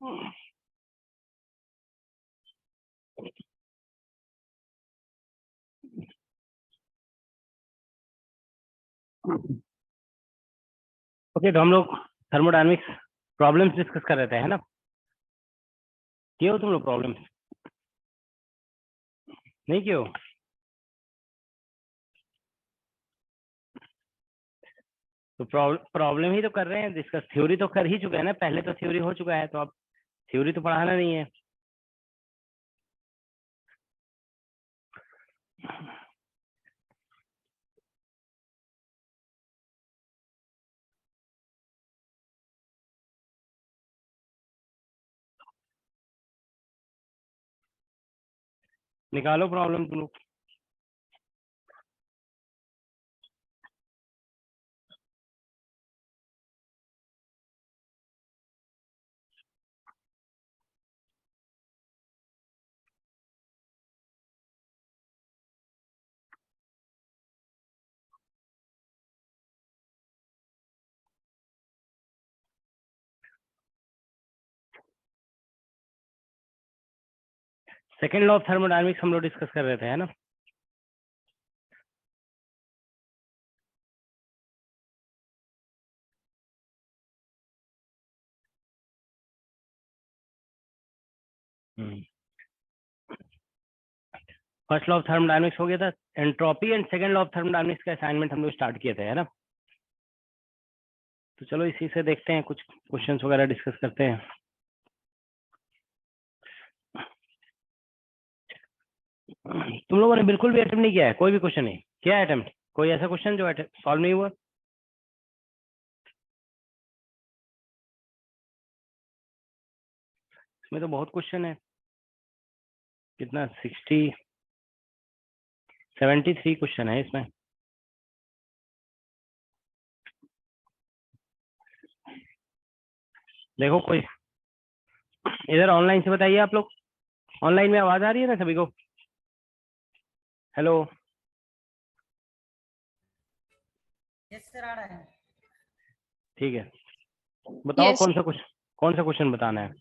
Okay, तो हम लोग थर्मोडायनेमिक्स प्रॉब्लम्स डिस्कस कर रहे थे, है ना? किए हो तुम लोग प्रॉब्लम्स? नहीं किए हो? तो प्रॉब्लम ही तो कर रहे हैं डिस्कस। थ्योरी तो कर ही चुके हैं ना, पहले तो थ्योरी हो चुका है, तो अब थ्योरी तो पढ़ाना नहीं है। निकालो प्रॉब्लम तुम लोग। सेकेंड लॉ ऑफ थर्मोडायनेमिक्स हम लोग डिस्कस कर रहे थे, है ना? फर्स्ट लॉ ऑफ थर्मोडायनेमिक्स हो गया था entropy, and second law of thermodynamics का असाइनमेंट हम लोग स्टार्ट किए थे, है ना? तो चलो इसी से देखते हैं, कुछ क्वेश्चंस वगैरह डिस्कस करते हैं। तुम लोगों ने बिल्कुल भी अटेम्प्ट नहीं किया है? कोई भी क्वेश्चन नहीं किया है अटेम्प्ट? कोई ऐसा क्वेश्चन जो सॉल्व नहीं हुआ? इसमें तो बहुत क्वेश्चन है। कितना? 73 क्वेश्चन है इसमें। देखो कोई इधर ऑनलाइन से बताइए आप लोग। ऑनलाइन में आवाज आ रही है ना सभी को? हेलो? यस सर, आ रहा है। ठीक है, बताओ Yes. कौन सा क्वेश्चन बताना है?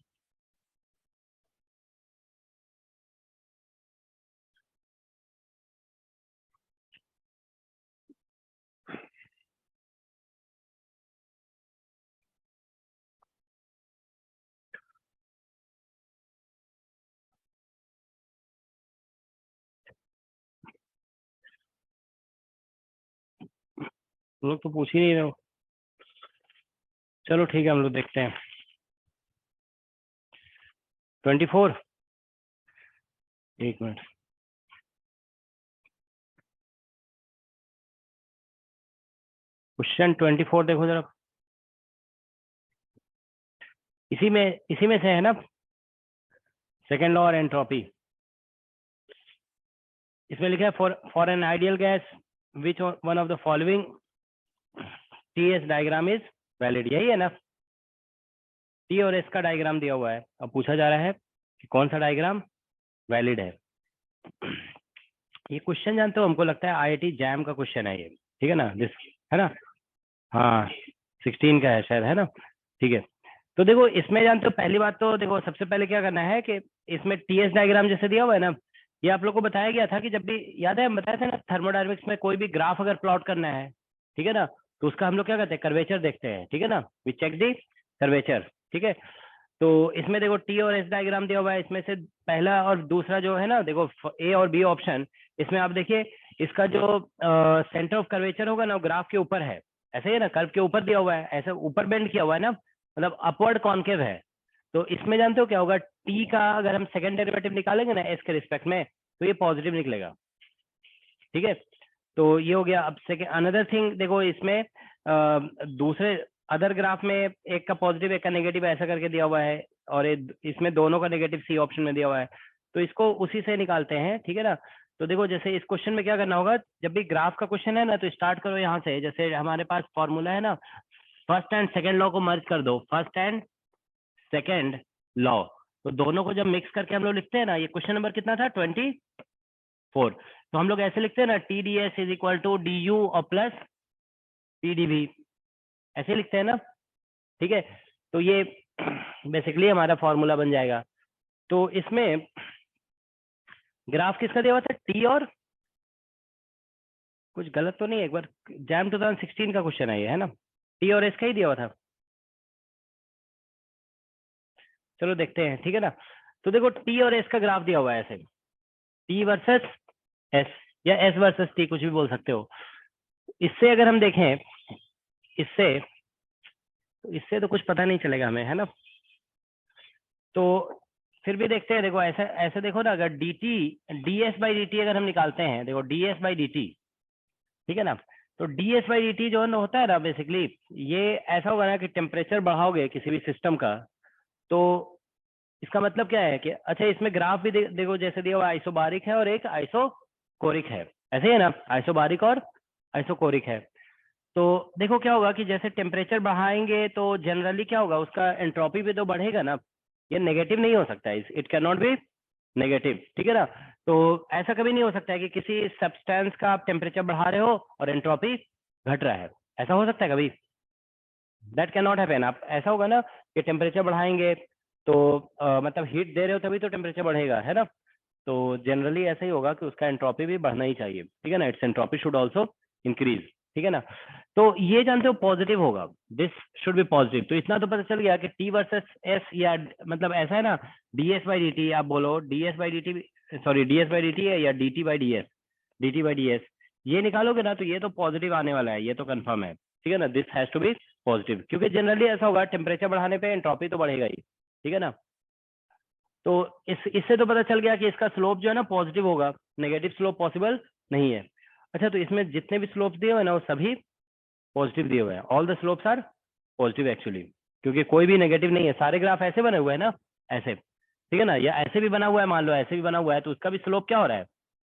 तुम लोग तो पूछ ही नहीं रहे हो। चलो ठीक है, हम लोग देखते हैं। 24। एक मिनट। क्वेश्चन 24 देखो जरा। इसी में से है ना सेकेंड लॉ और एंट्रोपी? इसमें लिखा है for an ideal gas which one of the following TS diagram is valid. यही है ना? टी और एस का डायग्राम दिया हुआ है, अब पूछा जा रहा है कि कौन सा डायग्राम वैलिड है। ये क्वेश्चन जानते हो, हमको लगता है आईआईटी जैम का क्वेश्चन है ये, ठीक है ना? है ना? हाँ, 16 का है शायद, है ना? ठीक है, तो देखो इसमें जानते हो, पहली बात तो देखो सबसे पहले क्या करना है कि इसमें टीएस डायग्राम जैसे दिया हुआ है ना, ये आप लोग को बताया गया था कि जब भी, याद है हम बताया था ना, थर्मोडायनेमिक्स में कोई भी ग्राफ अगर प्लॉट करना है, ठीक है ना, तो उसका हम लोग क्या करते हैं, कर्वेचर देखते हैं, ठीक है ना? वी चेक दी कर्वेचर, ठीक है? तो इसमें देखो टी और एस डायग्राम दिया हुआ है, इसमें से पहला और दूसरा जो है ना, देखो ए और बी ऑप्शन, इसमें आप देखिए इसका जो सेंटर ऑफ कर्वेचर होगा ना, ग्राफ के ऊपर है, ऐसे ही ना, कर्व के ऊपर दिया हुआ है, ऐसे ऊपर बेंड किया हुआ है ना, मतलब अपवर्ड कॉन्केव है। तो इसमें जानते हो क्या होगा, टी का अगर हम सेकंड डेरिवेटिव निकालेंगे ना एस के रिस्पेक्ट में, तो ये पॉजिटिव निकलेगा, ठीक है? तो ये हो गया। अब सेकंड अनदर थिंग देखो, इसमें दूसरे अदर ग्राफ में एक का पॉजिटिव एक का नेगेटिव ऐसा करके दिया हुआ है, और इसमें दोनों का नेगेटिव सी ऑप्शन में दिया हुआ है, तो इसको उसी से निकालते हैं, ठीक है ना? तो देखो जैसे इस क्वेश्चन में क्या करना होगा, जब भी ग्राफ का क्वेश्चन है ना, तो स्टार्ट करो यहाँ से, जैसे हमारे पास फॉर्मूला है ना, फर्स्ट एंड सेकेंड लॉ को मर्ज कर दो, फर्स्ट एंड सेकेंड लॉ, तो दोनों को जब मिक्स करके हम लोग लिखते हैं ना, ये क्वेश्चन नंबर कितना था, 24, तो हम लोग ऐसे लिखते हैं ना, T D S is equal to D U और प्लस टी डी भी, ऐसे लिखते हैं ना, ठीक है? तो ये बेसिकली हमारा फॉर्मूला बन जाएगा। तो इसमें ग्राफ किसका दिया हुआ था, टी और, कुछ गलत तो नहीं है, एक बार जैम 2016 का क्वेश्चन है ये, है ना, टी और एस का ही दिया हुआ था। चलो देखते हैं, ठीक है ना। तो देखो टी और एस का ग्राफ दिया हुआ है ऐसे, टी वर्सेस एस या एस वर्सेस टी, कुछ भी बोल सकते हो। इससे अगर हम देखें, इससे तो कुछ पता नहीं चलेगा हमें, है ना। तो फिर भी देखते हैं, देखो ऐसे ऐसे देखो ना, अगर D T D S by D T अगर हम निकालते हैं, देखो D S by D T, ठीक है ना। तो D S by D T जो होता है ना, बेसिकली ये ऐसा होगा ना कि टेम्परेचर बढ़ाओगे किसी भी सिस्टम का, तो इसका मतलब क्या है कि अच्छा इसमें ग्राफ भी देखो जैसे दिया हुआ आइसोबारिक है और एक आइसोकोरिक है, ऐसे ही है ना, आइसोबारिक और आइसोकोरिक है। तो देखो क्या होगा कि जैसे टेम्परेचर बढ़ाएंगे तो जनरली क्या होगा, उसका एंट्रोपी भी तो बढ़ेगा ना, ये नेगेटिव नहीं हो सकता है, it can not be negative, ठीक है ना। तो ऐसा कभी नहीं हो सकता है कि किसी सब्सटेंस का आप टेम्परेचर बढ़ा रहे हो और एंट्रोपी घट रहा है, ऐसा हो सकता है कभी, दैट कैन नॉट हैपन। आप ऐसा होगा ना कि टेम्परेचर बढ़ाएंगे तो मतलब हीट दे रहे हो तभी तो टेम्परेचर बढ़ेगा, है ना। तो जनरली ऐसा ही होगा कि उसका एंट्रोपी भी बढ़ना ही चाहिए, ठीक है ना, it's entropy should also increase, ठीक है ना। तो ये जानते हो पॉजिटिव होगा, दिस शुड बी पॉजिटिव। तो इतना तो पता चल गया कि टी वर्सेस एस, या मतलब ऐसा है ना, D S by D T, आप बोलो D S by D T, sorry D S by D T है या D T by D S, D T by D S, ये निकालोगे ना तो ये तो पॉजिटिव आने वाला है, ये तो कंफर्म है, ठीक है ना, this has to be positive, क्योंकि जनरली ऐसा होगा टेम्परेचर बढ़ाने पे एंट्रोपी तो बढ़ेगा ही, ठीक है ना। तो इससे तो पता चल गया कि इसका स्लोप जो है ना पॉजिटिव होगा, नेगेटिव स्लोप पॉसिबल नहीं है। अच्छा तो इसमें जितने भी स्लोप दिए हुए हैं ना वो सभी पॉजिटिव दिए हुए हैं, all the slopes are positive actually, क्योंकि कोई भी नेगेटिव नहीं है, सारे ग्राफ ऐसे बने हुए हैं ना, ऐसे, ठीक है ना, या ऐसे भी बना हुआ है, मान लो ऐसे भी बना हुआ है, तो उसका भी स्लोप क्या हो रहा है,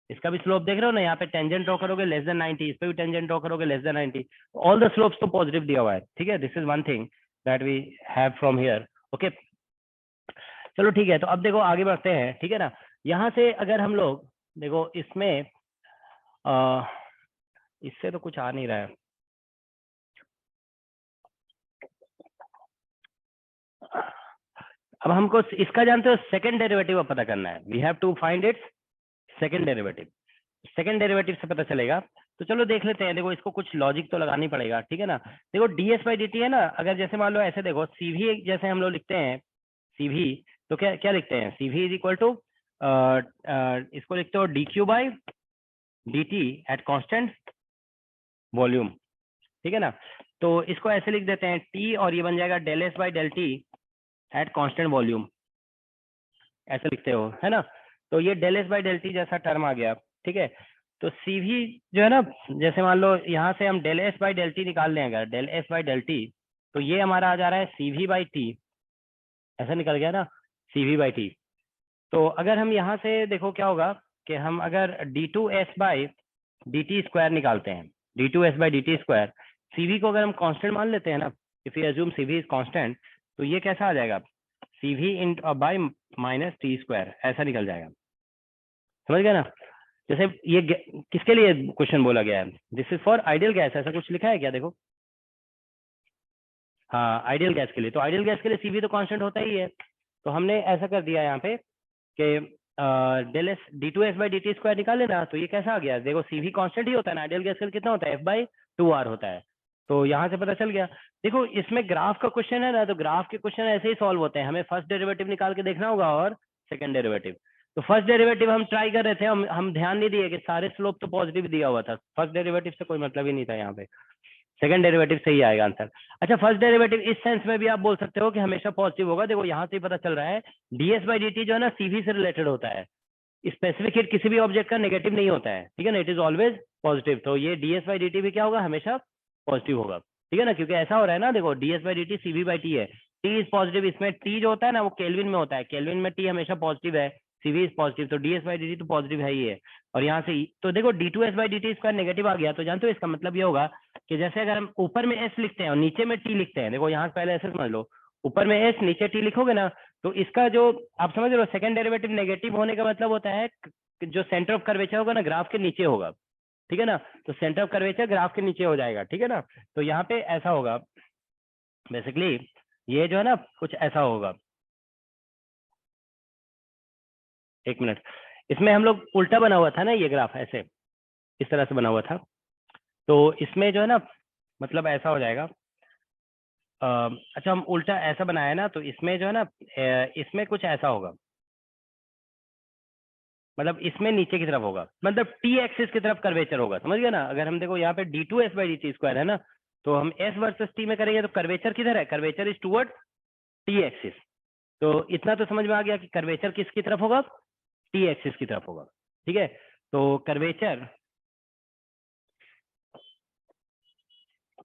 इसका भी स्लोप देख रहे हो ना, यहाँ पे टेंजेंट ड्रॉ करोगे लेस देन 90, इस पे भी टेंजेंट ड्रॉ करोगे less than 90, all the slopes तो पॉजिटिव दिया हुआ है, ठीक है। This is one thing that we have from here, okay. चलो ठीक है, तो अब देखो आगे बढ़ते हैं, ठीक है ना। यहाँ से अगर हम लोग देखो इसमें इससे तो कुछ आ नहीं रहा है, अब हमको इसका जानते हो सेकंड डेरिवेटिव पता करना है, we have to find its second derivative, second derivative से पता चलेगा। तो चलो देख लेते हैं, देखो इसको कुछ लॉजिक तो लगानी पड़ेगा, ठीक है ना। देखो D S by D T है ना, अगर जैसे मान लो ऐसे देखो सीवी जैसे हम लोग लिखते हैं सीवी, तो क्या क्या लिखते हैं, सीवी इज इक्वल टू इसको लिखते हो D Q by D T at constant volume, ठीक है ना। तो इसको ऐसे लिख देते हैं टी, और ये बन जाएगा del S by del T at constant volume, ऐसे लिखते हो, है ना। तो ये del S by del T जैसा टर्म आ गया, ठीक है। तो सीवी जो है ना, जैसे मान लो यहाँ से हम del S by del T निकाल लें, अगर del S by del T, तो ये हमारा आ जा रहा है सीवी बाई टी, ऐसा निकल गया ना, सीवी बाई टी। तो अगर हम यहाँ से देखो क्या होगा कि हम अगर D to S by D T square निकालते हैं, D to S by D T square, CV को अगर हम कांस्टेंट मान लेते हैं ना, if you assume CV is constant, तो ये कैसा आ जाएगा, CV in by minus T square, ऐसा निकल जाएगा, समझ गया ना। जैसे ये किसके लिए क्वेश्चन बोला गया है, this is for ideal gas, ऐसा कुछ लिखा है क्या, देखो, हाँ आइडियल गैस के लिए, तो आइडियल गैस के लिए सीवी तो कांस्टेंट होता ही है, तो हमने ऐसा कर दिया यहाँ पे कि del S D to S by D T square निकाल लेना, तो ये कैसा आ गया, देखो सीवी कांस्टेंट ही होता है ना, आइडियल गैस के लिए कितना होता है, एफ बाई टू आर होता है, तो यहाँ से पता चल गया। देखो इसमें ग्राफ का क्वेश्चन है ना, तो ग्राफ के क्वेश्चन ऐसे ही सॉल्व होते हैं, हमें फर्स्ट डेरिवेटिव निकाल के देखना होगा और सेकंड डेरिवेटिव। तो फर्स्ट डेरिवेटिव हम ट्राई कर रहे थे, हम ध्यान नहीं दिए कि सारे स्लोप तो पॉजिटिव दिया हुआ था, फर्स्ट डेरिवेटिव से कोई मतलब ही नहीं था यहाँ पे, सेकंड डेरिवेटिव से ही आएगा आंसर। अच्छा फर्स्ट डेरिवेटिव इस सेंस में भी आप बोल सकते हो कि हमेशा पॉजिटिव होगा, देखो यहाँ से ही पता चल रहा है डीएस बाई डी टी जो है ना सीवी से रिलेटेड होता है, स्पेसिफिक हीट किसी भी ऑब्जेक्ट का नेगेटिव नहीं होता है, ठीक है ना, इट इज ऑलवेज पॉजिटिव। तो ये डीएस बाई डी टी भी क्या होगा, हमेशा पॉजिटिव होगा, ठीक है ना, क्योंकि ऐसा हो रहा है ना, देखो DS by D T CV by T है, टी इज पॉजिटिव, इसमें टी जो होता है ना वो केल्विन में होता है, केल्विन में टी हमेशा पॉजिटिव है, सीवी इज पॉजिटिव, तो डीएस बाई डी टी तो पॉजिटिव है ही है। और यहाँ से तो देखो D to S by D T square negative आ गया, तो जानते हो इसका मतलब ये होगा कि जैसे अगर हम ऊपर में एस लिखते हैं और नीचे में टी लिखते हैं, देखो यहाँ से पहले ऐसे समझ लो, ऊपर में एस नीचे टी लिखोगे ना, तो इसका जो आप समझ रहे हो सेकंड डेरिवेटिव नेगेटिव होने का मतलब होता है जो सेंटर ऑफ कर्वेचर होगा ना ग्राफ के नीचे होगा, ठीक है ना, तो सेंटर ऑफ कर्वेचर ग्राफ के नीचे हो जाएगा, ठीक है ना। तो यहाँ पे ऐसा होगा बेसिकली, ये जो है ना कुछ ऐसा होगा, एक मिनट, इसमें हम लोग उल्टा बना हुआ था ना ये ग्राफ, ऐसे इस तरह से बना हुआ था, तो इसमें जो है ना मतलब ऐसा हो जाएगा। अच्छा हम उल्टा ऐसा बनाया ना, तो इसमें जो है ना इसमें कुछ ऐसा होगा, मतलब इसमें नीचे की तरफ होगा, मतलब टी एक्सिस की तरफ कर्वेचर होगा, समझ गए ना। अगर हम देखो यहाँ पे D to S by D T square है ना, तो हम एस वर्सेस टी में करेंगे तो कर्वेचर किधर है, curvature is toward T axis. तो इतना तो समझ में आ गया कि कर्वेचर किसकी तरफ होगा, टी एक्सिस की तरफ होगा, ठीक है। तो curvature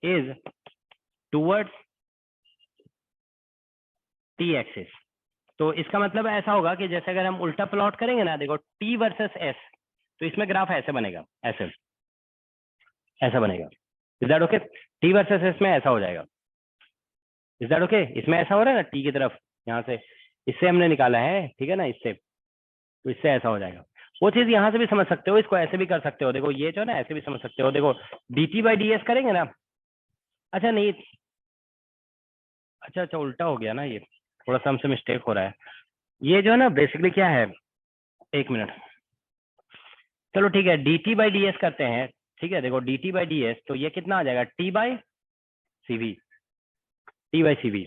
is towards T axis. तो इसका मतलब ऐसा होगा कि जैसे अगर हम उल्टा प्लॉट करेंगे ना, देखो टी वर्सेस एस, तो इसमें ग्राफ ऐसे बनेगा, ऐसे ऐसा बनेगा। Is that okay, T versus S में ऐसा हो जाएगा। इज दैट ओके, इसमें ऐसा हो रहा है ना टी की तरफ, यहाँ से इससे हमने निकाला है, ठीक है ना, इससे, तो इससे ऐसा हो जाएगा। वो चीज यहाँ से भी समझ सकते हो, इसको ऐसे भी कर सकते हो, देखो ये जो है ना ऐसे भी समझ सकते हो, देखो D T by D S करेंगे ना, अच्छा नहीं, अच्छा अच्छा उल्टा हो गया ना ये, थोड़ा सा हमसे मिस्टेक हो रहा है। ये जो है ना बेसिकली क्या है, एक मिनट, चलो ठीक है, D T by D S करते हैं, ठीक है। देखो D T by D S, तो ये कितना आ जाएगा, T by C V, T by C V.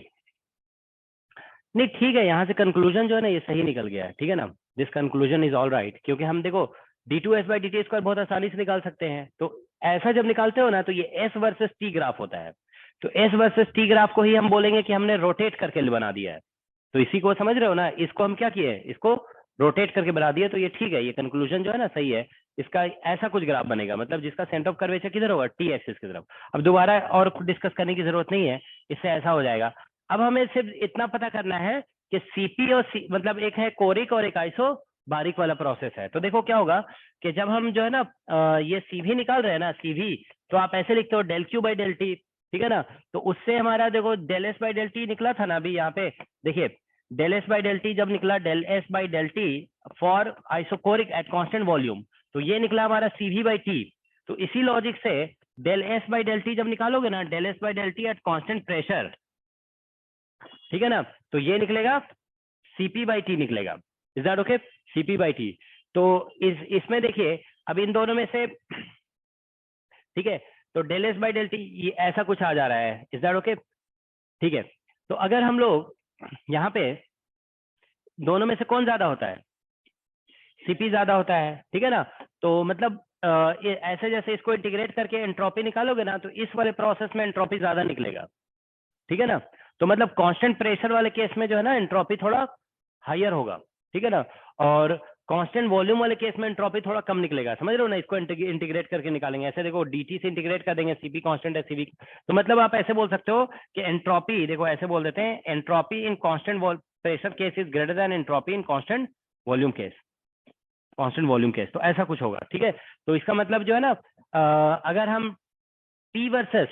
नहीं ठीक है, यहाँ से कंक्लूजन जो है ना ये सही निकल गया है, ठीक है ना, this conclusion is all right, क्योंकि हम देखो D to S by D T square बहुत आसानी से निकाल सकते हैं। तो ऐसा जब निकालते हो ना, तो ये एस वर्सेस टी ग्राफ होता है, तो एस वर्सेस टी ग्राफ को ही हम बोलेंगे कि हमने रोटेट करके बना दिया है। तो इसी को समझ रहे हो ना, इसको हम क्या किए, इसको रोटेट करके बना दिया, तो ये ठीक है, ये कंक्लूजन जो है ना सही है। इसका ऐसा कुछ ग्राफ बनेगा, मतलब जिसका सेंटर ऑफ कर्वेचर किधर होगा, टी एक्सिस की तरफ। अब दोबारा और डिस्कस करने की जरूरत नहीं है, इससे ऐसा हो जाएगा। अब हमें सिर्फ इतना पता करना है कि सीपी और सी, मतलब एक है कोरिक और एक आइसो बारीक वाला प्रोसेस है। तो देखो क्या होगा कि जब हम जो है ना ये सीवी निकाल रहे हैं ना, सीवी, तो आप ऐसे लिखते हो del Q by del T, ठीक है ना। तो उससे हमारा देखो del S by del T निकला था ना अभी यहाँ पे, देखिए del S by del T जब निकला, del S by del T for isochoric at constant volume, तो ये निकला हमारा सीवी बाई टी। तो इसी लॉजिक से del S by del T जब निकालोगे ना, del S by del T at constant pressure, ठीक है ना, तो ये निकलेगा सीपी बाई टी निकलेगा। Is that okay, CP by T. तो इसमें देखिए अब इन दोनों में से, ठीक है, तो del S by del T ये ऐसा कुछ आ जा रहा है। इज दैट ओके, ठीक है। तो अगर हम लोग यहाँ पे दोनों में से कौन ज्यादा होता है, सीपी ज्यादा होता है, ठीक है ना। तो मतलब ऐसे जैसे इसको इंटीग्रेट करके एंट्रोपी निकालोगे ना, तो इस वाले प्रोसेस में एंट्रोपी ज्यादा निकलेगा, ठीक है ना। तो मतलब कांस्टेंट प्रेशर वाले केस में जो है ना एंट्रोपी थोड़ा हायर होगा, ठीक है ना। और कांस्टेंट वॉल्यूम वाले केस में एंट्रोपी थोड़ा कम निकलेगा, समझ रहे हो ना। इसको इंटीग्रेट करके निकालेंगे, ऐसे देखो डीटी से इंटीग्रेट कर देंगे, सीपी कांस्टेंट है सीवी, तो मतलब आप ऐसे बोल सकते हो कि एंट्रोपी, देखो ऐसे बोल देते हैं, entropy in constant pressure case is greater than entropy in constant volume case, constant volume case, तो ऐसा कुछ होगा, ठीक है। तो इसका मतलब जो है ना अगर हम टी वर्सेस,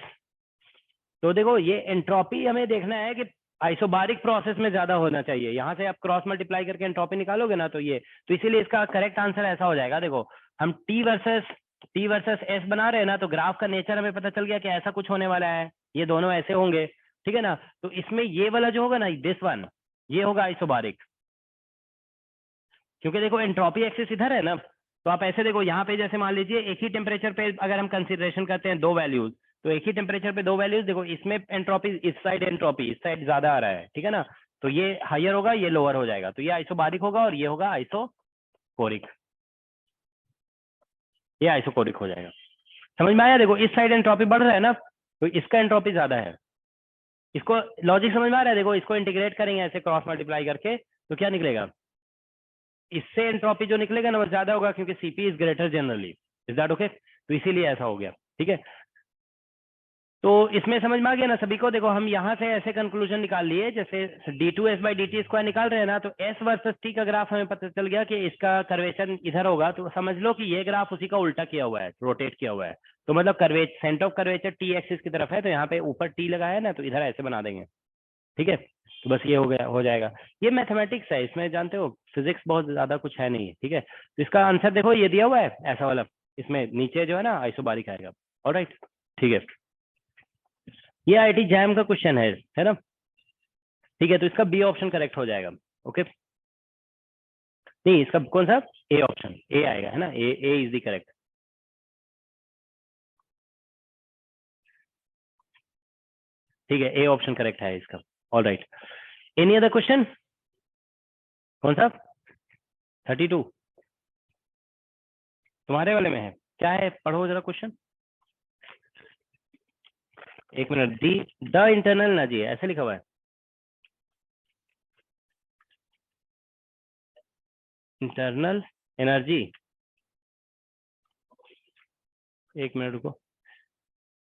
तो देखो ये एंट्रोपी हमें देखना है कि आइसोबारिक प्रोसेस में ज्यादा होना चाहिए। यहाँ से आप क्रॉस मल्टीप्लाई करके एंट्रोपी निकालोगे ना, तो ये, तो इसीलिए इसका करेक्ट आंसर ऐसा हो जाएगा। देखो हम टी वर्सेस एस बना रहे हैं ना, तो ग्राफ का नेचर हमें पता चल गया कि ऐसा कुछ होने वाला है, ये दोनों ऐसे होंगे, ठीक है ना। तो इसमें ये वाला जो होगा ना, दिस वन, ये होगा आइसोबारिक, क्योंकि देखो एंट्रोपी एक्सिस इधर है ना। तो आप ऐसे देखो यहाँ पे, जैसे मान लीजिए एक ही टेम्परेचर पे अगर हम कंसिडरेशन करते हैं दो वैल्यूज, तो एक ही टेम्परेचर पे दो वैल्यूज, देखो इसमें एंट्रोपी इस साइड, एंट्रोपी इस साइड ज्यादा आ रहा है, ठीक है ना। तो ये हायर होगा, ये लोअर हो जाएगा, तो ये आइसोबारिक होगा और ये होगा आइसोकोरिक, ये आइसोकोरिक हो जाएगा। समझ में आया, देखो इस साइड एंट्रोपी बढ़ रहा है ना, तो इसका एंट्रोपी ज्यादा है। इसको लॉजिक समझ में आ रहा है, देखो इसको इंटीग्रेट करेंगे ऐसे क्रॉस मल्टीप्लाई करके, तो क्या निकलेगा, इससे एंट्रोपी जो निकलेगा ना वो ज्यादा होगा, क्योंकि CP is greater generally. Is that okay, तो इसीलिए ऐसा हो गया, ठीक है। तो इसमें समझ में आ गया ना सभी को। देखो हम यहाँ से ऐसे कंक्लूजन निकाल लिए, जैसे D to S by D T square निकाल रहे हैं ना, तो एस वर्सेस टी का ग्राफ हमें पता चल गया कि इसका कर्वेचर इधर होगा, तो समझ लो कि ये ग्राफ उसी का उल्टा किया हुआ है, रोटेट किया हुआ है। तो मतलब centre of curvature T axis की तरफ है, तो यहाँ पे ऊपर टी लगाया है ना, तो इधर ऐसे बना देंगे, ठीक है। तो बस ये हो गया, हो जाएगा। ये मैथमेटिक्स है, इसमें जानते हो फिजिक्स बहुत ज्यादा कुछ है नहीं है, ठीक है। तो इसका आंसर देखो ये दिया हुआ है ऐसा वाला, इसमें नीचे जो है ना आइसोबारिक आएगा। ऑलराइट, ठीक है, ये आईआईटी जैम का क्वेश्चन है ना। ठीक है, तो इसका बी ऑप्शन करेक्ट हो जाएगा। ओके, नहीं इसका कौन सा, ए ऑप्शन, ए आएगा है ना, ए इज द करेक्ट। ठीक है, ए ऑप्शन करेक्ट है इसका। All right, any other question? कौन सा? 32 तुम्हारे वाले में है, क्या है, पढ़ो जरा क्वेश्चन। एक minute, the the internal energy ऐसे लिखा हुआ है, इंटरनल एनर्जी। एक मिनट रुको,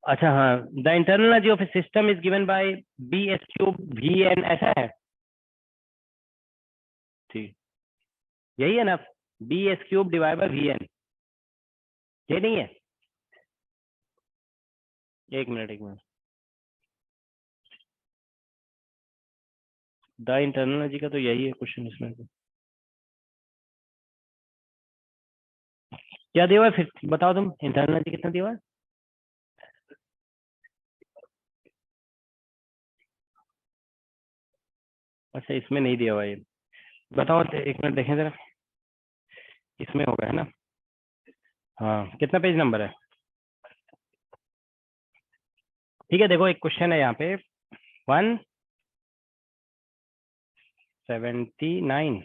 अच्छा हाँ, the internal energy of a system is given by B S cube V N, ऐसा है। ठीक, यही है ना, B S cube divide by V N, ये नहीं है? एक मिनट एक मिनट, द इंटरनल एनर्जी का तो यही है क्वेश्चन इसमें तो। क्या दिया हुआ है फिर बताओ तुम, इंटरनल एनर्जी कितना दिया हुआ है? अच्छा इसमें नहीं दिया हुआ है ये, बताओ एक मिनट देखें जरा, इसमें होगा है ना। हाँ, कितना पेज नंबर है? ठीक है, देखो एक क्वेश्चन है यहाँ पे 179।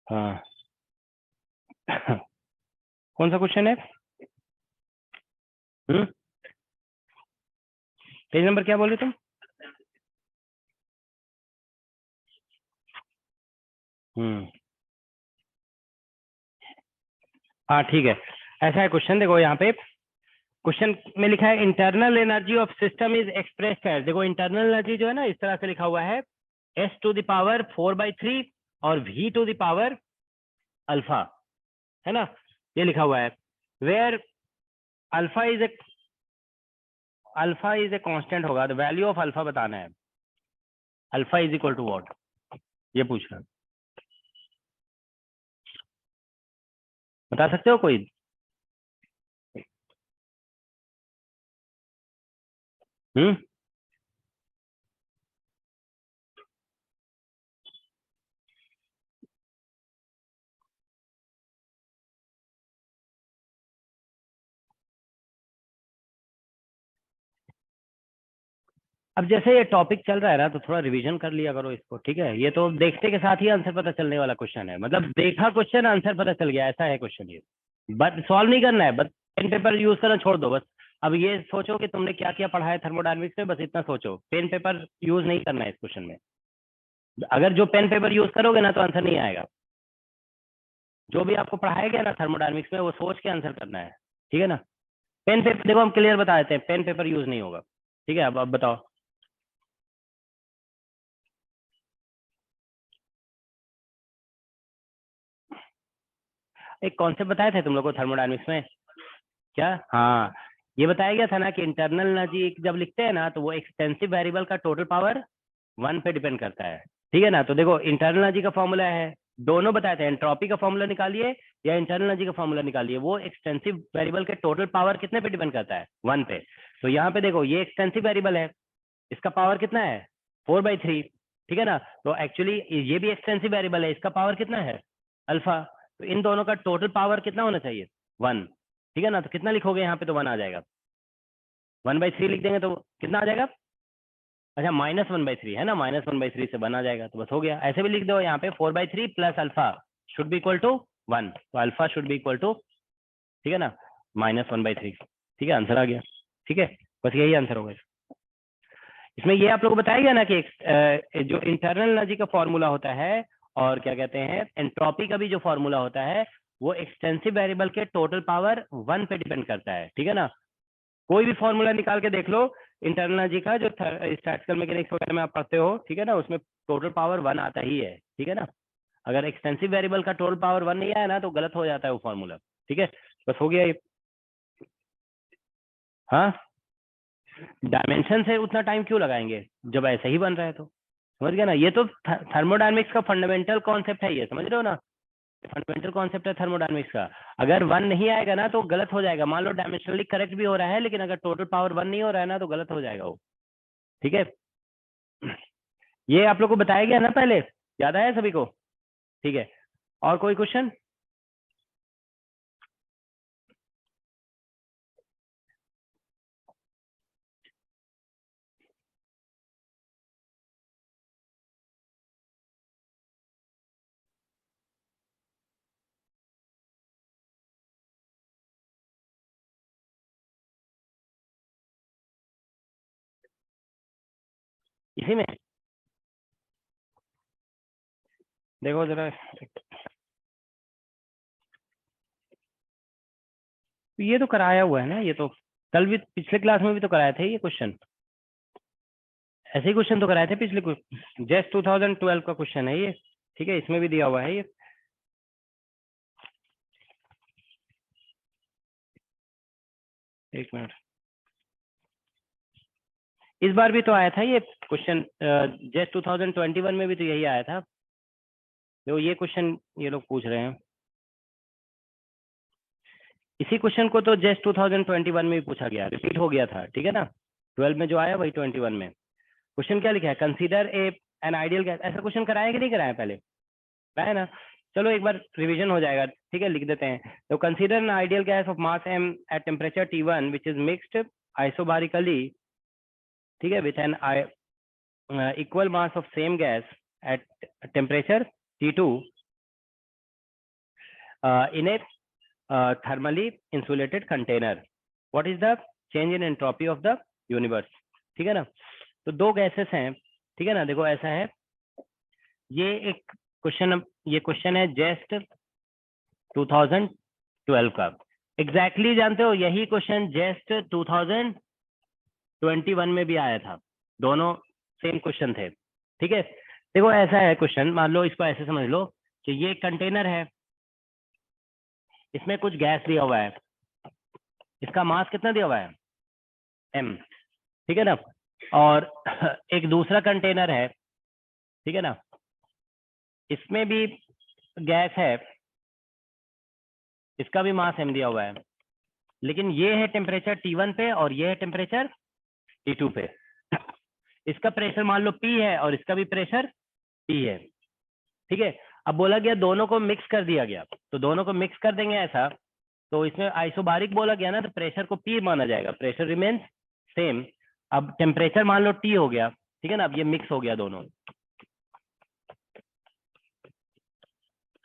हाँ कौन सा क्वेश्चन है? पेज नंबर क्या बोल रहे तुम? हाँ ठीक है, ऐसा है क्वेश्चन, देखो यहाँ पे क्वेश्चन में लिखा है internal energy of system is expressed as, देखो इंटरनल एनर्जी जो है ना इस तरह से लिखा हुआ है, s टू द पावर 4/3 और v to the power alpha, है ना, ये लिखा हुआ है, where alpha is a constant होगा, द वैल्यू ऑफ अल्फा बताना है, alpha is equal to what, ये पूछ रहा है, बता सकते हो कोई? हम्म, अब जैसे ये टॉपिक चल रहा है ना तो थोड़ा रिवीजन कर लिया करो इसको, ठीक है, ये तो देखते के साथ ही आंसर पता चलने वाला क्वेश्चन है, मतलब देखा क्वेश्चन आंसर पता चल गया, ऐसा है क्वेश्चन ये, बट सॉल्व नहीं करना है, बस पेन पेपर यूज करना छोड़ दो बस। अब ये सोचो कि तुमने क्या क्या पढ़ा है थर्मोडायनेमिक्स में, बस इतना सोचो, पेन पेपर यूज नहीं करना है इस क्वेश्चन में, अगर जो पेन पेपर यूज करोगे ना तो आंसर नहीं आएगा, जो भी आपको पढ़ाया गया ना थर्मोडायनेमिक्स में वो सोच के आंसर करना है, ठीक है ना। पेन पेपर देखो हम क्लियर बता देते हैं, पेन पेपर यूज नहीं होगा, ठीक है। अब बताओ, एक कॉन्सेप्ट बताए थे तुम लोग को थर्मोडायनेमिक्स में, क्या? हाँ, ये बताया गया था ना कि इंटरनल एनर्जी जब लिखते हैं ना तो वो एक्सटेंसिव वेरिएबल का टोटल पावर 1 पे डिपेंड करता है, ठीक है ना। तो देखो इंटरनल एनर्जी का फॉर्मूला है, दोनों बताए थे, एंट्रोपी का फॉर्मूला निकालिए या इंटरनल एनर्जी का फॉर्मूला निकालिए, वो एक्सटेंसिव वेरिएबल के टोटल पावर कितने पे डिपेंड करता है, 1 पे। तो यहाँ पे देखो ये एक्सटेंसिव वेरिएबल है, इसका पावर कितना है, 4/3, ठीक है ना। तो एक्चुअली ये भी एक्सटेंसिव वेरिएबल है, इसका पावर कितना है, अल्फा। तो इन दोनों का टोटल पावर कितना होना चाहिए, 1, ठीक है ना। तो कितना लिखोगे यहाँ पे, तो 1 आ जाएगा, 1/3 लिख देंगे तो कितना आ जाएगा, अच्छा -1/3 है ना, -1/3 से 1 आ जाएगा, तो बस हो गया। ऐसे भी लिख दो यहाँ पे 4/3 plus alpha should be equal to 1, तो alpha should be equal to, ठीक है ना, -1/3, ठीक है, आंसर आ गया, ठीक है, बस यही आंसर होगा। इसमें ये आप लोग को बताया गया ना कि जो इंटरनल एनर्जी का फॉर्मूला होता है और क्या कहते हैं एंट्रोपी का भी जो फॉर्मूला होता है वो एक्सटेंसिव वेरिएबल के टोटल पावर 1 पे डिपेंड करता है, ठीक है ना। कोई भी फॉर्मूला निकाल के देख लो इंटरनल एनर्जी का, जो स्टैटिस्टिकल मैकेनिक्स वगैरह में आप पढ़ते हो, ठीक है ना, उसमें टोटल पावर 1 आता ही है, ठीक है ना। अगर एक्सटेंसिव वेरिएबल का टोटल पावर 1 नहीं आया ना तो गलत हो जाता है वो फॉर्मूला, ठीक है, बस हो गया ये। हाँ, डायमेंशन से उतना टाइम क्यों लगाएंगे जब ऐसे ही बन रहा है, तो समझ गया ना, ये तो थर्मोडायनेमिक्स का फंडामेंटल कॉन्सेप्ट है, ये समझ रहे हो ना, फंडामेंटल कॉन्सेप्ट है थर्मोडायनेमिक्स का। अगर 1 नहीं आएगा ना तो गलत हो जाएगा, मान लो डायमेंशनली करेक्ट भी हो रहा है लेकिन अगर टोटल पावर 1 नहीं हो रहा है ना तो गलत हो जाएगा वो, ठीक है। ये आप लोग को बताया गया ना पहले, याद आया सभी को? ठीक है, और कोई क्वेश्चन? इसी में देखो जरा, ये तो कराया हुआ है ना, ये तो कल भी पिछले क्लास में भी तो कराए थे ये क्वेश्चन, ऐसे ही क्वेश्चन तो कराए थे पिछले जस्ट 2012 का क्वेश्चन है ये। ठीक है, इसमें भी दिया हुआ है ये। एक मिनट, इस बार भी तो आया था ये क्वेश्चन, जस्ट 2021 में भी तो यही आया था। तो ये क्वेश्चन ये लोग पूछ रहे हैं, इसी क्वेश्चन को तो जस्ट 2021 में भी पूछा गया, रिपीट हो गया था। ठीक है ना, 12 में जो आया वही 21 में। क्वेश्चन क्या लिखा है, consider A N ideal gas. ऐसा क्वेश्चन कराया कि नहीं कराया पहले? कराया ना, चलो एक बार रिवीजन हो जाएगा। ठीक है, लिख देते हैं। तो consider an ideal gas of mass m at temperature T1 which is mixed isobarically, ठीक है, with an equal mass of same gas at temperature T2 in a thermally insulated container. What is the change in entropy of the universe? ठीक है ना, तो दो gases हैं। ठीक है ना, देखो ऐसा है, ये एक क्वेश्चन, ये क्वेश्चन है जस्ट 2012 का। एग्जैक्टली जानते हो, यही क्वेश्चन जस्ट 2021 में भी आया था, दोनों सेम क्वेश्चन थे। ठीक है, देखो ऐसा है क्वेश्चन, मान लो इसको ऐसे समझ लो कि ये कंटेनर है, इसमें कुछ गैस दिया हुआ है, इसका मास कितना दिया हुआ है, m। ठीक है ना, और एक दूसरा कंटेनर है, ठीक है ना, इसमें भी गैस है, इसका भी मास m दिया हुआ है, लेकिन ये है टेम्परेचर T1 पे और ये है टेम्परेचर T2 पे। इसका प्रेशर मान लो P है और इसका भी प्रेशर P है। ठीक है, अब बोला गया दोनों को मिक्स कर दिया गया, तो दोनों को मिक्स कर देंगे ऐसा, तो इसमें आइसोबारिक बोला गया ना, तो प्रेशर को P माना जाएगा, प्रेशर रिमेन्स सेम। अब टेम्परेचर मान लो T हो गया, ठीक है ना, अब ये मिक्स हो गया दोनों,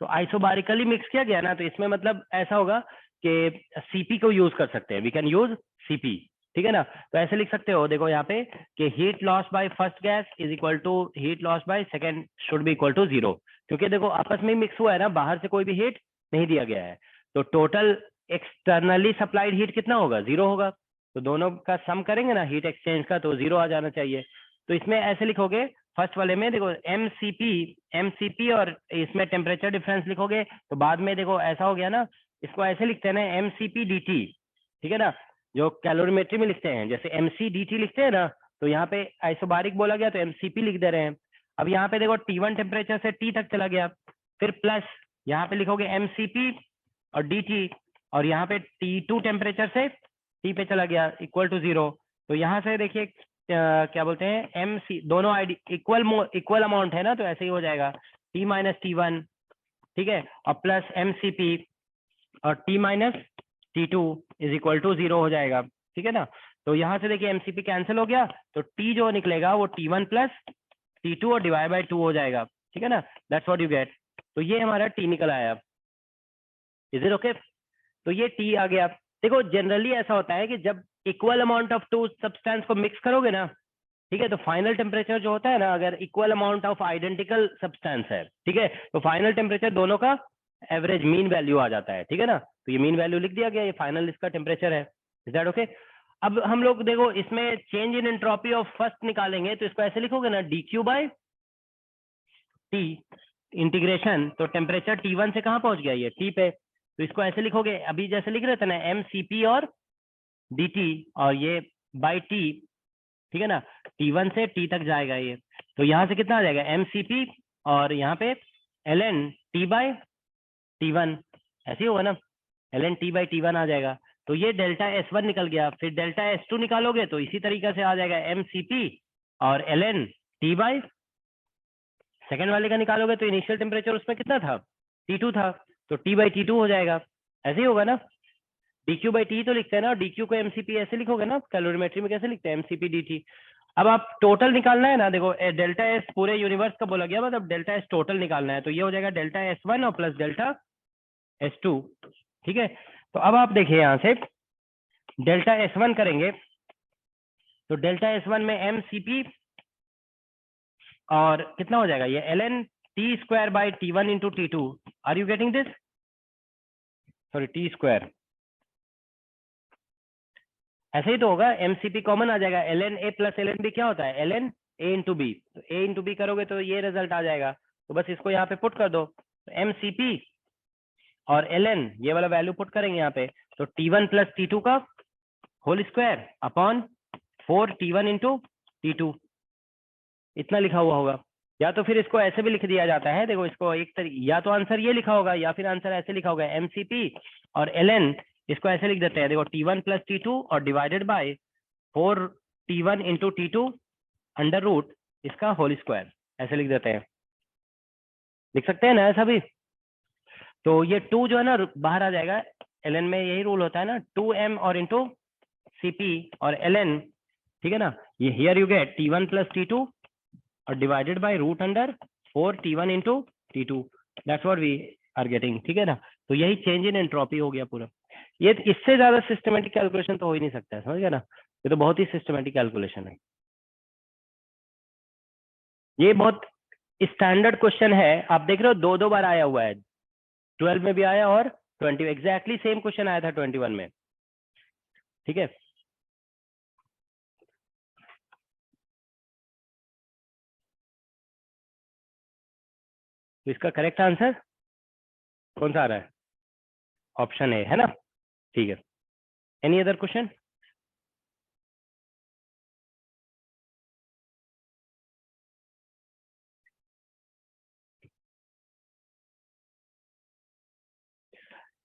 तो आइसोबारिकली मिक्स किया गया ना, तो इसमें मतलब ऐसा होगा कि Cp को यूज कर सकते हैं, वी कैन यूज Cp। ठीक है ना, तो ऐसे लिख सकते हो, देखो यहाँ पे कि heat loss by first gas is equal to heat loss by second should be equal to 0, क्योंकि देखो आपस में मिक्स हुआ है ना, बाहर से कोई भी हीट नहीं दिया गया है, तो टोटल एक्सटर्नली सप्लाइड हीट कितना होगा, 0 होगा। तो दोनों का सम करेंगे ना हीट एक्सचेंज का, तो 0 आ जाना चाहिए। तो इसमें ऐसे लिखोगे, फर्स्ट वाले में देखो एमसीपी और इसमें टेम्परेचर डिफरेंस लिखोगे, तो बाद में देखो ऐसा हो गया ना, इसको ऐसे लिखते हैं ना, एमसीपी dt। ठीक है ना, जो कैलोरीमेट्री में लिखते हैं, जैसे एमसी dt लिखते हैं ना, तो यहाँ पे आइसोबारिक बोला गया तो एमसीपी लिख दे रहे हैं। अब यहाँ पे देखो T1 टेम्परेचर से T तक चला गया, फिर प्लस यहाँ पे लिखोगे एमसीपी और dt, और यहाँ पे T2 टेम्परेचर से T पे चला गया इक्वल टू 0। तो यहाँ से देखिए क्या बोलते हैं, एम सी दोनों आईडी इक्वल अमाउंट है ना, तो ऐसे ही हो जाएगा T माइनस T1, ठीक है, और प्लस MCP और T minus T2 is equal to 0 हो जाएगा। ठीक है ना, तो यहाँ से देखिए MCP कैंसिल हो गया, तो T जो निकलेगा वो T1 प्लस T2 और डिवाइड बाई 2 हो जाएगा। ठीक है ना, दैट्स व्हाट यू गेट। तो ये हमारा T निकल आया, इज इट ओके? तो ये T आ गया। देखो जनरली ऐसा होता है कि जब equal amount of two substance को मिक्स करोगे ना, ठीक है, तो फाइनल टेम्परेचर जो होता है ना, अगर equal amount of identical substance है, ठीक है, तो फाइनल टेम्परेचर दोनों का एवरेज मीन वैल्यू आ जाता है। ठीक है ना, तो ये मीन वैल्यू लिख दिया गया, ये फाइनल इसका टेम्परेचर है। Is that okay? अब हम लोग देखो इसमें change in entropy of first निकालेंगे, तो इसको ऐसे लिखोगे ना, dq बाय टी इंटीग्रेशन, तो टेम्परेचर T1 से कहाँ पहुंच गया, ये T पे, तो इसको ऐसे लिखोगे, अभी जैसे लिख रहे थे ना, MCP और dt, और ये बाई T, ठीक है ना, T1 से T तक जाएगा ये, तो यहाँ से कितना आ जाएगा, MCP और यहाँ पे ln T बाई T1, ऐसे ही होगा ना, ln T बाई T1 आ जाएगा। तो ये डेल्टा S1 निकल गया, फिर डेल्टा S2 निकालोगे तो इसी तरीके से आ जाएगा MCP और ln T बाई सेकंड वाले का निकालोगे तो इनिशियल टेम्परेचर उसमें कितना था, T2 था, तो T/T2 हो जाएगा, ऐसे ही होगा ना। dq/t तो लिखते हैं ना, dq को mcp ऐसे लिखोगे ना, कैलोरीमेट्री में कैसे लिखते हैं, mcp dt। अब आप टोटल निकालना है ना, देखो डेल्टा एस पूरे यूनिवर्स का बोला गया, मतलब डेल्टा एस टोटल निकालना है, तो ये हो जाएगा डेल्टा S1 और प्लस डेल्टा S2, ठीक है। तो अब आप देखिए यहाँ से डेल्टा S1 करेंगे तो डेल्टा S1 में mcp और कितना हो जाएगा, ये ln T²/T1 into T2, are you getting this, sorry T², ऐसे ही तो होगा, mcp कॉमन आ जाएगा, ln a plus ln b क्या होता है, ln a इंटू बी, तो a इंटू बी करोगे तो ये रिजल्ट आ जाएगा, तो बस इसको यहाँ पे पुट कर दो, तो mcp और ln ये वाला वैल्यू पुट करेंगे यहाँ पे, तो T1 प्लस T2 का whole square upon 4 T1 into T2, इतना लिखा हुआ होगा। या तो फिर इसको ऐसे भी लिख दिया जाता है, देखो इसको एक या तो आंसर ये लिखा होगा या फिर आंसर ऐसे लिखा होगा, mcp और ln इसको ऐसे लिख देते हैं, देखो T1 प्लस T2 और divided by 4 T1 into T2 under root इसका होल स्क्वायर, ऐसे लिख देते हैं, लिख सकते हैं ना ऐसा भी। तो ये 2 जो है ना बाहर आ जाएगा, ln में यही रूल होता है ना, 2m और इंटू cp और ln, ठीक है ना, ये here you get T1 plus T2 और divided by root under 4 T1 into T2, that's what we are getting, ठीक है ना। तो यही चेंज इन एंट्रोपी हो गया पूरा, ये इससे ज्यादा सिस्टमेटिक कैलकुलेशन तो हो ही नहीं सकता है, समझ गया ना, ये तो बहुत ही सिस्टमेटिक कैलकुलेशन है, ये बहुत स्टैंडर्ड क्वेश्चन है, आप देख रहे हो 2 बार आया हुआ है, 12 में भी आया और 20 एग्जैक्टली सेम क्वेश्चन आया था 21 में, ठीक है। तो इसका करेक्ट आंसर कौन सा आ रहा है, ऑप्शन ए है ना, ठीक है। एनी अदर क्वेश्चन,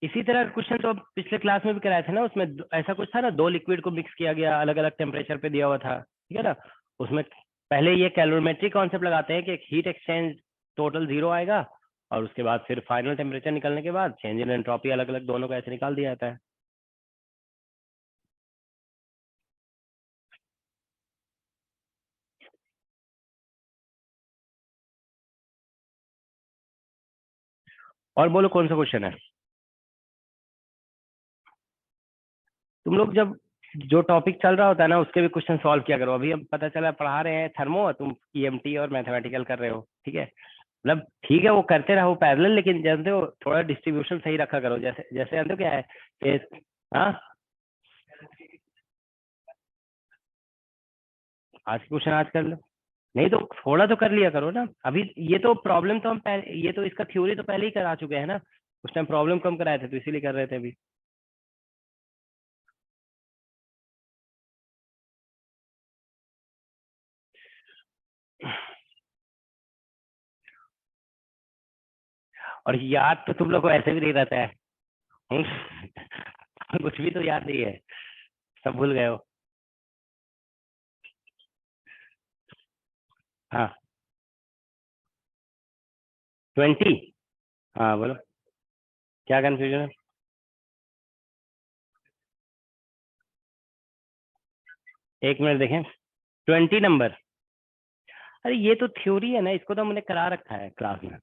इसी तरह क्वेश्चन तो पिछले क्लास में भी कराए थे ना, उसमें ऐसा कुछ था ना, 2 लिक्विड को मिक्स किया गया, अलग अलग टेम्परेचर पे दिया हुआ था, ठीक है ना, उसमें पहले ये कैलोरीमेट्रिक कॉन्सेप्ट लगाते हैं कि एक हीट एक्सचेंज टोटल 0 आएगा, और उसके बाद फिर फाइनल टेम्परेचर निकलने के बाद चेंज इन एंट्रोपी अलग अलग दोनों को ऐसे निकाल दिया जाता है। और बोलो कौन सा क्वेश्चन है, तुम लोग जब जो टॉपिक चल रहा होता है ना उसके भी क्वेश्चन सॉल्व किया करो, अभी हम पता चला पढ़ा रहे हैं थर्मो, तुम ईएमटी और मैथमेटिकल कर रहे हो, ठीक है, मतलब ठीक है वो करते रहो पैरेलल, लेकिन जानते हो थोड़ा डिस्ट्रीब्यूशन सही रखा करो, जैसे जैसे जानते हो क्या है कि हाँ, आज क्वेश्चन आज कर लो, नहीं तो थोड़ा तो कर लिया करो ना, अभी ये तो प्रॉब्लम तो हम ये तो इसका थ्योरी तो पहले ही करा चुके हैं ना, उस टाइम प्रॉब्लम कम कराए थे तो इसीलिए कर रहे थे अभी। और याद तो तुम लोग को ऐसे भी नहीं रहता है, कुछ भी तो याद नहीं है, सब भूल गए हो। हाँ 20, हाँ बोलो क्या कंफ्यूजन है, एक मिनट देखें, 20 नंबर, अरे ये तो थ्योरी है ना, इसको तो हमने करा रखा है क्लास में।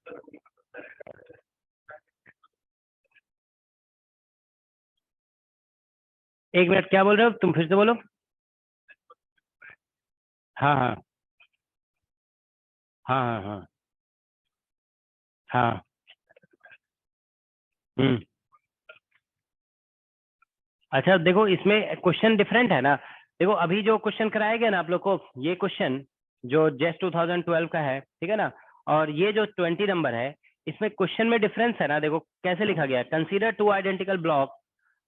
एक मिनट क्या बोल रहे हो तुम, फिर से बोलो। हाँ हाँ हाँ हाँ हाँ हाँ, हम्म, अच्छा देखो इसमें क्वेश्चन डिफरेंट है ना, देखो अभी जो क्वेश्चन कराया गया ना आप लोग को, ये क्वेश्चन जो जेस 2012 का है, ठीक है ना, और ये जो 20 नंबर है, इसमें क्वेश्चन में डिफरेंस है ना, देखो कैसे लिखा गया है, consider 2 identical block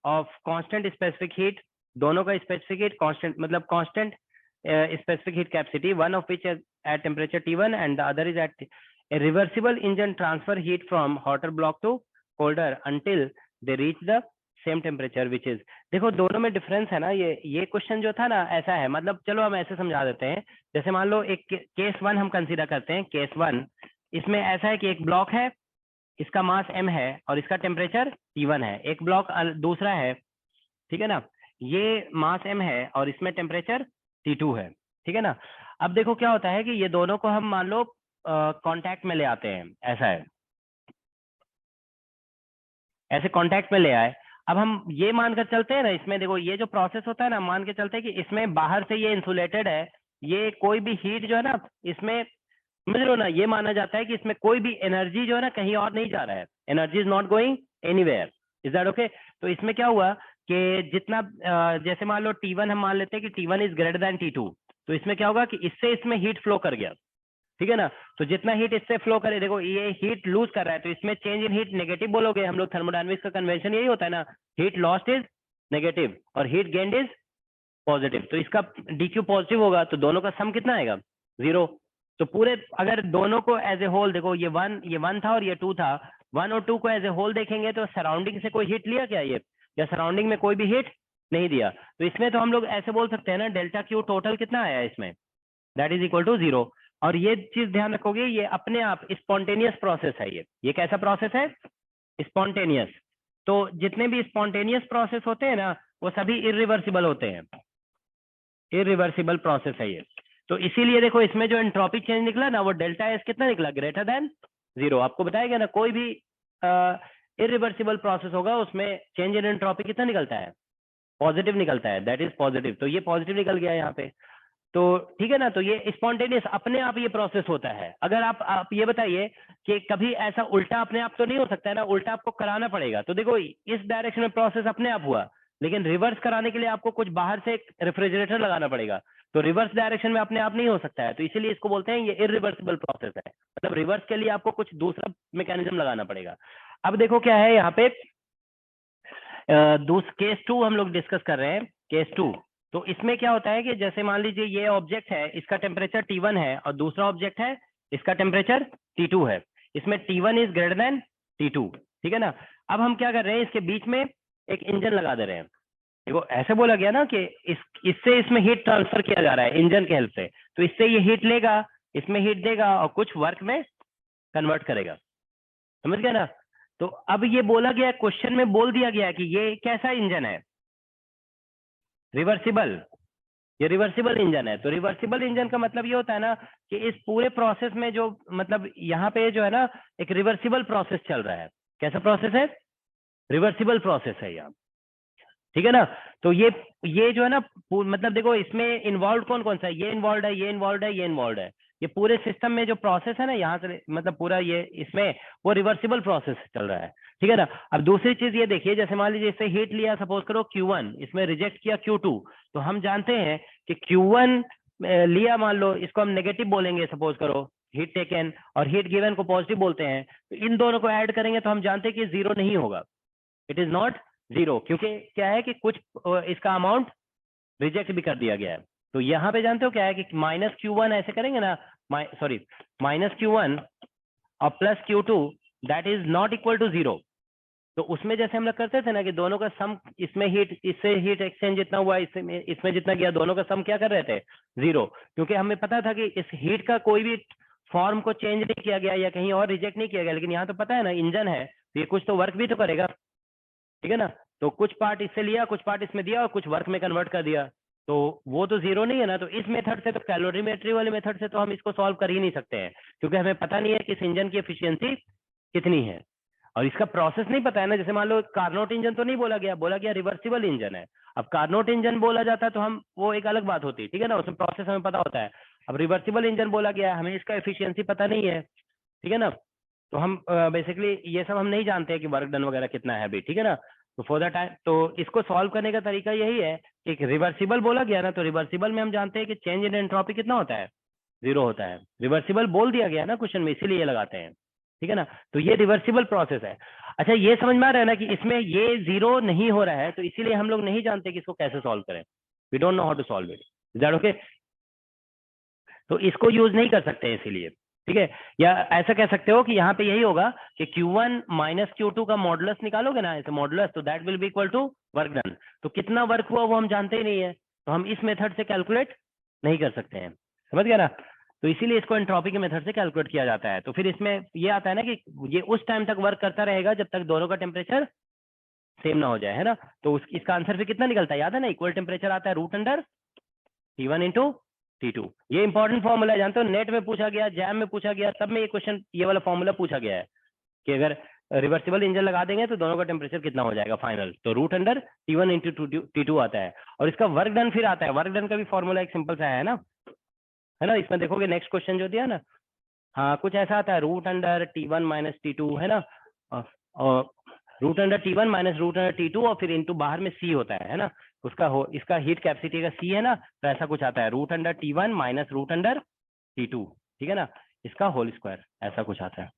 of constant specific heat, दोनों का स्पेसिफिक हीट कांस्टेंट मतलब constant specific heat capacity, one of which at temperature T1 and the other is at a reversible engine transfer heat from hotter block to colder until they reach the same temperature which is, देखो दोनों में difference है ना, ये question जो था ना ऐसा है, मतलब चलो हम ऐसे समझा देते हैं, जैसे मान लो एक केस 1 हम कंसीडर करते हैं, केस 1 इसमें ऐसा है कि एक ब्लॉक है, इसका मास m है और इसका टेम्परेचर T1 है। एक ब्लॉक दूसरा है, ठीक है ना, ये मास m है और इसमें टेम्परेचर T2 है, ठीक है ना। अब देखो क्या होता है कि ये दोनों को हम मान लो कांटेक्ट में ले आते हैं, ऐसा है, ऐसे कांटेक्ट में ले आए। अब हम ये मानकर चलते हैं ना, इसमें देखो ये जो प्रोसेस होता है ना, मान के चलते हैं कि इसमें बाहर से ये इंसुलेटेड है, ये कोई भी हीट जो है ना इसमें, समझ रहे हो ना, ये माना जाता है कि इसमें कोई भी एनर्जी जो है ना कहीं और नहीं जा रहा है, energy is not going anywhere. Is that okay? तो इसमें क्या हुआ कि जितना जैसे मान लो T1 हम मान लेते हैं कि T1 is greater than T2, तो इसमें क्या होगा कि इससे इसमें हीट फ्लो कर गया, ठीक है ना। तो जितना हीट इससे फ्लो करे, देखो ये हीट लूज कर रहा है, तो इसमें चेंज इन हीट नेगेटिव बोलोगे, हम लोग थर्मोडायनामिक्स का कन्वेंशन यही होता है ना, हीट लॉस्ट इज नेगेटिव और हीट गेन्ड इज पॉजिटिव। तो इसका dq पॉजिटिव होगा, तो दोनों का सम कितना आएगा? 0। तो पूरे अगर दोनों को एज ए होल देखो, ये वन था और ये 2 था, 1 और 2 को एज ए होल देखेंगे तो सराउंडिंग से कोई हीट लिया क्या ये, या सराउंडिंग में कोई भी हीट नहीं दिया। तो इसमें तो हम लोग ऐसे बोल सकते हैं ना, डेल्टा क्यू टोटल कितना आया इसमें, दैट इज इक्वल टू 0। और ये चीज ध्यान रखोगे, ये अपने आप स्पॉन्टेनियस प्रोसेस है, ये कैसा प्रोसेस है? स्पॉन्टेनियस। तो जितने भी स्पॉन्टेनियस प्रोसेस होते हैं ना, वो सभी इरिवर्सिबल होते हैं, इरिवर्सिबल प्रोसेस है ये। तो इसीलिए देखो इसमें जो एंट्रोपी चेंज निकला ना, वो डेल्टा एस कितना निकला? Greater than 0। आपको बताया गया ना, कोई भी इरिवर्सिबल प्रोसेस होगा उसमें चेंज इन एंट्रोपी कितना निकलता है? पॉजिटिव निकलता है, दैट इज पॉजिटिव। तो ये पॉजिटिव निकल गया यहाँ पे, तो ठीक है ना। तो ये स्पॉन्टेनियस अपने आप ये प्रोसेस होता है। अगर आप ये बताइए कि कभी ऐसा उल्टा अपने आप तो नहीं हो सकता है ना, उल्टा आपको कराना पड़ेगा। तो देखो इस डायरेक्शन में प्रोसेस अपने आप हुआ, लेकिन रिवर्स कराने के लिए आपको कुछ बाहर से एक रेफ्रिजरेटर लगाना पड़ेगा, तो रिवर्स डायरेक्शन में अपने आप नहीं हो सकता है। तो इसीलिए इसको बोलते हैं ये इरिवर्सिबल प्रोसेस है, मतलब रिवर्स के लिए आपको कुछ दूसरा मैकेनिज्म लगाना पड़ेगा। अब देखो क्या है यहाँ पे, केस 2 हम लोग डिस्कस कर रहे हैं, केस 2। तो इसमें क्या होता है कि जैसे मान लीजिए ये ऑब्जेक्ट है, इसका टेम्परेचर T1 है और दूसरा ऑब्जेक्ट है, इसका टेम्परेचर T2 है। इसमें T1 is greater than T2, ठीक है ना। अब हम क्या कर रहे हैं, इसके बीच में एक इंजन लगा दे रहे हैं। देखो ऐसे बोला गया ना कि इससे इसमें हीट ट्रांसफर किया जा रहा है इंजन के हेल्प से, तो इससे ये हीट लेगा, इसमें हीट देगा और कुछ वर्क में कन्वर्ट करेगा, समझ गया ना। तो अब ये बोला गया, क्वेश्चन में बोल दिया गया कि ये कैसा इंजन है? रिवर्सिबल, ये रिवर्सिबल इंजन है। तो रिवर्सिबल इंजन का मतलब ये होता है ना कि इस पूरे प्रोसेस में जो, मतलब यहाँ पे जो है ना एक रिवर्सिबल प्रोसेस चल रहा है। कैसा प्रोसेस है? रिवर्सिबल प्रोसेस है यहाँ, ठीक है ना। तो ये जो है ना, मतलब देखो इसमें इन्वॉल्व कौन कौन सा है, ये इन्वॉल्व है, ये इन्वॉल्व है, ये इन्वॉल्व है। ये पूरे सिस्टम में जो प्रोसेस है ना, यहाँ से मतलब पूरा ये इसमें वो रिवर्सिबल प्रोसेस चल रहा है, ठीक है ना। अब दूसरी चीज ये देखिए, जैसे मान लीजिए इससे हीट लिया, सपोज करो Q1, इसमें रिजेक्ट किया Q2, तो हम जानते हैं कि Q1 लिया, मान लो इसको हम नेगेटिव बोलेंगे, सपोज करो हीट टेकन, और हीट गिवन को पॉजिटिव बोलते हैं। तो इन दोनों को ऐड करेंगे तो हम जानते हैं कि 0 नहीं होगा, इट इज नॉट 0, क्योंकि क्या है कि कुछ इसका अमाउंट रिजेक्ट भी कर दिया गया है। तो यहाँ पे जानते हो क्या है कि -Q1 ऐसे करेंगे ना, सॉरी -Q1 और +Q2 that is not equal to 0। तो उसमें जैसे हम लोग करते थे ना कि दोनों का सम, इसमें हीट, इससे हीट एक्सचेंज जितना हुआ, इसमें जितना गया, दोनों का सम क्या कर रहे थे? 0, क्योंकि हमें पता था कि इस हीट का कोई भी फॉर्म को चेंज नहीं किया गया या कहीं और रिजेक्ट नहीं किया गया। लेकिन यहाँ तो पता है ना, इंजन है तो ये कुछ तो वर्क भी तो करेगा, ठीक है ना। तो कुछ पार्ट इससे लिया, कुछ पार्ट इसमें दिया और कुछ वर्क में कन्वर्ट कर दिया, तो वो तो 0 नहीं है ना। तो इस मेथड से, तो कैलोरीमेट्री वाले मेथड से तो हम इसको सॉल्व कर ही नहीं सकते हैं, क्योंकि हमें पता नहीं है कि इस इंजन की एफिशिएंसी कितनी है और इसका प्रोसेस नहीं पता है ना। जैसे मान लो कार्नोट इंजन तो नहीं बोला गया, बोला गया रिवर्सिबल इंजन है। अब कार्नोट इंजन बोला जाता तो हम, वो एक अलग बात होती, ठीक है ना, उसमें प्रोसेस हमें पता होता है। अब रिवर्सिबल इंजन बोला गया, हमें इसका एफिशिएंसी पता नहीं है, ठीक है ना। तो हम बेसिकली ये सब हम नहीं जानते कि वर्क डन वगैरह कितना है अभी, ठीक है ना। तो फॉर द टाइम, तो इसको सॉल्व करने का तरीका यही है कि रिवर्सिबल बोला गया ना, तो रिवर्सिबल में हम जानते हैं कि चेंज इन एंट्रोपी कितना होता है? 0 होता है। रिवर्सिबल बोल दिया गया ना क्वेश्चन में, इसीलिए ये लगाते हैं, ठीक है ना। तो ये रिवर्सिबल प्रोसेस है। अच्छा, ये समझ में आ रहा है ना कि इसमें ये 0 नहीं हो रहा है, तो इसीलिए हम लोग नहीं जानते कि इसको कैसे सॉल्व करें। We don't know how to solve it, is that okay? तो इसको यूज नहीं कर सकते इसीलिए, ठीक है। या ऐसा कह सकते हो कि यहाँ पे यही होगा कि Q1 माइनस Q2 का मॉडुलस निकालोगे ना, ऐसे मॉडुलस, तो that will be equal to work done. तो कितना वर्क हुआ वो हम जानते ही नहीं है, तो हम इस मेथड से कैलकुलेट नहीं कर सकते हैं, समझ गया ना। तो इसीलिए इसको एंट्रोपी के मेथड से कैलकुलेट किया जाता है। तो फिर इसमें ये आता है ना कि ये उस टाइम तक वर्क करता रहेगा जब तक दोनों का टेम्परेचर सेम ना हो जाए, है ना। तो इसका आंसर फिर कितना निकलता है, याद है ना, इक्वल टेम्परेचर आता है root under T1 into T2। ये इंपॉर्टेंट फॉर्मूला है, जानते हो, नेट में पूछा गया, जैम में पूछा गया, सब में ये क्वेश्चन, ये वाला फॉर्मूला पूछा गया है कि अगर रिवर्सिबल इंजन लगा देंगे तो दोनों का टेम्परेचर कितना हो जाएगा फाइनल। तो root under T1 into T2 आता है। और इसका वर्क डन फिर आता है, वर्क डन का भी फॉर्मूला एक सिंपल सा है ना, है ना। इसमें देखोगे नेक्स्ट क्वेश्चन जो दिया ना, हाँ कुछ ऐसा आता है, root under T1 minus T2, है ना, और root under T1 minus root under T2 और फिर इंटू बाहर में C होता है ना, उसका इसका हीट कैपेसिटी का C है ना, तो ऐसा कुछ आता है, root under T1 minus root under T2, ठीक है ना, इसका होल स्क्वायर, ऐसा कुछ आता है,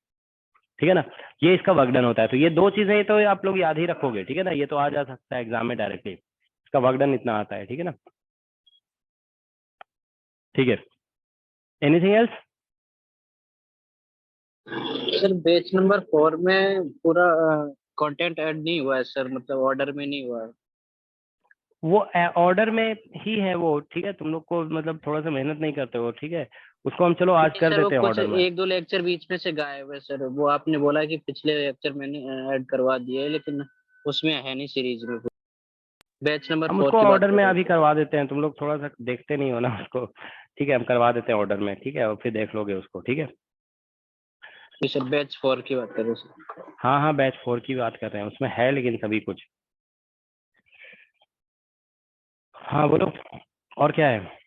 ठीक है ना। ये इसका वर्क डन होता है। तो ये दो चीजें तो आप लोग याद ही रखोगे, ठीक है ना, ये तो आ जा सकता है एग्जाम में डायरेक्टली, इसका वर्क डन इतना आता है, ठीक है ना, ठीक है। Anything else? Sir batch number 4 में पूरा कंटेंट ऐड नहीं हुआ है सर, मतलब ऑर्डर में नहीं हुआ है। वो ऑर्डर में ही है वो, ठीक है, तुम लोग को मतलब थोड़ा सा मेहनत नहीं करते हो, ठीक है, उसको हम चलो आज कर सर वो देते हैं कुछ ऑर्डर में। 1-2 लेक्चर बीच में से गायब है सर, वो आपने बोला कि पिछले लेक्चर मैंने ऐड करवा दिए है, लेकिन उसमें है नहीं सीरीज में। बैच नंबर हम 4 उसको की बात ऑर्डर कर में रहे अभी हैं करवा देते हैं, तुम लोग थोड़ा सा देखते नहीं हो ना उसको, ठीक है, हम करवा देते हैं ऑर्डर में, ठीक है, और फिर देख लोगे उसको, ठीक है। जी सर, बैच 4 की बात कर रहे हैं सर। हाँ हाँ, बैच 4 की बात कर रहे हैं, उसमें है लेकिन सभी कुछ। हाँ बोलो, और क्या है?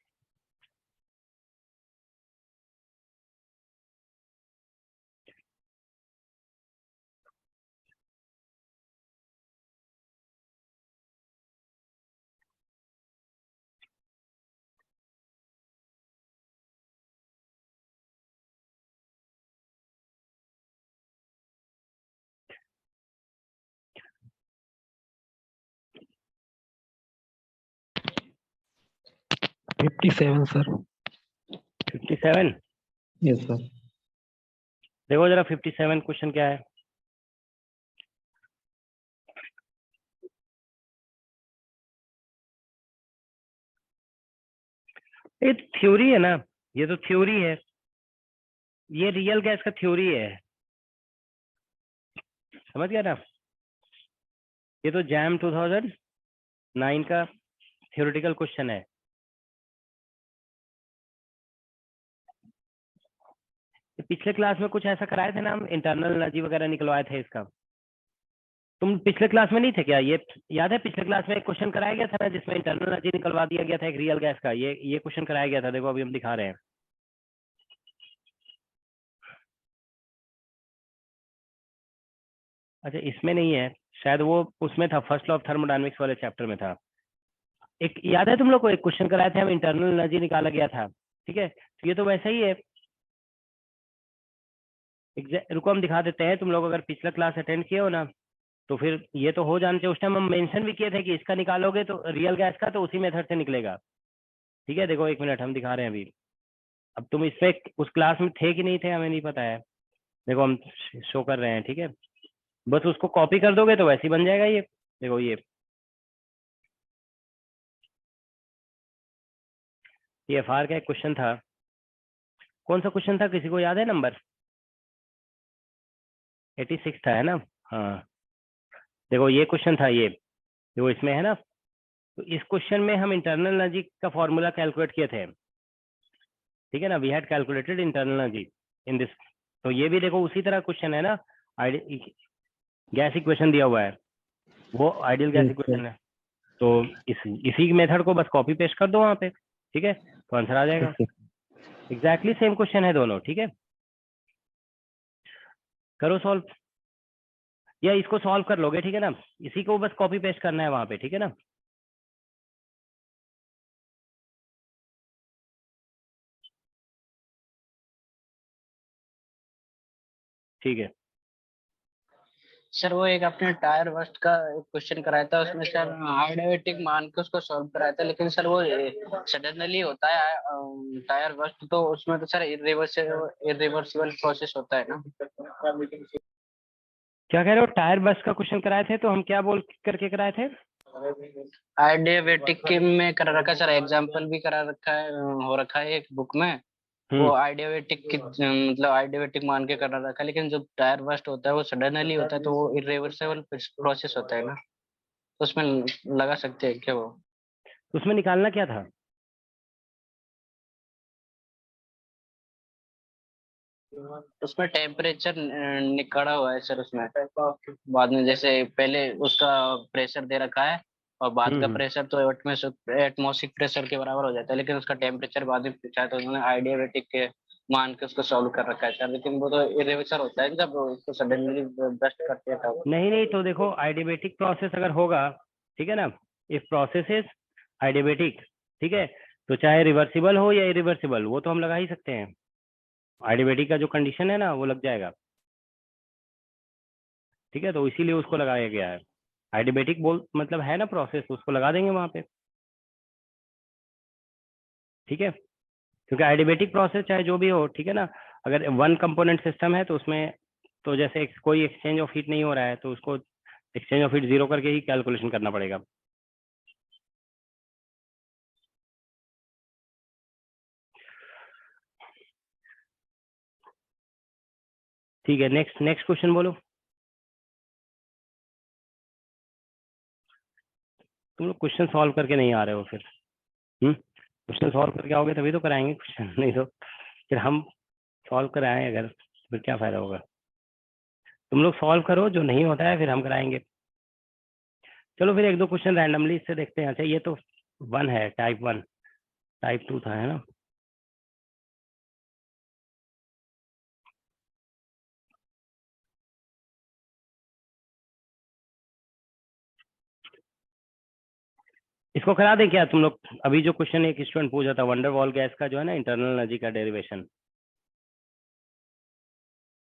Fifty seven sir. 57? Yes sir. देखो जरा 57 क्वेश्चन क्या है। ये थ्योरी है ना, ये तो थ्योरी है, ये रियल गैस का थ्योरी है, समझ गया ना। ये तो जैम 2009 का थ्योरेटिकल क्वेश्चन है। पिछले क्लास में कुछ ऐसा कराए थे ना हम, इंटरनल एनर्जी वगैरह निकलवाए थे इसका। तुम पिछले क्लास में नहीं थे क्या? ये याद है पिछले क्लास में एक क्वेश्चन कराया गया था ना जिसमें इंटरनल एनर्जी निकलवा दिया गया था एक रियल गैस का, ये क्वेश्चन कराया गया था, देखो अभी हम दिखा रहे हैं। अच्छा इसमें नहीं है शायद, वो उसमें था, फर्स्ट लॉ ऑफ थर्मोडायनेमिक्स वाले चैप्टर में था। एक याद है तुम लोग को, एक क्वेश्चन कराए थे हम, इंटरनल एनर्जी निकाला गया था, ठीक है, तो ये तो वैसा ही है। रुको हम दिखा देते हैं, तुम लोग अगर पिछला क्लास अटेंड किए हो ना तो फिर ये तो हो जाना चाहिए। उस टाइम हम मेंशन भी किए थे कि इसका निकालोगे तो रियल गैस का तो उसी मेथड से निकलेगा, ठीक है। देखो एक मिनट हम दिखा रहे हैं अभी। अब तुम इसमें उस क्लास में थे कि नहीं थे हमें नहीं पता है, देखो हम शो कर रहे हैं, ठीक है, बस उसको कॉपी कर दोगे तो वैसे ही बन जाएगा ये। देखो ये TFR का एक क्वेश्चन था, कौन सा क्वेश्चन था, किसी को याद है नंबर? 86 था, है ना। हाँ देखो ये क्वेश्चन था, ये देखो इसमें है ना, तो इस क्वेश्चन में हम इंटरनल एनर्जी का फॉर्मूला कैलकुलेट किए थे, ठीक है ना, we had calculated internal energy in this. तो ये भी देखो उसी तरह क्वेश्चन है ना, गैस इक्वेशन दिया हुआ है, वो आइडियल गैस इक्वेशन है। तो इसी मेथड को बस कॉपी पेस्ट कर दो वहां पे, ठीक है, तो आंसर आ जाएगा। एग्जैक्टली सेम क्वेश्चन है दोनों, ठीक है, करो सॉल्व, या इसको सॉल्व कर लोगे, ठीक है ना, इसी को बस कॉपी पेस्ट करना है वहां पे, ठीक है ना। ठीक है, सर वो एक आपने टायर बस्ट का क्वेश्चन कराया था, उसमें सर हाइड्रोवेटिक मान के उसको सॉल्व कराया था, लेकिन सर वो सडनली होता है टायर बस्ट, तो उसमें तो सर इरिवर्सिबल प्रोसेस होता है ना। क्या कह रहे हो, टायर बस का क्वेश्चन कराए थे तो हम क्या बोल करके कराए थे? आइडियाबेटिक में करा रखा है सर, एग्जाम्पल भी करा रखा है, हो रखा है एक बुक में, वो आइडियाबेटिक मतलब आइडियाबेटिक मान के करना रखा, लेकिन जब टायर बस्ट होता है वो सडनली होता है तो वो इरिवर्सिबल प्रोसेस होता है ना, तो उसमें लगा सकते हैं क्या वो? तो उसमें निकालना क्या था? उसमें टेम्परेचर निकला हुआ है सर उसमें, बाद में जैसे पहले उसका प्रेशर दे रखा है और बाद का हम्म। प्रेशर तो एटमॉस्फेरिक प्रेशर के बराबर हो जाता है, लेकिन उसका टेम्परेचर बाद में पूछा है तो उन्होंने आइडियाबेटिक के मान के उसको सॉल्व कर रखा है सर, लेकिन वो तो इरेवर्सिबल होता है जब उसको सडनली ब्रस्ट करते हैं तब। नहीं नहीं, तो देखो आइडियाबेटिक प्रोसेस अगर होगा, ठीक है ना, इफ प्रोसेस इज आइडियाबेटिक, ठीक है, तो चाहे रिवर्सिबल हो या इरिवर्सिबल वो तो हम लगा ही सकते हैं। आइडियाबेटिक का जो कंडीशन है ना वो लग जाएगा, ठीक है, तो इसीलिए उसको लगाया गया है। आइडियाबेटिक बोल मतलब है ना प्रोसेस, उसको लगा देंगे वहां पे, ठीक है, क्योंकि आइडियाबेटिक प्रोसेस चाहे जो भी हो, ठीक है ना, अगर वन कंपोनेंट सिस्टम है तो उसमें तो जैसे कोई एक्सचेंज ऑफ हीट नहीं हो रहा है तो उसको एक्सचेंज ऑफ हीट जीरो करके ही कैलकुलेशन करना पड़ेगा। ठीक है, नेक्स्ट नेक्स्ट क्वेश्चन बोलो। तुम लोग क्वेश्चन सॉल्व करके नहीं आ रहे हो फिर। क्वेश्चन सॉल्व करके आओगे तभी तो कराएंगे क्वेश्चन, नहीं तो फिर हम सॉल्व कराएं अगर, फिर क्या फायदा होगा। तुम लोग सॉल्व करो, जो नहीं होता है फिर हम कराएंगे। चलो फिर एक दो क्वेश्चन रैंडमली इससे देखते हैं। अच्छा ये तो वन है, टाइप वन, टाइप टू था, है ना। इसको करा दें क्या तुम लोग? अभी जो क्वेश्चन एक स्टूडेंट पूछा था वंडर वॉल गैस का जो है ना इंटरनल एनर्जी का डेरिवेशन,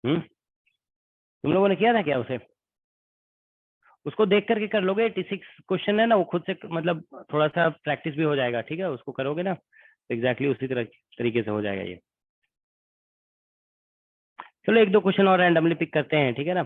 तुम लोगों ने किया था क्या उसे? उसको देख करके कर लोगे? 86 क्वेश्चन है ना, वो खुद से मतलब थोड़ा सा प्रैक्टिस भी हो जाएगा, ठीक है, उसको करोगे ना तो एग्जैक्टली उसी तरह तरीके से हो जाएगा ये। चलो एक दो क्वेश्चन और रैंडमली पिक करते हैं, ठीक है ना।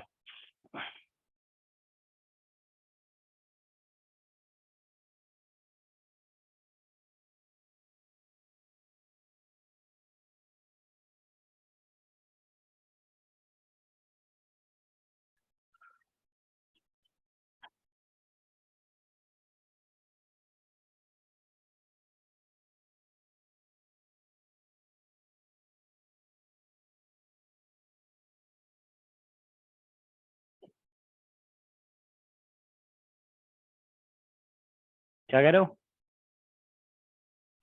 क्या कह रहे हो?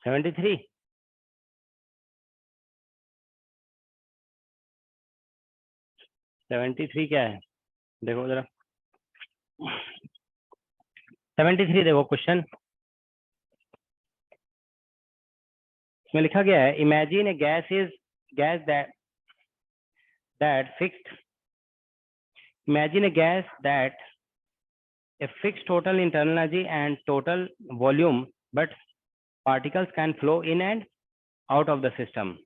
73? 73 क्या है, देखो जरा। 73 देखो क्वेश्चन, इसमें लिखा गया है imagine a gas that fixed, imagine a gas that a fixed total internal energy and total volume, but particles can flow in and out of the system.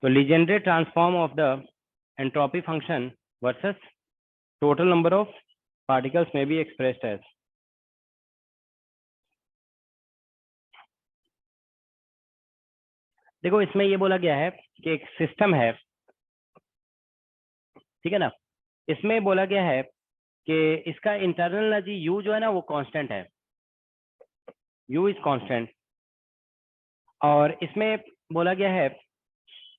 So Legendre transform of the entropy function versus total number of particles may be expressed as. देखो इसमें ये बोला गया है कि एक system है, ठीक है ना, इसमें बोला गया है कि इसका इंटरनल एनर्जी यू जो है ना वो कांस्टेंट है, यू इज कांस्टेंट, और इसमें बोला गया है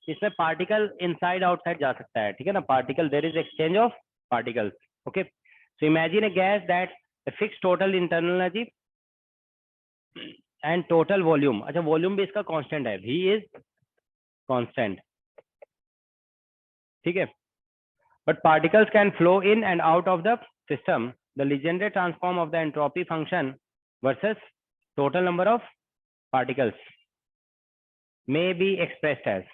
इसमें पार्टिकल इनसाइड आउटसाइड जा सकता है, ठीक है ना, particle there is exchange of particles, okay. So imagine a gas that fix total internal energy and total volume, अच्छा वॉल्यूम भी इसका कांस्टेंट है, भी इज कांस्टेंट, ठीक है, but particles can flow in and out of the system, the Legendre transform of the entropy function versus total number of particles may be expressed as.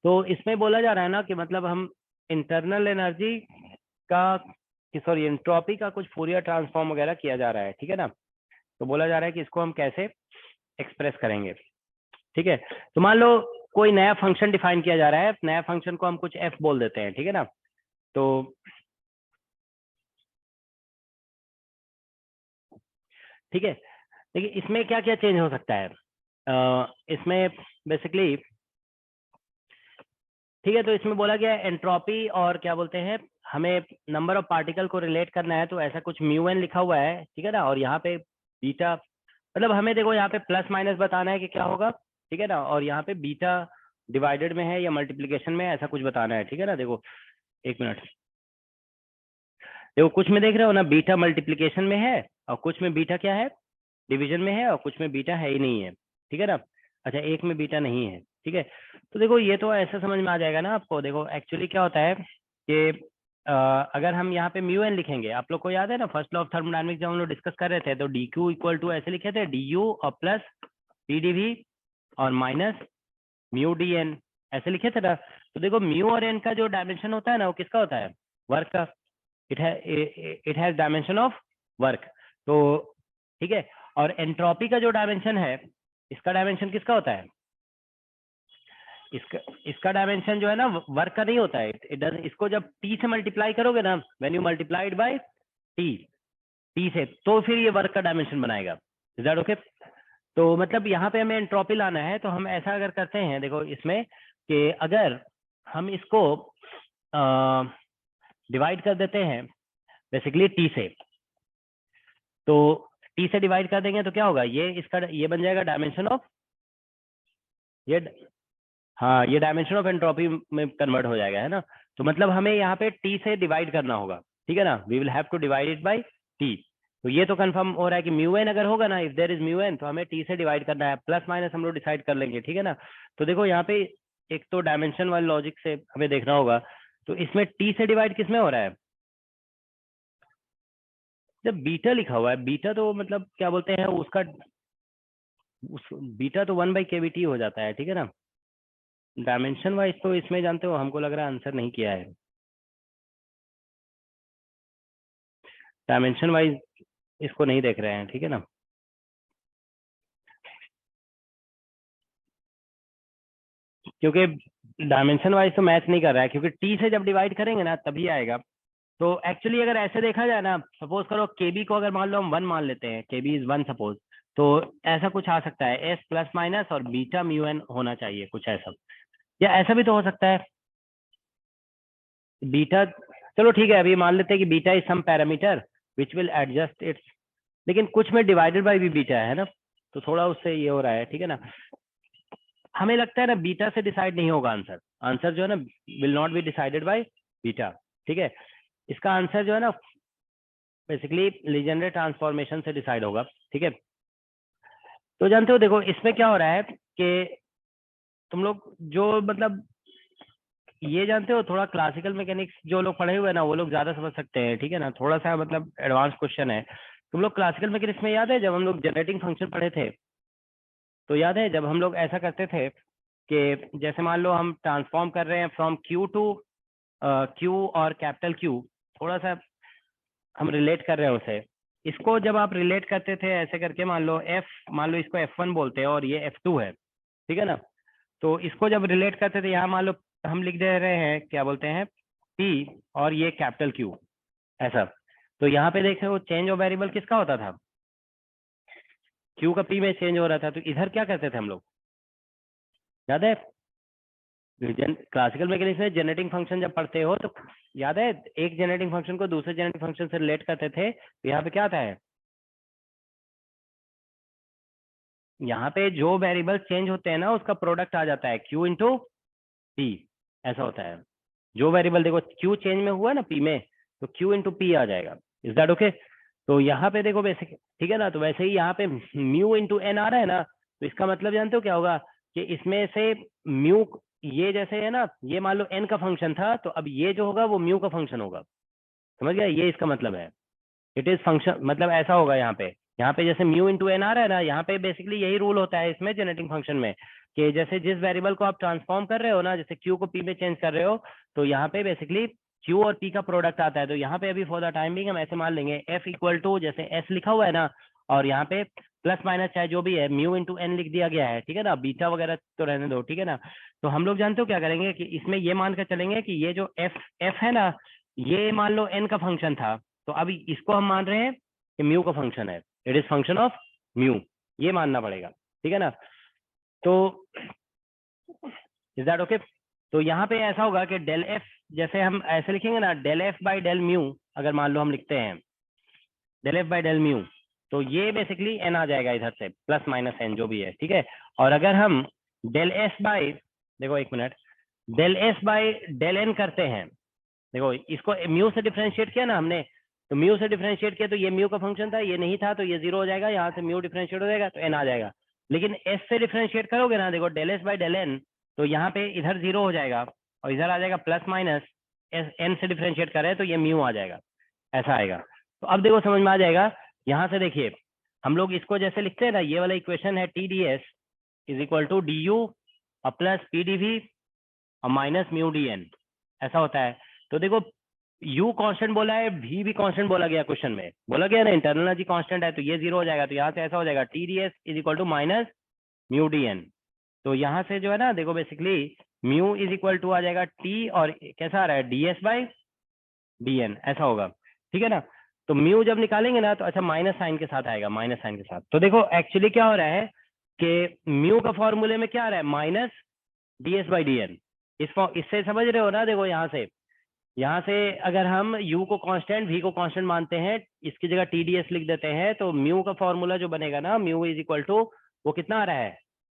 तो इसमें बोला जा रहा है ना कि मतलब हम इंटरनल एनर्जी का, सॉरी एंट्रोपी का कुछ फूरियर ट्रांसफॉर्म वगैरह किया जा रहा है, ठीक है ना, तो बोला जा रहा है कि इसको हम कैसे एक्सप्रेस करेंगे, ठीक है। तो मान लो कोई नया फंक्शन डिफाइन किया जा रहा है, नया फंक्शन को हम कुछ एफ बोल देते हैं, ठीक है ना, तो ठीक है, देखिए इसमें क्या क्या चेंज हो सकता है। इसमें बेसिकली ठीक है, तो इसमें बोला गया है एंट्रोपी और क्या बोलते हैं, हमें नंबर ऑफ पार्टिकल को रिलेट करना है, तो ऐसा कुछ म्यू एन लिखा हुआ है, ठीक है ना, और यहाँ पे बीटा, मतलब हमें देखो यहाँ पे प्लस माइनस बताना है कि क्या होगा, ठीक है ना, और यहाँ पे बीटा डिवाइडेड में है या मल्टीप्लीकेशन में है, ऐसा कुछ बताना है, ठीक है ना। देखो एक मिनट, देखो कुछ में देख रहे हो ना बीटा मल्टीप्लीकेशन में है, और कुछ में बीटा क्या है, डिवीजन में है, और कुछ में बीटा है ही नहीं है, ठीक है ना। अच्छा, एक में बीटा नहीं है, ठीक है। तो देखो ये तो ऐसा समझ में आ जाएगा ना आपको। देखो एक्चुअली क्या होता है कि अगर हम यहाँ पे म्यू एन लिखेंगे, आप लोग को याद है ना फर्स्ट लॉ ऑफ थर्मोडायनेमिक्स जब हम लोग डिस्कस कर रहे थे, तो डी क्यू इक्वल टू ऐसे लिखे थे, डी यू और प्लस डी डी वी और माइनस म्यू डी एन, ऐसे लिखे थे ना। तो देखो म्यू और एन का जो डायमेंशन होता है ना, वो किसका होता है, वर्क का। It has dimension of work, तो ठीक है। और एंट्रोपी का जो डायमेंशन है, इसका डायमेंशन किसका होता है, इसका डायमेंशन जो है ना वर्क का नहीं होता है। इसको जब टी से मल्टीप्लाई करोगे ना, when you multiplied by T से, तो फिर ये वर्क का डायमेंशन बनाएगा। Is that okay? तो मतलब यहाँ पे हमें एंट्रोपी लाना है, तो हम ऐसा अगर करते हैं, देखो इसमें कि अगर हम इसको डिवाइड कर देते हैं बेसिकली टी से, तो टी से डिवाइड कर देंगे तो क्या होगा, ये बन जाएगा डायमेंशन ऑफ, ये हाँ ये डायमेंशन ऑफ एंट्रोपी में कन्वर्ट हो जाएगा, है ना। तो मतलब हमें यहाँ पे टी से डिवाइड करना होगा, ठीक है ना, we will have to divide it by T. तो ये तो कंफर्म हो रहा है कि म्यू एन अगर होगा ना, if there is mu N, तो हमें टी से डिवाइड करना है, प्लस माइनस हम लोग डिसाइड कर लेंगे, ठीक है ना। तो देखो यहाँ पे एक तो डायमेंशन वाले लॉजिक से हमें देखना होगा, तो इसमें टी से डिवाइड किस में हो रहा है, जब बीटा लिखा हुआ है, बीटा तो मतलब क्या बोलते हैं उसका, बीटा तो 1/kBt हो जाता है, ठीक है ना। डायमेंशन वाइज तो इसमें जानते हो, हमको लग रहा है आंसर नहीं किया है डायमेंशन वाइज, इसको नहीं देख रहे हैं, ठीक है ना। क्योंकि डायमेंशन वाइज तो मैच नहीं कर रहा है, क्योंकि टी से जब डिवाइड करेंगे ना तभी आएगा। तो एक्चुअली अगर ऐसे देखा जाए ना, सपोज करो केबी को अगर मान लो हम 1 मान लेते हैं, केबी इज 1 सपोज, तो ऐसा कुछ आ सकता है एस प्लस माइनस और बीटा म्यू एन होना चाहिए, कुछ ऐसा, या ऐसा भी तो हो सकता है बीटा, चलो ठीक है, अभी मान लेते हैं कि beta is some parameter which will adjust its, लेकिन कुछ में डिवाइडेड बाय भी बीटा है ना, तो थोड़ा उससे ये हो रहा है, ठीक है ना। हमें लगता है ना बीटा से डिसाइड नहीं होगा आंसर, आंसर जो है ना will not be decided by beta, ठीक है। इसका आंसर जो है ना बेसिकली लीजेंडर ट्रांसफॉर्मेशन से डिसाइड होगा, ठीक है। तो जानते हो देखो इसमें क्या हो रहा है कि तुम लोग जो मतलब ये जानते हो, थोड़ा क्लासिकल मैकेनिक्स जो लोग पढ़े हुए हैं ना, वो लोग ज्यादा समझ सकते हैं, ठीक है ना, थोड़ा सा मतलब एडवांस क्वेश्चन है। तुम लोग क्लासिकल मैकेनिक्स में याद है जब हम लोग जनरेटिंग फंक्शन पढ़े थे, तो याद है जब हम लोग ऐसा करते थे कि जैसे मान लो हम ट्रांसफॉर्म कर रहे हैं फ्रॉम क्यू टू क्यू और कैपिटल क्यू, थोड़ा सा हम रिलेट कर रहे हैं उसे, इसको जब आप रिलेट करते थे ऐसे करके, मान लो इसको F1 बोलते हैं और ये F2 है, ठीक है ना। तो इसको जब रिलेट करते थे, यहाँ मान लो हम लिख दे रहे हैं क्या बोलते हैं P और ये कैपिटल Q, ऐसा। तो यहाँ पे देख रहे हो चेंज ऑफ वेरिएबल किसका होता था, Q का P में चेंज हो रहा था। तो इधर क्या करते थे हम लोग, याद है क्लासिकल मैकेनिक्स में जनरेटिंग फंक्शन जब पढ़ते हो तो याद है एक जनरेटिंग फंक्शन को दूसरे जनरेटिंग फंक्शन से रिलेट करते थे, तो यहाँ पे क्या आता है, यहाँ पे जो वेरिएबल चेंज होते हैं ना उसका प्रोडक्ट आ जाता है Q इंटू P, ऐसा होता है। जो वेरिएबल देखो Q चेंज में हुआ ना P में, तो Q इंटू P आ जाएगा। Is that okay? तो यहाँ पे देखो बेसिक, ठीक है ना, तो वैसे ही यहाँ पे म्यू इंटू एन आ रहा है ना, तो इसका मतलब जानते हो क्या होगा कि इसमें से म्यू, ये जैसे है ना, ये मान लो एन का फंक्शन था, तो अब ये जो होगा वो म्यू का फंक्शन होगा, समझ गया, ये इसका मतलब है। इट इज फंक्शन, मतलब ऐसा होगा यहाँ पे जैसे म्यू इंटू एन आ रहा है ना, यहाँ पे बेसिकली यही रूल होता है इसमें जनरेटिंग फंक्शन में, कि जैसे जिस वेरिएबल को आप ट्रांसफॉर्म कर रहे हो ना, जैसे क्यू को पी में चेंज कर रहे हो, तो यहाँ पे बेसिकली क्यू और पी का प्रोडक्ट आता है। तो यहाँ पे अभी फॉर द टाइम बिंग हम ऐसे मान लेंगे एफ इक्वल टू, जैसे एस लिखा हुआ है ना, और यहाँ पे प्लस माइनस चाहे जो भी है म्यू इंटू एन लिख दिया गया है, ठीक है ना, बीटा वगैरह तो रहने दो, ठीक है ना। तो हम लोग जानते हो क्या करेंगे कि इसमें ये मान कर चलेंगे कि ये जो एफ है ना, ये मान लो एन का फंक्शन था, तो अभी इसको हम मान रहे हैं कि म्यू का फंक्शन है, it is function of mu, ये मानना पड़ेगा, ठीक है ना। तो इज दैट ओके? तो यहाँ पे ऐसा होगा कि डेल एफ, जैसे हम ऐसे लिखेंगे ना, del F by del mu, अगर मान लो हम लिखते हैं del F by del mu, तो ये बेसिकली एन आ जाएगा इधर से, प्लस माइनस एन जो भी है, ठीक है। और अगर हम डेल एस बाई, देखो एक minute, del S by del N करते हैं, देखो इसको म्यू से डिफरेंशिएट किया ना हमने, तो म्यू से डिफरेंशिएट किया तो ये म्यू का फंक्शन था, ये नहीं था तो ये जीरो हो जाएगा, यहाँ से म्यू डिफरेंशिएट हो जाएगा तो एन आ जाएगा। लेकिन एस से डिफरेंशिएट करोगे ना, देखो del S by del N, तो यहाँ पे इधर जीरो हो जाएगा और इधर आ जाएगा प्लस माइनस, एस एन से डिफरेंशिएट कर रहे हैं तो ये म्यू आ जाएगा, ऐसा आएगा। तो अब देखो समझ में आ जाएगा। यहाँ से देखिए हम लोग इसको जैसे लिखते हैं ना, ये वाला इक्वेशन है T D S is equal to D U और प्लस पी डी वी और माइनस म्यू डी एन, ऐसा होता है। तो देखो u कांस्टेंट बोला है, v भी कांस्टेंट बोला गया, क्वेश्चन में बोला गया ना इंटरनल एनर्जी कांस्टेंट है, तो ये जीरो हो जाएगा, तो यहाँ से ऐसा हो जाएगा T D S is equal to minus mu D N. तो यहाँ से जो है ना, देखो basically mu is equal to आ जाएगा टी और कैसा आ रहा है D S by D N, ऐसा होगा, ठीक है ना। तो म्यू जब निकालेंगे ना तो अच्छा माइनस साइन के साथ आएगा, माइनस साइन के साथ। तो देखो एक्चुअली क्या हो रहा है कि म्यू का फॉर्मूले में क्या आ रहा है, minus D S by D N. इससे समझ रहे हो ना, देखो यहाँ से अगर हम u को कांस्टेंट v को कांस्टेंट मानते हैं, इसकी जगह TDS लिख देते हैं, तो म्यू का फॉर्मूला जो बनेगा ना, म्यू इज इक्वल टू, वो कितना आ रहा है,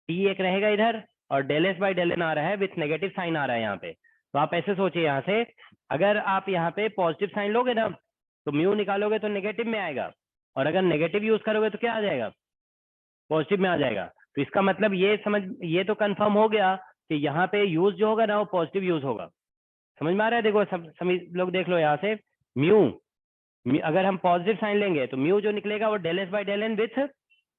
t एक रहेगा इधर और del S by del N आ रहा है विथ नेगेटिव साइन आ रहा है यहाँ पे। तो आप ऐसे सोचिए, यहाँ से अगर आप यहाँ पे पॉजिटिव साइन लोगे ना तो म्यू निकालोगे तो नेगेटिव में आएगा, और अगर नेगेटिव यूज करोगे तो क्या आ जाएगा, पॉजिटिव में आ जाएगा। तो इसका मतलब ये तो कंफर्म हो गया कि यहाँ पे यूज जो होगा ना वो पॉजिटिव यूज होगा। समझ में आ रहा है? देखो सभी लोग देख लो, यहाँ से म्यू अगर हम पॉजिटिव साइन लेंगे तो म्यू जो निकलेगा वो del S by del N with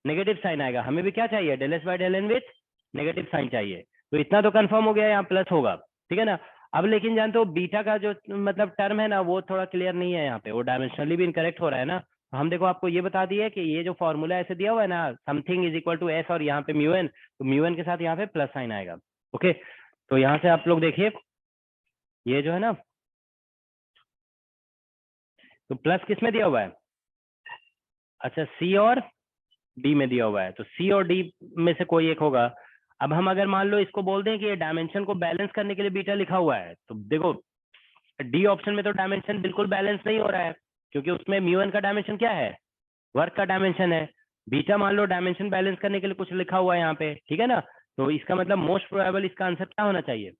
negative sign आएगा। हमें भी क्या चाहिए, del S by del N with negative sign चाहिए। तो इतना तो कंफर्म हो गया, यहाँ प्लस होगा, ठीक है ना। अब लेकिन जानते हो बीटा का जो मतलब टर्म है ना, वो थोड़ा क्लियर नहीं है यहाँ पे, वो डायमेंशनली भी इनकरेक्ट हो रहा है ना। तो हम देखो आपको ये बता दिए कि ये जो फॉर्मूला ऐसे दिया हुआ है ना, something is equal to S और यहाँ पे म्यू एन, तो म्यू एन के साथ यहाँ पे प्लस साइन आएगा। ओके, तो यहाँ से आप लोग देखिए ये जो है ना, तो प्लस किस में दिया हुआ है, अच्छा सी और डी में दिया हुआ है, तो सी और डी में से कोई एक होगा। अब हम अगर मान लो इसको बोल दें कि ये डायमेंशन को बैलेंस करने के लिए बीटा लिखा हुआ है, तो देखो डी ऑप्शन में तो डायमेंशन बिल्कुल बैलेंस नहीं हो रहा है, क्योंकि उसमें म्यू एन का डायमेंशन क्या है, वर्क का डायमेंशन है। बीटा मान लो डायमेंशन बैलेंस करने के लिए कुछ लिखा हुआ है यहाँ पे, ठीक है ना। तो इसका मतलब मोस्ट प्रोबेबल इसका आंसर क्या होना चाहिए,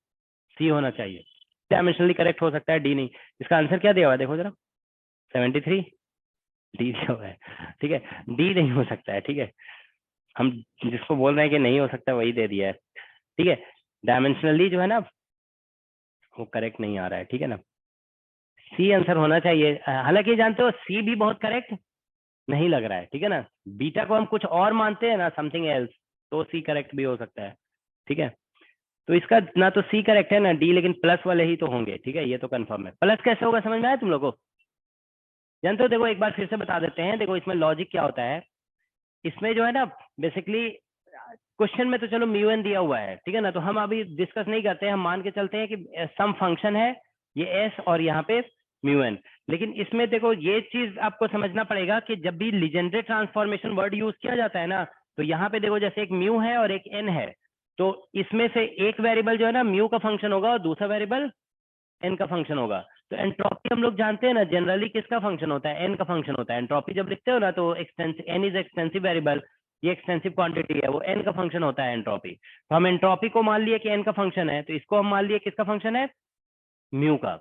सी होना चाहिए। डायमेंशनली करेक्ट हो सकता है, डी नहीं। इसका आंसर क्या दिया हुआ है, देखो जरा 73, डी दिया हुआ है, ठीक है। डी नहीं हो सकता है, ठीक है, हम जिसको बोल रहे हैं कि नहीं हो सकता वही दे दिया है, ठीक है। डायमेंशनली जो है ना वो करेक्ट नहीं आ रहा है, ठीक है ना। सी आंसर होना चाहिए। हालांकि जानते हो सी भी बहुत करेक्ट नहीं लग रहा है, ठीक है ना। बीटा को हम कुछ और मानते हैं ना, समथिंग एल्स, तो सी करेक्ट भी हो सकता है, ठीक है। तो इसका ना तो सी करेक्ट है ना डी, लेकिन प्लस वाले ही तो होंगे, ठीक है, ये तो कंफर्म है। प्लस कैसे होगा समझ में आया तुम लोगों को, जानते हो? देखो एक बार फिर से बता देते हैं, देखो इसमें लॉजिक क्या होता है। इसमें जो है ना बेसिकली क्वेश्चन में तो चलो म्यू एन दिया हुआ है, ठीक है ना, तो हम अभी डिस्कस नहीं करते हैं, हम मान के चलते हैं कि सम फंक्शन है ये एस और यहाँ पे म्यू एन। लेकिन इसमें देखो ये चीज आपको समझना पड़ेगा कि जब भी लीजेंड्रे ट्रांसफॉर्मेशन वर्ड यूज किया जाता है ना, तो यहाँ पे देखो जैसे एक म्यू है और एक एन है, तो इसमें से एक वेरिएबल जो है ना म्यू का फंक्शन होगा और दूसरा वेरिएबल एन का फंक्शन होगा। तो एंट्रोपी हम लोग जानते हैं ना जनरली किसका फंक्शन होता है, एन का फंक्शन होता है। एंट्रोपी जब लिखते हो ना तो एन इज एक्सटेंसिव वेरिएबल, ये एक्सटेंसिव क्वांटिटी है, वो एन का फंक्शन होता है एंट्रोपी। तो हम एंट्रोपी को मान लिए कि एन का फंक्शन है, तो इसको हम मान लिए किसका फंक्शन है, म्यू का।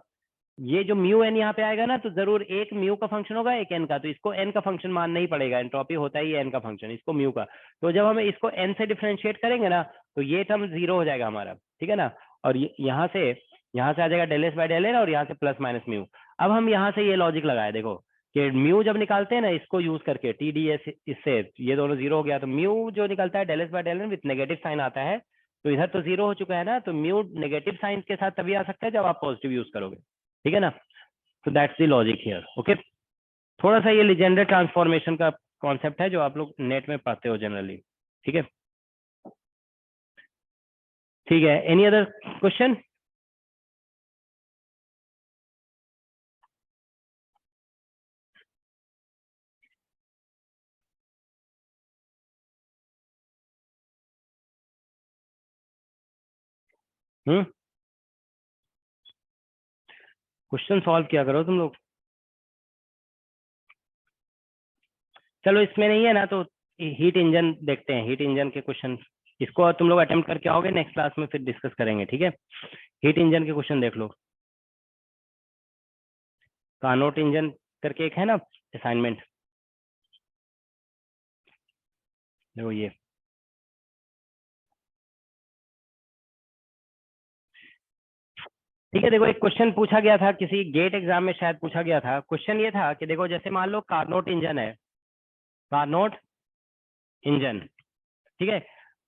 ये जो म्यू एन यहाँ पे आएगा ना, तो जरूर एक म्यू का फंक्शन होगा एक एन का, तो इसको एन का फंक्शन मानना ही पड़ेगा, एंट्रोपी होता ही है एन का फंक्शन, इसको म्यू का। तो जब हम इसको एन से डिफरेंशिएट करेंगे ना, तो ये टर्म जीरो हो जाएगा हमारा, ठीक है ना। और यहाँ से आ जाएगा del S by del N और यहाँ से प्लस माइनस म्यू। अब हम यहाँ से ये लॉजिक लगाए, देखो कि म्यू जब निकालते हैं ना इसको यूज करके टी डी एस, इससे ये दोनों जीरो हो गया, तो म्यू जो निकलता है del S by del N with negative sign आता है, तो इधर तो जीरो हो चुका है ना, तो म्यू नेगेटिव साइन के साथ तभी आ सकता है जब आप पॉजिटिव यूज करोगे, ठीक है ना। तो that's the logic here, okay. थोड़ा सा ये लीजेंडर ट्रांसफॉर्मेशन का कॉन्सेप्ट है जो आप लोग नेट में पढ़ते हो जनरली, ठीक है। ठीक है, any other question? Question solve किया करो तुम लोग। चलो इसमें नहीं है ना तो हीट इंजन देखते हैं, हीट इंजन के क्वेश्चन। इसको तुम लोग अटेम्प्ट करके आओगे, नेक्स्ट क्लास में फिर डिस्कस करेंगे, ठीक है। हीट इंजन के क्वेश्चन देख लो। कार्नोट इंजन करके एक है ना असाइनमेंट, देखो ये। ठीक है, देखो एक क्वेश्चन पूछा गया था किसी गेट एग्जाम में, शायद पूछा गया था। क्वेश्चन ये था कि देखो जैसे मान लो कार्नोट इंजन है, कार्नोट इंजन, ठीक है।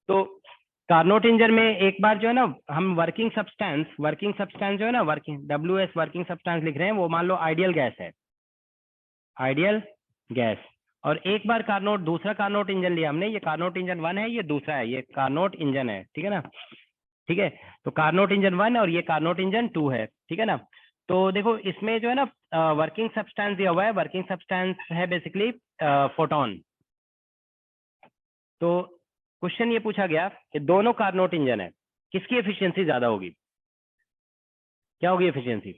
तो कार्नोट इंजन में एक बार जो है ना हम वर्किंग सब्सटेंस जो है ना, वर्किंग WS वर्किंग सब्सटेंस लिख रहे हैं, वो मान लो आइडियल गैस है, आइडियल गैस। और एक बार कार्नोट, दूसरा कार्नोट इंजन लिया हमने, ये कार्नोट इंजन 1 है, ये दूसरा है, ये कार्नोट इंजन है, ठीक है ना। ठीक है, तो कार्नोट इंजन 1 और ये कार्नोट इंजन 2 है, ठीक है ना। तो देखो इसमें जो है ना वर्किंग सब्सटेंस दिया हुआ है, वर्किंग सब्सटेंस है बेसिकली फोटोन। तो क्वेश्चन ये पूछा गया कि दोनों कार्नोट इंजन है, किसकी एफिशिएंसी ज्यादा होगी? क्या होगी एफिशिएंसी?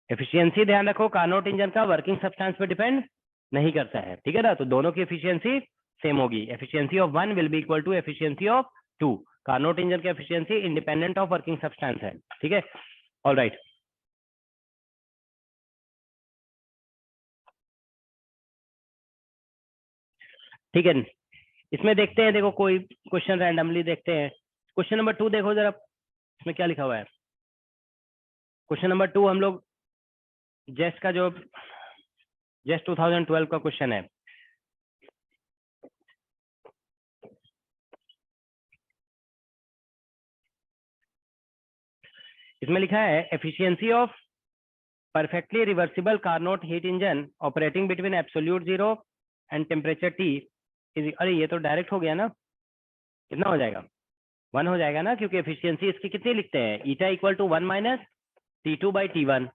एफिशिएंसी ध्यान रखो, कार्नोट इंजन का वर्किंग सब्सटेंस पे डिपेंड नहीं करता है, ठीक है ना। तो दोनों की एफिशिएंसी सेम होगी। Efficiency of 1 will be equal to efficiency of 2। Carnot engine की efficiency independent of working substance है, ठीक है। ऑल राइट, ठीक है। इसमें देखते हैं, देखो कोई क्वेश्चन रैंडमली देखते हैं। क्वेश्चन नंबर 2 देखो जरा, इसमें क्या लिखा हुआ है। क्वेश्चन नंबर 2 हम लोग जेस्ट का जो जेस्ट 2012 का क्वेश्चन है। इसमें लिखा है efficiency of perfectly reversible Carnot heat engine operating between absolute zero and temperature T is, अरे ये तो डायरेक्ट हो गया ना, कितना हो जाएगा? 1 हो जाएगा ना, क्योंकि एफिशिएंसी इसकी कितनी लिखते हैं, ईटा इक्वल टू 1 माइनस T2/T1।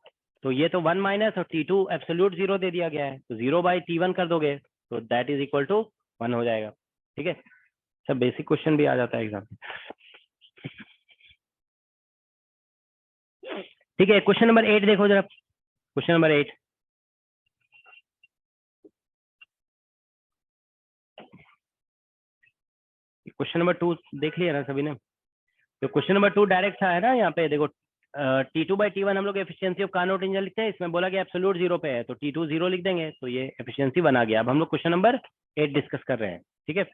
तो ये तो 1 माइनस और T2 एब्सोल्यूट जीरो दे दिया गया है, तो 0/T1 कर दोगे तो दैट इज इक्वल टू 1 हो जाएगा, ठीक है। सब बेसिक क्वेश्चन भी आ जाता है एग्जाम। ठीक है, क्वेश्चन नंबर 8 देखो जरा, क्वेश्चन नंबर 8। क्वेश्चन नंबर 2 देख लिया ना सभी ने? तो क्वेश्चन नंबर 2 डायरेक्ट था है ना, यहाँ पे देखो T2/T1 हम लोग एफिशिएंसी ऑफ कार्नोट इंजन लिखते हैं, इसमें बोला गया एब्सोल्यूट जीरो पे है, तो T2 0 लिख देंगे, तो ये एफिशिएंसी बना गया। अब हम लोग क्वेश्चन नंबर 8 डिस्कस कर रहे हैं, ठीक है।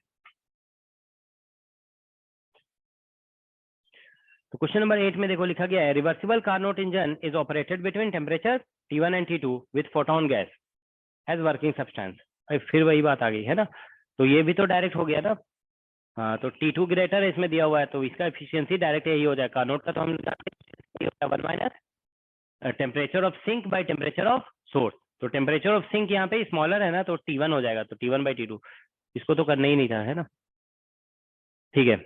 तो क्वेश्चन नंबर 8 में देखो लिखा गया है reversible Carnot engine is operated between temperature T1 and T2 with photon gas as working substance. फिर वही बात आ गई है ना, तो ये भी तो डायरेक्ट हो गया ना। हाँ, तो T2 ग्रेटर इसमें दिया हुआ है, तो इसका एफिशिएंसी डायरेक्ट यही हो जाएगा। कार्नोट का तो हम जानते हैं 1 minus temperature of sink by temperature of source. तो टेम्परेचर ऑफ सिंक यहाँ पे स्मॉलर है ना, तो T1 हो जाएगा, तो T1/T2। इसको तो करना ही नहीं था, है ना, ठीक है।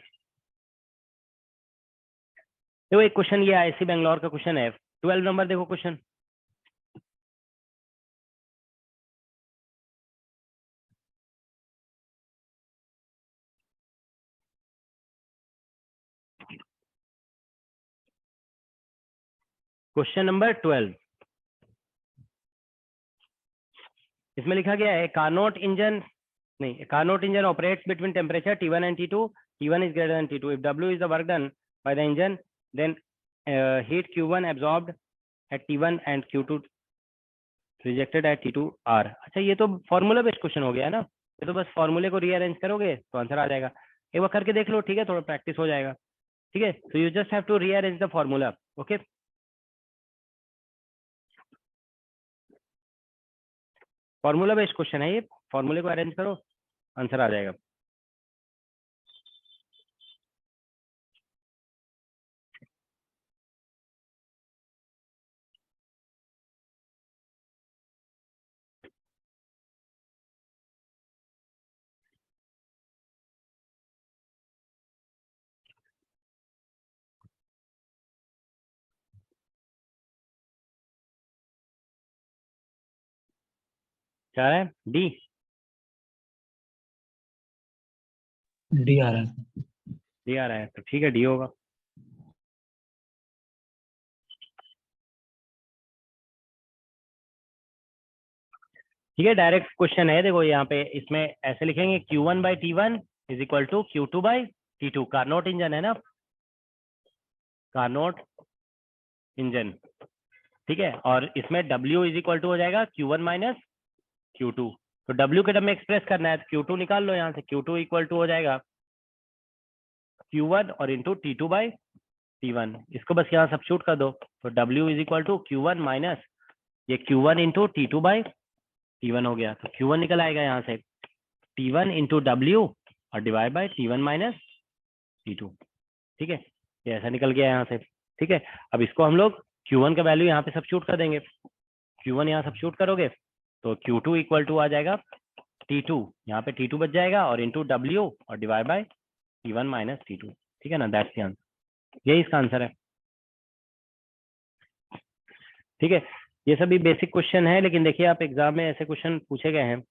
तो एक क्वेश्चन ये IISc बेंगलोर का क्वेश्चन है, 12 नंबर देखो क्वेश्चन। क्वेश्चन नंबर 12, इसमें लिखा गया है कार्नोट इंजन, नहीं, Carnot engine operates between temperature T1 and T2, T1 is greater than T2 if W is the work done by the engine, then heat Q1 absorbed at T1 and Q2 rejected at T2 R। अच्छा, ये तो formula based question हो गया है ना, ये तो बस फॉर्मूले को रीअरेंज करोगे तो आंसर आ जाएगा। एक बार करके देख लो, ठीक है, थोड़ा प्रैक्टिस हो जाएगा, ठीक है। तो you just have to rearrange the formula, okay. Formula based question है ये, फॉर्मूले को अरेंज करो, आंसर आ जाएगा। क्या है? डी, डी आ रहा है। डी आ रहा है, तो ठीक है, डी होगा। ठीक है, डायरेक्ट क्वेश्चन है। देखो यहाँ पे इसमें ऐसे लिखेंगे Q1/T1 is equal to Q2/T2। Carnot engine है ना, कार्नोट इंजन, ठीक है। और इसमें W इज इक्वल टू हो जाएगा Q1 माइनस Q2। तो W के टर्म में एक्सप्रेस करना है तो Q2 निकाल लो यहाँ से। Q2 इक्वल टू हो जाएगा Q1 और इंटू T2/T1। इसको बस यहाँ सब्स्टिट्यूट कर दो तो W is equal to Q1 minus ये Q1 इंटू T2/T1 हो गया। तो Q1 निकल आएगा यहाँ से T1 इंटू W और divide by T1 minus T2। ठीक है, ये ऐसा निकल गया यहाँ से। ठीक है, अब इसको हम लोग Q1 का वैल्यू यहाँ पे सब्स्टिट्यूट कर देंगे। Q1 यहाँ सब्स्टिट्यूट करोगे तो Q2 इक्वल टू आ जाएगा T2, यहाँ पे T2 बच जाएगा और इंटू W और divide by T1 minus T2। ठीक है ना, दैट्स द आंसर, यही इसका आंसर है। ठीक है, ये सभी बेसिक क्वेश्चन है, लेकिन देखिए आप एग्जाम में ऐसे क्वेश्चन पूछे गए हैं।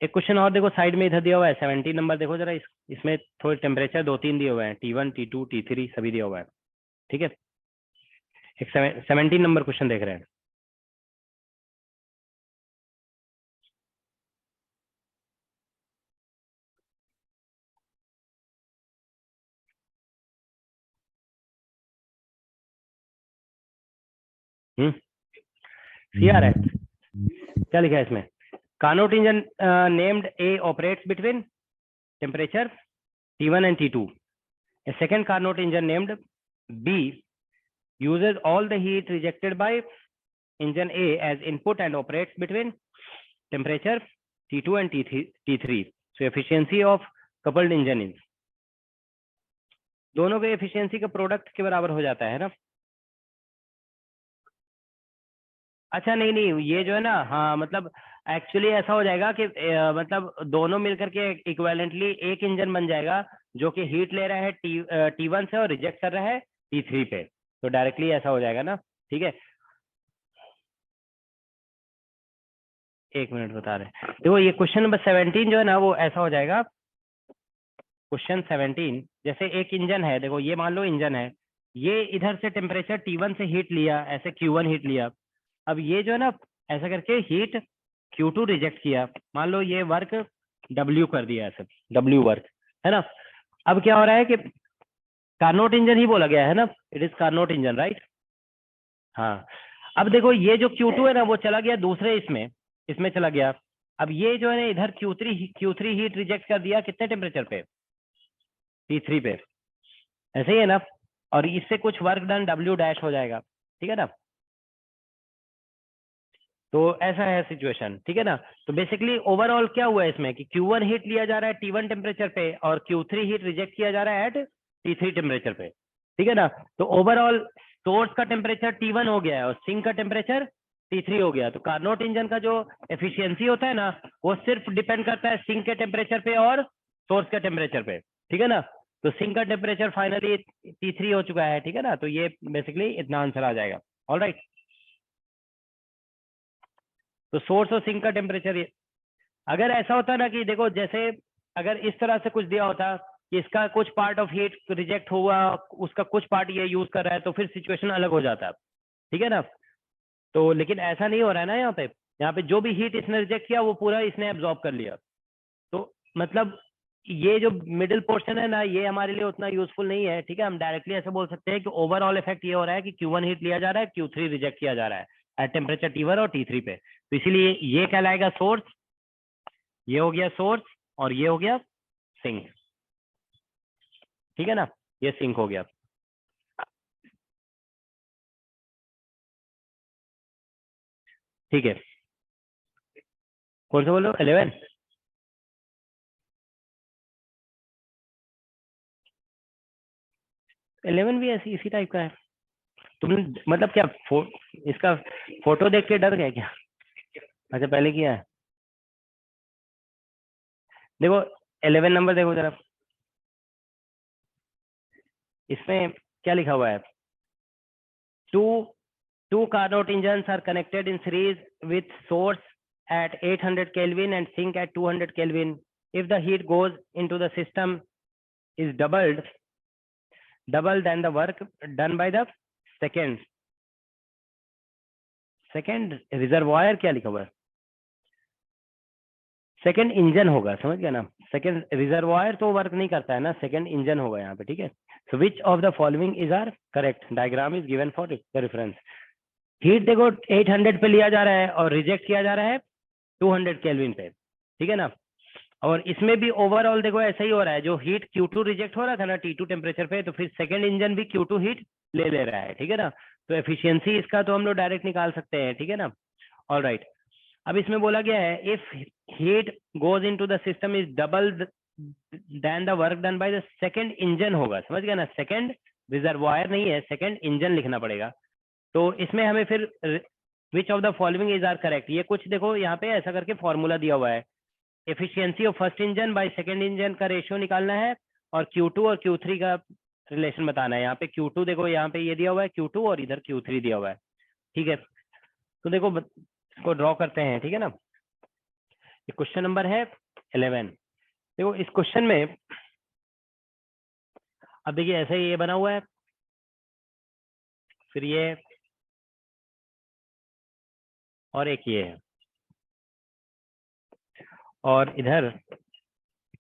एक क्वेश्चन और देखो साइड में इधर दिया हुआ है 17 नंबर, देखो जरा इसमें थोड़े टेम्परेचर 2-3 दिए हुए हैं, T1 T2 T3 सभी दिया हुआ है। ठीक है, एक 17 नंबर क्वेश्चन देख रहे हैं। CR है, क्या लिखा है इसमें? Carnot engine named A operates between temperature T1 and T2. A second Carnot engine named B uses all the heat rejected by engine A as input and operates between temperature T2 and T3. So efficiency of coupled engine is, दोनों के efficiency का product के बराबर हो जाता है ना। अच्छा नहीं नहीं, ये जो है ना, हाँ मतलब एक्चुअली ऐसा हो जाएगा कि मतलब दोनों मिलकर के इक्विवेलेंटली एक इंजन बन जाएगा जो कि हीट ले रहा है T1 से और रिजेक्ट कर रहा है T3 पे, तो डायरेक्टली ऐसा हो जाएगा ना। ठीक है, एक मिनट बता रहे। देखो ये क्वेश्चन नंबर 17 जो है ना वो ऐसा हो जाएगा। क्वेश्चन 17, जैसे एक इंजन है, देखो ये मान लो इंजन है, ये इधर से टेम्परेचर T1 से हीट लिया, ऐसे Q1 हीट लिया। अब ये जो है ना ऐसा करके हीट Q2 रिजेक्ट किया, मान लो ये वर्क W कर दिया, ऐसे W वर्क है ना। अब क्या हो रहा है कि कार्नोट इंजन ही बोला गया है ना, it is Carnot engine right. हाँ, अब देखो ये जो Q2 है ना वो चला गया दूसरे इसमें चला गया। अब ये जो है ना इधर Q3 हीट रिजेक्ट कर दिया कितने टेम्परेचर पे? T3 पे, ऐसे ही है ना। और इससे कुछ वर्क डन W डैश हो जाएगा, ठीक है ना। तो ऐसा है सिचुएशन, ठीक है ना। तो बेसिकली ओवरऑल क्या हुआ है इसमें कि Q1 हीट लिया जा रहा है T1 टेम्परेचर पे और Q3 हीट रिजेक्ट किया जा रहा है एट T3 टेम्परेचर पे, ठीक है ना। तो ओवरऑल सोर्स का टेम्परेचर T1 हो गया है और सिंक का टेम्परेचर T3 हो गया। तो कार्नोट इंजन का जो एफिशिएंसी होता है ना वो सिर्फ डिपेंड करता है सिंक के टेम्परेचर पे और सोर्स के टेम्परेचर पे, ठीक है ना। तो सिंक का टेम्परेचर फाइनली T3 हो चुका है, ठीक है ना। तो ये बेसिकली इतना आंसर आ जाएगा। ऑलराइट, तो सोर्स और सिंक का टेम्परेचर, अगर ऐसा होता ना कि देखो जैसे अगर इस तरह से कुछ दिया होता कि इसका कुछ पार्ट ऑफ हीट रिजेक्ट हुआ, उसका कुछ पार्ट ये यूज कर रहा है, तो फिर सिचुएशन अलग हो जाता है, ठीक है ना। तो लेकिन ऐसा नहीं हो रहा है ना, यहाँ पे जो भी हीट इसने रिजेक्ट किया वो पूरा इसने एब्जॉर्ब कर लिया। तो मतलब ये जो मिडिल पोर्शन है ना ये हमारे लिए उतना यूजफुल नहीं है, ठीक है। हम डायरेक्टली ऐसे बोल सकते हैं कि ओवरऑल इफेक्ट ये हो रहा है कि Q1 हीट लिया जा रहा है, Q3 रिजेक्ट किया जा रहा है एट टेम्परेचर T1 और T3 पे। तो इसीलिए ये कहलाएगा सोर्स, ये हो गया सोर्स और ये हो गया सिंक, ठीक है ना। ये सिंक हो गया, ठीक है। कौन सा बोलो? 11? इलेवन भी ऐसी इसी टाइप का है। तुमने मतलब क्या इसका फोटो देख के डर गए क्या? अच्छा पहले किया है। देखो 11 नंबर देखो जरा, इसमें क्या लिखा हुआ है? two Carnot engines are connected in series with source at 800 Kelvin and sink at 200 Kelvin. If the heat goes into the system is double than the work done by the second reservoir, क्या लिखा हुआ है? Second engine होगा, समझ गया ना। Second reservoir तो work नहीं करता है ना, सेकंड इंजन होगा यहाँ पे, ठीक है। So which of the following is are correct, diagram is given for reference. Heat देखो 800 पे लिया जा रहा है और रिजेक्ट किया जा रहा है 200 केल्विन पे, ठीक है ना। और इसमें भी ओवरऑल देखो ऐसा ही हो रहा है, जो हीट Q2 रिजेक्ट हो रहा था ना T2 टेम्परेचर पे, तो फिर सेकंड इंजन भी Q2 हीट ले रहा है, ठीक है ना। तो एफिशिएंसी इसका तो हम लोग डायरेक्ट निकाल सकते हैं, ठीक है ना। ऑल राइट, अब इसमें बोला गया है if heat goes into the system is double then the work done by the second engine होगा, समझ गया ना। सेकंड रिजर्वायर नहीं है, सेकंड इंजन लिखना पड़ेगा। तो इसमें हमें फिर which of the following is are correct, ये कुछ देखो यहाँ पे ऐसा करके फॉर्मूला दिया हुआ है। Efficiency of first engine by second engine का रेशियो निकालना है और Q2 और Q3 का रिलेशन बताना है। यहाँ पे Q2 देखो, यहाँ पे ये दिया हुआ है Q2 और इधर Q3 दिया हुआ है, ठीक है। तो देखो इसको ड्रॉ करते हैं, ठीक है ना। ये क्वेश्चन नंबर है 11। देखो इस क्वेश्चन में अब देखिए ऐसे ही ये बना हुआ है, फिर ये और एक ये है, और इधर एक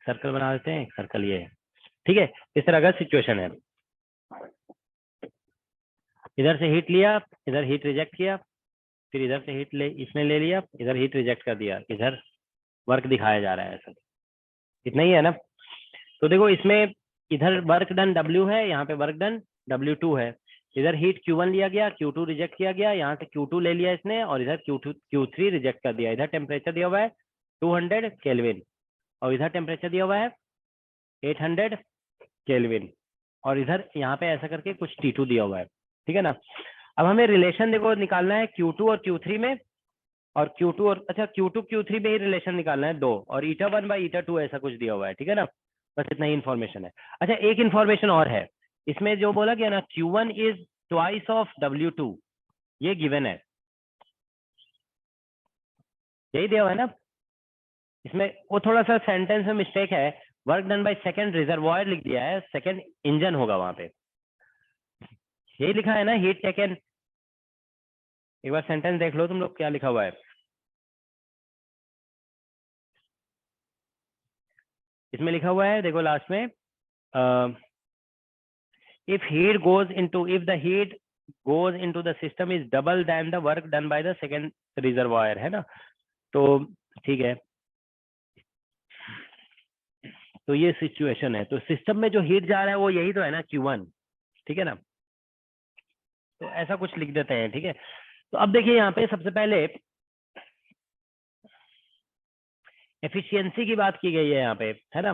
सर्कल बना देते हैं, एक सर्कल ये है, ठीक है। इस तरह का सिचुएशन है। इधर से हीट लिया, इधर हीट रिजेक्ट किया, फिर इधर से हीट इसने ले लिया, इधर हीट रिजेक्ट कर दिया, इधर वर्क दिखाया जा रहा है, ऐसा इतना ही है ना। तो देखो इसमें इधर वर्क डन W है, यहाँ पे वर्क डन W2 है। इधर हीट Q1 लिया गया, Q2 रिजेक्ट किया गया, यहाँ से Q2 ले लिया इसने, और इधर Q3 रिजेक्ट कर दिया। इधर टेम्परेचर दिया हुआ है 200 केल्विन और इधर टेम्परेचर दिया हुआ है 800 केल्विन, और इधर यहाँ पे ऐसा करके कुछ T2 दिया हुआ है, ठीक है ना। अब हमें रिलेशन देखो निकालना है Q2 और Q3 में, और Q2 और अच्छा Q2 Q3 में ही रिलेशन निकालना है 2, और eta1 बाई eta2 ऐसा कुछ दिया हुआ है, ठीक है ना। बस इतना ही इन्फॉर्मेशन है। अच्छा एक इन्फॉर्मेशन और है इसमें, जो बोला गया ना Q1 is twice of W2, ये गिवन है, यही दिया हुआ है ना। इसमें वो थोड़ा सा सेंटेंस में मिस्टेक है, work done by second reservoir लिख दिया है, सेकंड इंजन होगा वहां पे, यही लिखा है ना, हीट टेकन। एक बार सेंटेंस देख लो तुम लोग क्या लिखा हुआ है। इसमें लिखा हुआ है देखो लास्ट में, if the heat goes into the system is double than the work done by the second reservoir, है ना। तो ठीक है, तो ये सिचुएशन है। तो सिस्टम में जो हीट जा रहा है वो यही तो है ना, Q1, ठीक है ना। तो ऐसा कुछ लिख देते हैं, ठीक है। तो अब देखिए यहाँ पे सबसे पहले एफिशिएंसी की बात की गई है यहाँ पे, है ना।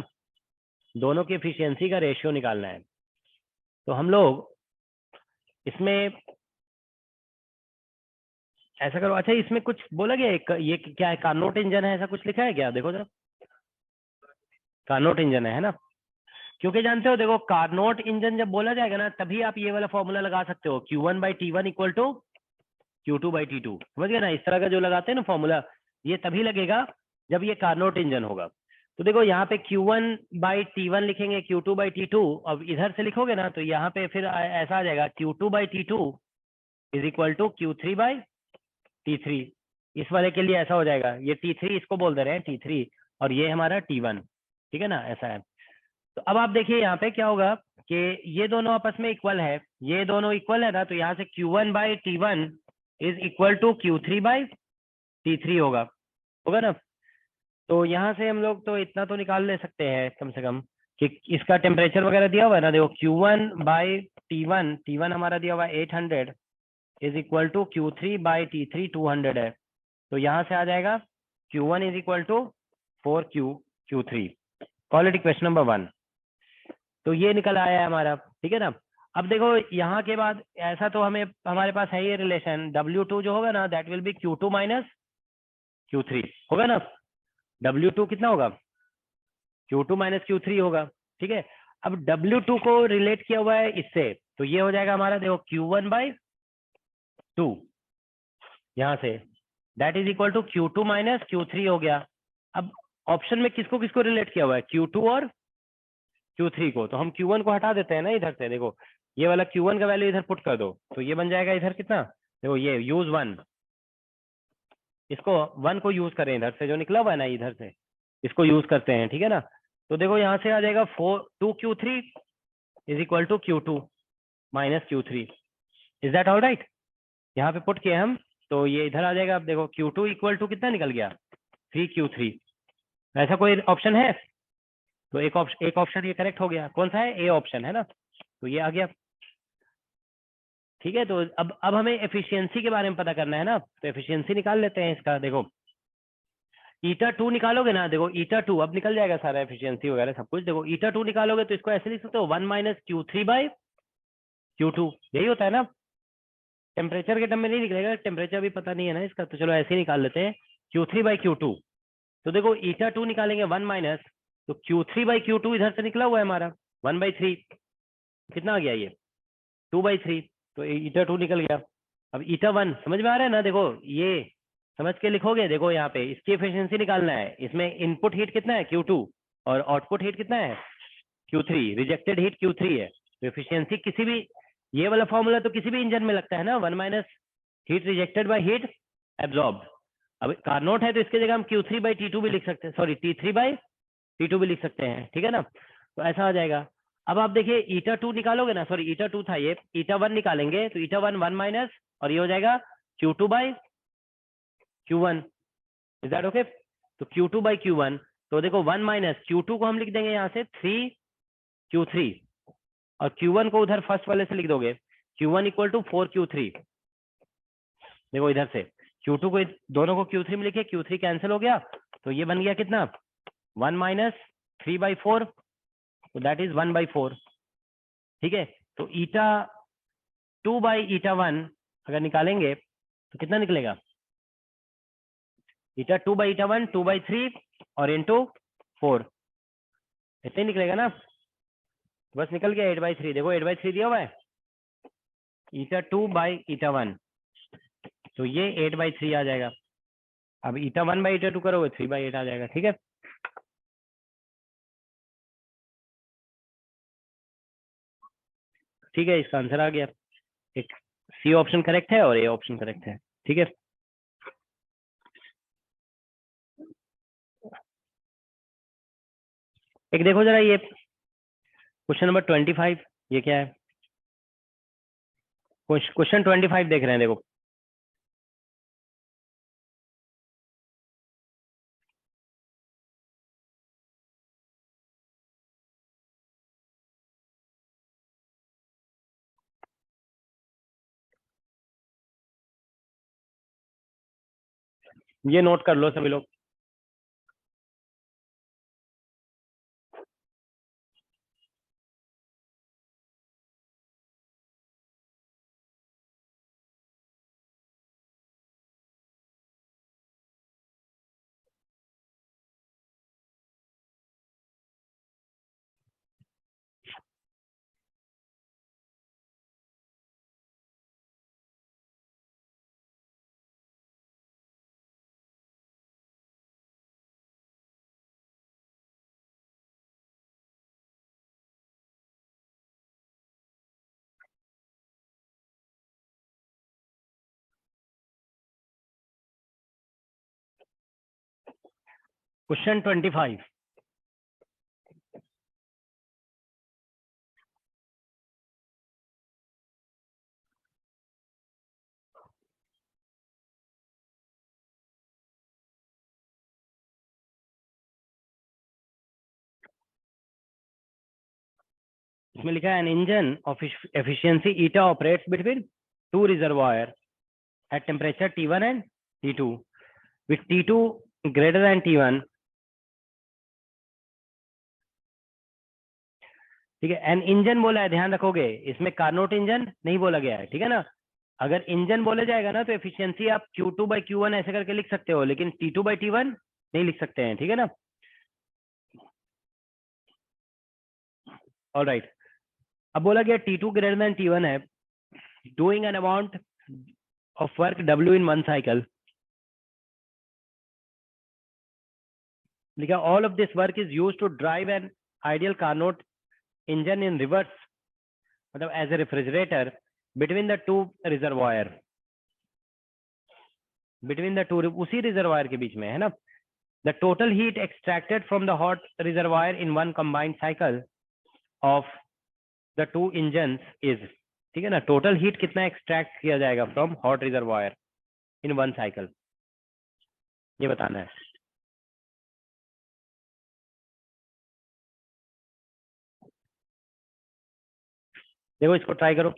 दोनों की एफिशिएंसी का रेशियो निकालना है। तो हम लोग इसमें ऐसा करो, अच्छा इसमें कुछ बोला गया ये क्या है, कार्नोट इंजन है, ऐसा कुछ लिखा है क्या, देखो जरा। कार्नोट इंजन है ना, क्योंकि जानते हो देखो कार्नोट इंजन जब बोला जाएगा ना, तभी आप ये वाला फॉर्मूला लगा सकते हो, Q1/T1 इक्वल टू Q2/T2, समझ गए ना। इस तरह का जो लगाते हैं ना फॉर्मूला, ये तभी लगेगा जब ये कार्नोट इंजन होगा। तो देखो यहाँ पे Q1/T1 लिखेंगे, Q2/T2, अब इधर से लिखोगे ना तो यहाँ पे फिर ऐसा आ जाएगा Q2/T2 is equal to Q3/T3। इस वाले के लिए ऐसा हो जाएगा, ये T3 इसको बोल दे रहे हैं T3, और ये हमारा T1, ठीक है ना, ऐसा है। तो अब आप देखिए यहाँ पे क्या होगा कि ये दोनों आपस में इक्वल है, ये दोनों इक्वल है ना, तो यहाँ से Q1/T1 is equal to Q3/T3 होगा ना। तो यहाँ से हम लोग तो इतना तो निकाल ले सकते हैं कम से कम कि इसका टेम्परेचर वगैरह दिया हुआ है ना, देखो Q1/T1, T1 हमारा दिया हुआ है 800 इज इक्वल टू Q3/T3 200 है। तो यहाँ से आ जाएगा Q1 is equal to 4Q3। Quality question number 1 तो ये निकल आया है हमारा, ठीक है ना। अब देखो यहाँ के बाद ऐसा तो हमारे पास है ये रिलेशन, W2 जो होगा ना that will B Q2 minus Q3 होगा ना। W2 कितना होगा, Q2 माइनस Q3 होगा, ठीक है। अब W2 को रिलेट किया हुआ है इससे, तो ये हो जाएगा हमारा देखो Q1/2 यहाँ से, that is equal to Q2 minus Q3 हो गया। अब ऑप्शन में किसको किसको रिलेट किया हुआ है, Q2 और Q3 को, तो हम Q1 को हटा देते हैं ना इधर से। देखो ये वाला Q1 का वैल्यू इधर पुट कर दो, तो ये बन जाएगा इधर कितना, देखो ये यूज 1, इसको 1 को यूज करें इधर से, जो निकला हुआ है ना इधर से, इसको यूज करते हैं, ठीक है ना। तो देखो यहाँ से आ जाएगा 2Q3 is equal to Q2 minus Q3। Is that all right? यहाँ पे पुट किए हम, तो ये इधर आ जाएगा। अब देखो Q2 इक्वल टू कितना निकल गया, 3Q3। ऐसा कोई ऑप्शन है? तो एक ऑप्शन ये करेक्ट हो गया। कौन सा है? ए ऑप्शन है ना, तो ये आ गया। ठीक है, तो अब हमें एफिशिएंसी के बारे में पता करना है ना, तो एफिशिएंसी निकाल लेते हैं इसका। देखो ईटा 2 निकालोगे ना, देखो ईटा 2 अब निकल जाएगा सारा एफिशिएंसी वगैरह सब कुछ। देखो ईटा 2 निकालोगे तो इसको ऐसे लिख सकते हो 1 माइनस Q3/Q2, यही होता है ना। टेम्परेचर के टर्म में नहीं निकलेगा, टेम्परेचर भी पता नहीं है ना इसका, तो चलो ऐसे ही निकाल लेते हैं Q3/Q2। तो देखो ईटा 2 निकालेंगे 1 माइनस, तो Q3/Q2 इधर से निकला हुआ है हमारा 1/3, कितना आ गया ये 2/3, तो ईटा 2 निकल गया। अब ईटा 1 समझ में आ रहा है ना, देखो ये समझ के लिखोगे। देखो यहाँ पे इसकी एफिशिएंसी निकालना है, इसमें इनपुट हीट कितना है Q2 और आउटपुट हीट कितना है Q3, रिजेक्टेड हीट Q3 है। तो एफिशिएंसी किसी भी, ये वाला फॉर्मूला तो किसी भी इंजन में लगता है ना, 1 minus heat rejected by heat absorb. अब कार्नोट है तो इसके जगह हम Q3/T2 भी लिख सकते हैं, सॉरी T3/T2 भी लिख सकते हैं, ठीक है ना। तो ऐसा आ जाएगा। अब आप देखिए ईटा 2 निकालोगे ना, सॉरी ईटा 2 था ये, ईटा 1 निकालेंगे तो ईटा 1 1 माइनस, और ये हो जाएगा Q2/Q1। Is that okay? तो Q2/Q1, तो देखो 1 माइनस Q2 को हम लिख देंगे यहाँ से 3Q3, और Q1 को उधर फर्स्ट वाले से लिख दोगे Q1 इक्वल टू 4Q3। देखो इधर से Q2 को, दोनों को Q3 में लिखे, Q3 कैंसिल हो गया, तो ये बन गया कितना 1 माइनस 3/4, तो दैट इज 1/4। ठीक है, तो ईटा 2/ईटा 1 अगर निकालेंगे तो कितना निकलेगा, ईटा 2/ईटा 1 2/3 और इंटू 4, इतने निकलेगा ना। बस निकल गया 8/3। देखो 8/3 दिया हुआ है ईटा 2/ईटा 1, तो ये 8/3 आ जाएगा। अब ईटा 1/ईटा 2 करोगे 3/8 आ जाएगा। ठीक है, ठीक है, इसका आंसर आ गया। एक सी ऑप्शन करेक्ट है और ए ऑप्शन करेक्ट है। ठीक है, एक देखो जरा ये क्वेश्चन नंबर 25, ये क्या है? क्वेश्चन 25 देख रहे हैं, देखो ये नोट कर लो सभी लोग। क्वेश्चन 25, इसमें लिखा है an engine of efficiency eta operates between two reservoir at temperature T1 and T2 with T2 greater than T1। ठीक है, एन इंजन बोला है, ध्यान रखोगे इसमें कार्नोट इंजन नहीं बोला गया है। ठीक है ना, अगर इंजन बोला जाएगा ना तो एफिशिएंसी आप Q2/Q1 ऐसे करके लिख सकते हो, लेकिन T2/T1 नहीं लिख सकते हैं। ठीक है ना, ऑल राइट। अब बोला गया T2 ग्रेटर देन T1 है, doing an amount of work W in 1 cycle. लिखा all of this work is used to drive an ideal Carnot engine in reverse, मतलब as a refrigerator between the two reservoir, between the two, उसी reservoir के बीच में है ना। The total heat extracted from the hot reservoir in one combined cycle of the two engines is, ठीक है ना, टोटल हीट कितना एक्सट्रैक्ट किया जाएगा from hot reservoir in one cycle, ये बताना है। देखो इसको ट्राई करो।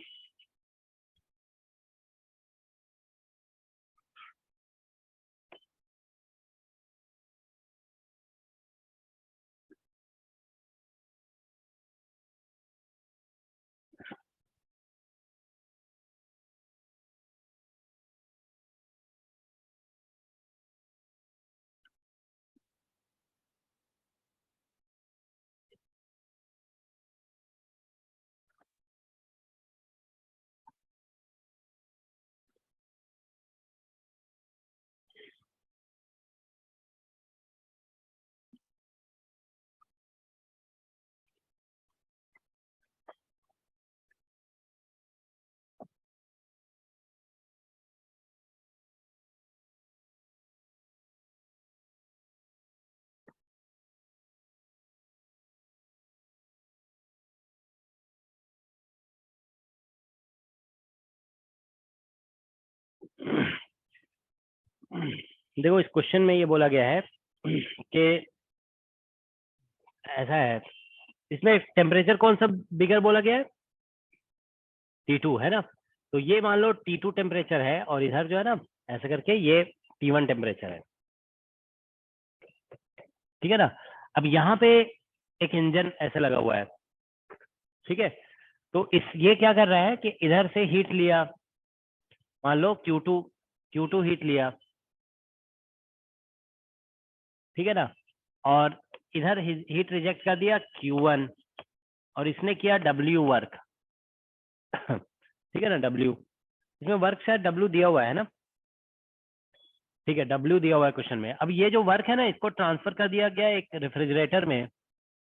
देखो इस क्वेश्चन में ये बोला गया है कि ऐसा है, इसमें टेम्परेचर कौन सा बिगर बोला गया है, T2 है ना। तो ये मान लो T2 टेम्परेचर है और इधर जो है ना ऐसा करके ये T1 टेम्परेचर है, ठीक है ना। अब यहाँ पे एक इंजन ऐसे लगा हुआ है, ठीक है। तो ये क्या कर रहा है कि इधर से हीट लिया, मान लो Q2 हीट लिया, ठीक है ना, और इधर हीट रिजेक्ट कर दिया Q1 और इसने किया W वर्क ठीक है ना, W, इसमें वर्क शायद W दिया हुआ है ना, ठीक है, W दिया हुआ है क्वेश्चन में। अब ये जो वर्क है ना इसको ट्रांसफर कर दिया गया एक रेफ्रिजरेटर में,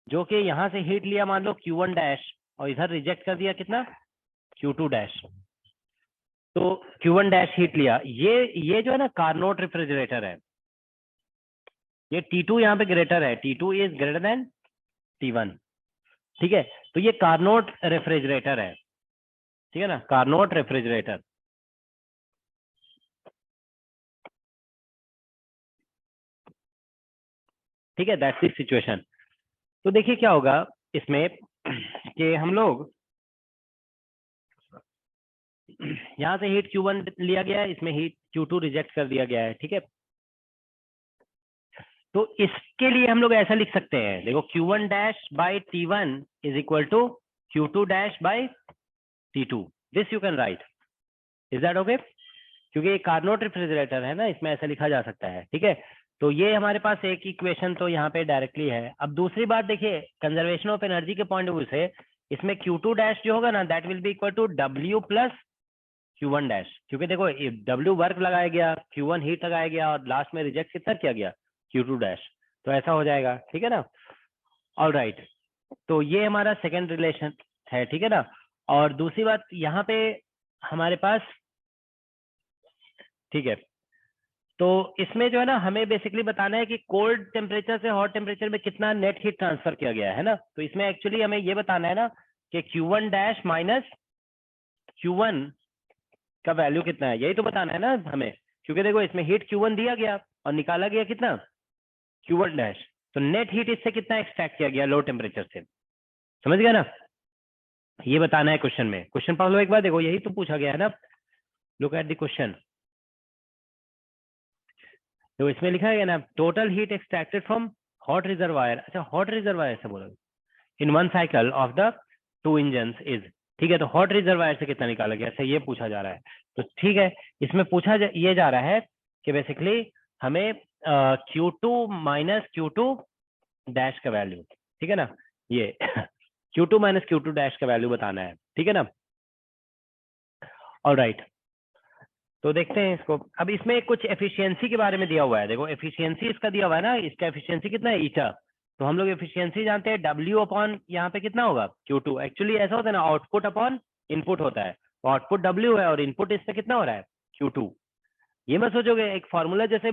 जो कि यहाँ से हीट लिया मान लो Q1 डैश और इधर रिजेक्ट कर दिया कितना Q2 डैश। तो Q1 डैश हीट लिया, ये जो है ना कार्नोट रेफ्रिजरेटर है, ये T2 यहाँ पे ग्रेटर है, T2 is greater than T1, ठीक है। तो ये कार्नोट रेफ्रिजरेटर है, ठीक है ना, कार्नोट रेफ्रिजरेटर। ठीक है, दैट्स द सिचुएशन। तो देखिए क्या होगा इसमें कि हम लोग यहाँ से हीट Q1 लिया गया है, इसमें हीट Q2 रिजेक्ट कर दिया गया है, ठीक है। तो इसके लिए हम लोग ऐसा लिख सकते हैं, देखो Q1 dash by T1 is equal to Q2 dash by T2, this you can write, is that okay, क्योंकि ये कार्नोट रेफ्रिजरेटर है ना, इसमें ऐसा लिखा जा सकता है, ठीक है। तो ये हमारे पास एक इक्वेशन तो यहाँ पे डायरेक्टली है। अब दूसरी बात देखिए, कंजर्वेशन ऑफ एनर्जी के पॉइंट ऑफ व्यू से इसमें Q2 डैश जो होगा ना that will be equal to W plus Q1 dash, क्योंकि देखो W वर्क लगाया गया, Q1 हीट लगाया गया और लास्ट में रिजेक्ट कितना किया गया Q2 डैश, तो ऐसा हो जाएगा, ठीक है ना। ऑल राइट, तो ये हमारा सेकेंड रिलेशन है, ठीक है ना। और दूसरी बात यहाँ पे हमारे पास, ठीक है, तो इसमें जो है ना हमें बेसिकली बताना है कि कोल्ड टेम्परेचर से हॉट टेम्परेचर में कितना नेट हीट ट्रांसफर किया गया है ना। तो इसमें एक्चुअली हमें ये बताना है ना कि Q1 डैश माइनस Q1 का वैल्यू कितना है, यही तो बताना है ना हमें, क्योंकि देखो इसमें हीट Q1 दिया गया और निकाला गया कितना Q1 डैश, तो नेट हीट इससे कितना एक्सट्रैक्ट किया गया लो टेम्परेचर से, समझ गया ना। ये बताना है क्वेश्चन में, क्वेश्चन पढ़ लो एक बार, देखो यही तो पूछा गया है ना, लुक एट द क्वेश्चन। तो इसमें लिखा है ना total heat extracted from hot reservoir, अच्छा हॉट रिजर्वायर से बोला, in one cycle of the two engines is, ठीक है। तो हॉट रिजर्वायर से कितना निकाला गया, ऐसा ये पूछा जा रहा है। तो ठीक है, इसमें पूछा ये जा रहा है कि बेसिकली हमें Q2 माइनस Q2 डैश का वैल्यू, ठीक है ना, ये Q2 माइनस Q2 डैश का वैल्यू बताना है, ठीक है ना। ऑल राइट, तो देखते हैं इसको। अब इसमें कुछ एफिशिएंसी के बारे में दिया हुआ है, देखो एफिशिएंसी इसका दिया हुआ है ना, इसका एफिशिएंसी कितना है ईटा, तो हम लोग एफिशिएंसी जानते हैं W अपॉन यहाँ पे कितना होगा Q2, एक्चुअली ऐसा होता है ना आउटपुट अपॉन इनपुट होता है, तो आउटपुट W है और इनपुट इससे कितना हो रहा है Q2। ये मत सोचोगे एक फॉर्मूला जैसे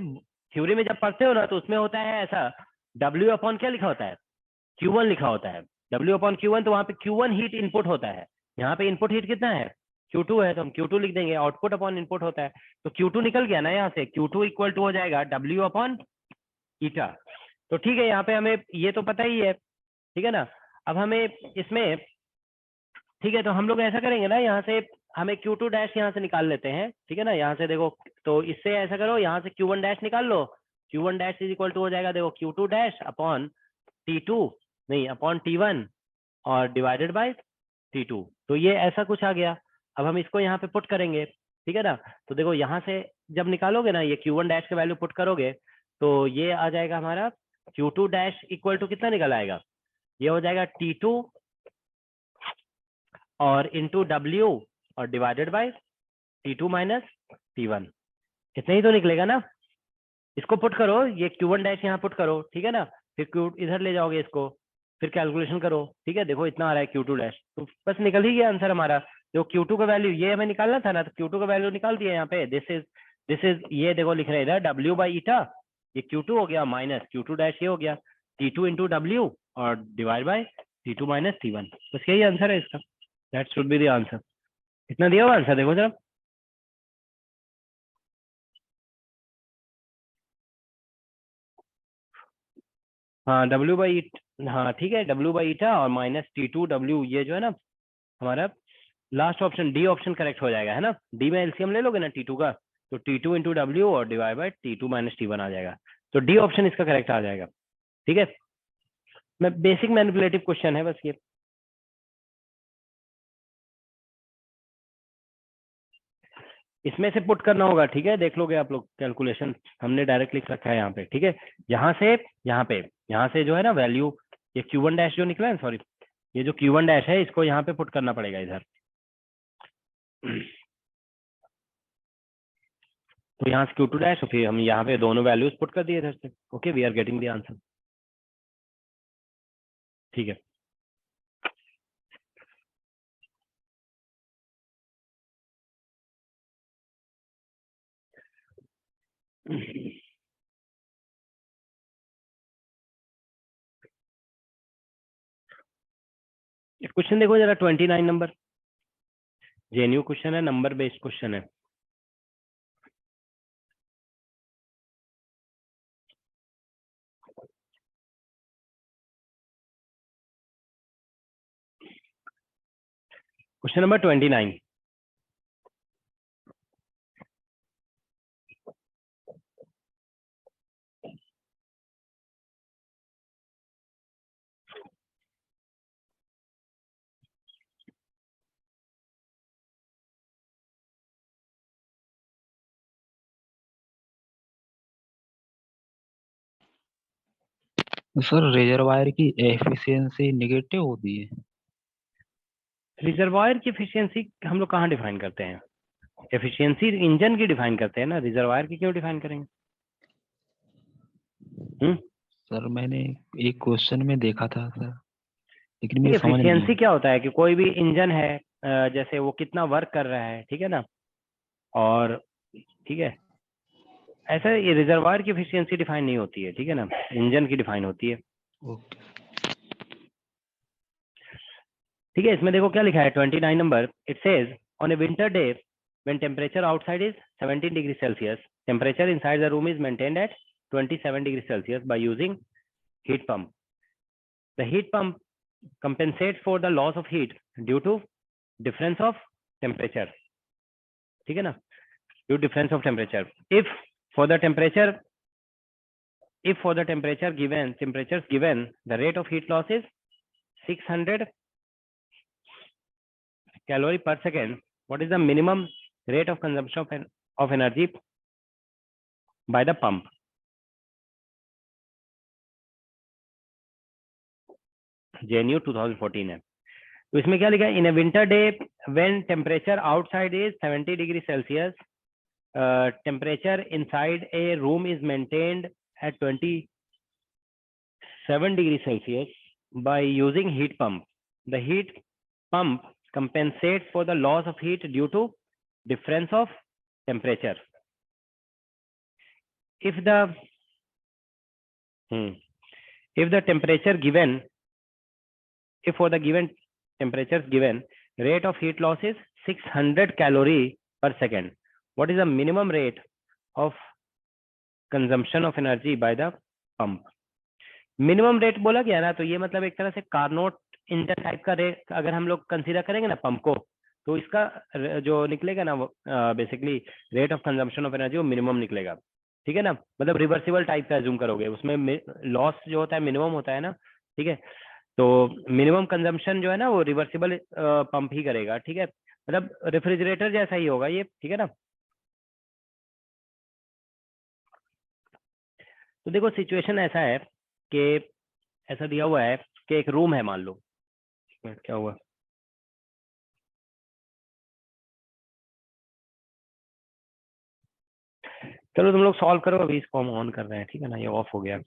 थ्योरी में जब पढ़ते हो ना तो उसमें होता है ऐसा, W अपॉन क्या लिखा होता है, Q1 लिखा होता है, W अपॉन Q1, तो वहां पे Q1 हीट इनपुट होता है, यहाँ पे इनपुट हीट कितना है, Q2 है, तो हम Q2 लिख देंगे, आउटपुट अपॉन इनपुट होता है, तो Q2 निकल गया ना यहाँ से, Q2 इक्वल टू हो जाएगा W अपॉन ईटा। तो ठीक है, यहाँ पे हमें ये तो पता ही है, ठीक है ना। अब हमें इसमें, ठीक है, तो हम लोग ऐसा करेंगे ना, यहाँ से हमें Q2 डैश यहाँ से निकाल लेते हैं, ठीक है ना, यहाँ से देखो, तो इससे ऐसा करो, यहाँ से Q1 डैश निकाल लो, Q1 dash is equal to हो जाएगा, देखो Q2 डैश अपॉन T2, नहीं अपॉन T1 और डिवाइडेड बाय T2, तो ये ऐसा कुछ आ गया। अब हम इसको यहाँ पे पुट करेंगे, ठीक है ना, तो देखो यहाँ से जब निकालोगे ना, ये Q1 डैश का वैल्यू पुट करोगे, तो ये आ जाएगा हमारा Q2 डैश इक्वल टू कितना निकल आएगा, ये हो जाएगा T2 और इंटू W और divided bye T2 minus T1, इतना ही तो निकलेगा ना। इसको पुट करो, ये Q1 डैश यहाँ पुट करो, ठीक है ना, फिर Q इधर ले जाओगे इसको, फिर कैलकुलेशन करो, ठीक है, देखो इतना आ रहा है Q2 डैश, तो बस निकल ही गया आंसर हमारा। जो Q2 का वैल्यू ये हमें निकालना था ना, तो Q2 का वैल्यू निकाल दिया यहाँ पे, दिस इज ये देखो लिख रहे हैं इधर W बाई ईटा, ये Q2 हो गया माइनस Q2 डैश ये हो गया T2 इंटू W और divide by T2 minus T1, बस यही आंसर है इसका, that should be the answer. इतना दिया हुआ आंसर देखो जरा, हाँ W बाई, हाँ ठीक है, W बाई ईटा और माइनस T2 W, ये जो है ना हमारा last option D option correct हो जाएगा, है ना, डी में एलसीएम ले लोगे ना T2 का, तो T2 इंटू W और divide by T2 minus T1 आ जाएगा, तो डी ऑप्शन इसका करेक्ट आ जाएगा, ठीक है। मैं बेसिक मैनिपुलेटिव क्वेश्चन है बस ये। इसमें से पुट करना होगा, ठीक है, देख लोगे आप लोग कैलकुलेशन, हमने डायरेक्ट लिख रखा है यहाँ पे, ठीक है, यहाँ से यहाँ पे, यहाँ से जो है ना वैल्यू, ये Q1 डैश जो निकला है, सॉरी, ये जो Q1 डैश है इसको यहाँ पे पुट करना पड़ेगा इधर, तो यहाँ से Q2 डैश, फिर हम यहाँ पे दोनों वैल्यूज पुट कर दिए इधर से, okay, we are getting the answer, ठीक है। क्वेश्चन देखो जरा 29 नंबर, जेएनयू क्वेश्चन है, नंबर बेस्ड क्वेश्चन है। क्वेश्चन नंबर 29, सर रिजर्वायर की एफिशिएंसी निगेटिव होती है। रिजर्वायर की एफिशिएंसी हम लोग कहाँ डिफाइन करते हैं, एफिशिएंसी इंजन की डिफाइन करते हैं ना, रिजर्वायर की क्यों डिफाइन करेंगे। सर मैंने एक क्वेश्चन में देखा था सर, लेकिन मेरी समझ नहीं एफिशिएंसी आई। क्या होता है कि कोई भी इंजन है, जैसे वो कितना वर्क कर रहा है, ठीक है ना, और ठीक है, ऐसा ये रिजर्वायर की एफिशिएंसी डिफाइन नहीं होती है, ठीक है ना, इंजन की डिफाइन होती है, ओके। ठीक है। इसमें देखो क्या लिखा है 29 number, it says on A winter day when temperature outside is 17 degrees Celsius, temperature inside the room is maintained at 27 degrees Celsius by using heat pump. The heat pump compensates for the loss of heat due to difference of temperature, ठीक है ना, due to difference of temperature. If for the temperature given the rate of heat loss is 600 calorie per second, what is the minimum rate of consumption of energy by the pump? JNU 2014 है। तो इसमें क्या लिखा है, in a winter day when temperature outside is 70 degree Celsius, temperature inside a room is maintained at 27 degrees Celsius by using heat pump. The heat pump compensates for the loss of heat due to difference of temperature. if the if the temperature given, if for the given temperatures given, rate of heat loss is 600 calorie per second, what is the minimum rate of consumption of energy by the pump? Minimum rate बोला गया ना, तो ये मतलब एक तरह से Carnot engine type का रेट अगर हम लोग कंसीडर करेंगे ना पंप को, तो इसका जो निकलेगा ना basically rate of consumption of energy वो मिनिमम निकलेगा, ठीक है ना, मतलब रिवर्सिबल टाइप का एज्यूम करोगे, उसमें लॉस जो होता है मिनिमम होता है ना, ठीक है, तो मिनिमम कंजम्पशन जो है ना वो रिवर्सिबल पंप ही करेगा, ठीक है, मतलब रेफ्रिजरेटर जैसा ही होगा ये, ठीक है ना। तो देखो सिचुएशन ऐसा है कि ऐसा दिया हुआ है कि एक रूम है, मान लो, क्या हुआ, चलो तुम लोग सॉल्व करो, अभी इसको हम ऑन कर रहे हैं, ठीक है ना, ये ऑफ हो गया।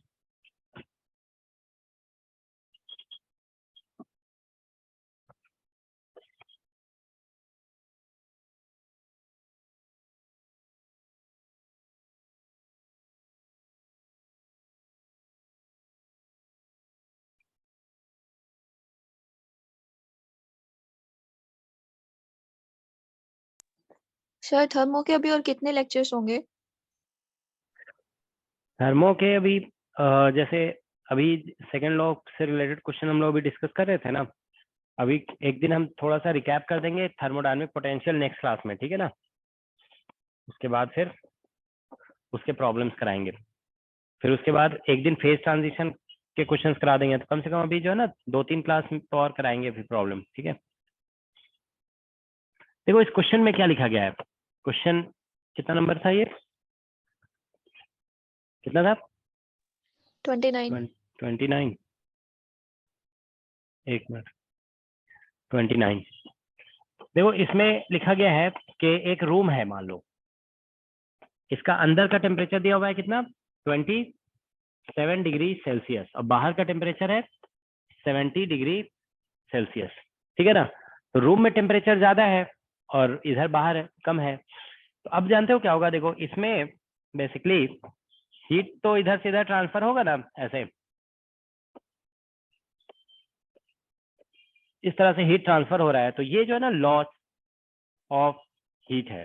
सर थर्मो के अभी और कितने लेक्चर्स होंगे? थर्मो के अभी जैसे अभी सेकेंड लॉ से रिलेटेड क्वेश्चन हम लोग अभी डिस्कस कर रहे थे ना, अभी एक दिन हम थोड़ा सा रिकैप कर देंगे थर्मोडायनेमिक पोटेंशियल नेक्स्ट क्लास में, ठीक है ना, उसके बाद फिर उसके प्रॉब्लम्स कराएंगे, फिर उसके बाद एक दिन फेज ट्रांजिशन के क्वेश्चंस करा देंगे, तो कम से कम अभी जो है ना 2-3 क्लास तो और कराएंगे फिर प्रॉब्लम, ठीक है। देखो इस क्वेश्चन में क्या लिखा गया है, क्वेश्चन कितना नंबर था ये, कितना था? 29। 29, एक मिनट, 29। देखो इसमें लिखा गया है कि एक रूम है, मान लो इसका अंदर का टेम्परेचर दिया हुआ है कितना, 27 डिग्री सेल्सियस, और बाहर का टेम्परेचर है 70 डिग्री सेल्सियस, ठीक है ना, तो रूम में टेम्परेचर ज्यादा है और इधर बाहर है कम है, तो अब जानते हो क्या होगा, देखो इसमें बेसिकली हीट तो इधर से इधर ट्रांसफर होगा ना, ऐसे इस तरह से हीट ट्रांसफर हो रहा है, तो ये जो है ना लॉस ऑफ हीट है,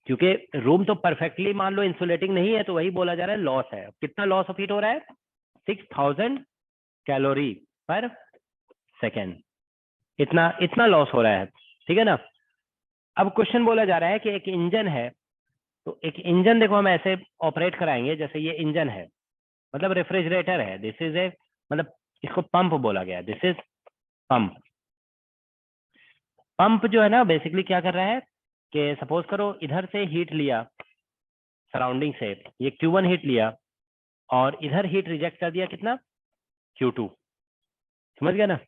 क्योंकि रूम तो परफेक्टली मान लो इंसुलेटिंग नहीं है, तो वही बोला जा रहा है लॉस है। कितना लॉस ऑफ हीट हो रहा है? 6000 कैलोरी पर सेकेंड, इतना लॉस हो रहा है, ठीक है ना। अब क्वेश्चन बोला जा रहा है कि एक इंजन है, तो एक इंजन देखो हम ऐसे ऑपरेट कराएंगे, जैसे ये इंजन है, मतलब रेफ्रिजरेटर है, दिस इज ए, मतलब इसको पंप बोला गया, दिस इज पंप। पंप जो है ना बेसिकली क्या कर रहा है कि सपोज करो इधर से हीट लिया सराउंडिंग से, ये Q1 हीट लिया और इधर हीट रिजेक्ट कर दिया कितना, Q2, समझ गया ना,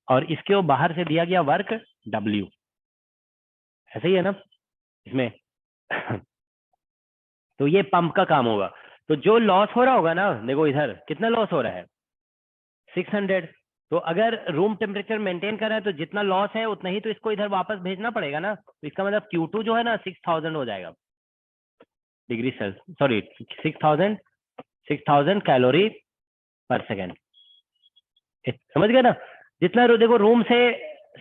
और इसके बाहर से दिया गया वर्क W, ऐसे ही है ना इसमें तो ये पंप का काम होगा, तो जो लॉस हो रहा होगा ना, देखो इधर कितना लॉस हो रहा है 600, तो अगर रूम टेम्परेचर मेंटेन कर रहा है तो जितना लॉस है उतना ही तो इसको इधर वापस भेजना पड़ेगा ना, तो इसका मतलब Q2 जो है ना 6000 हो जाएगा डिग्री सेल्सियस, सॉरी 6000 कैलोरी पर सेकेंड, समझ गए ना। जितना देखो रूम से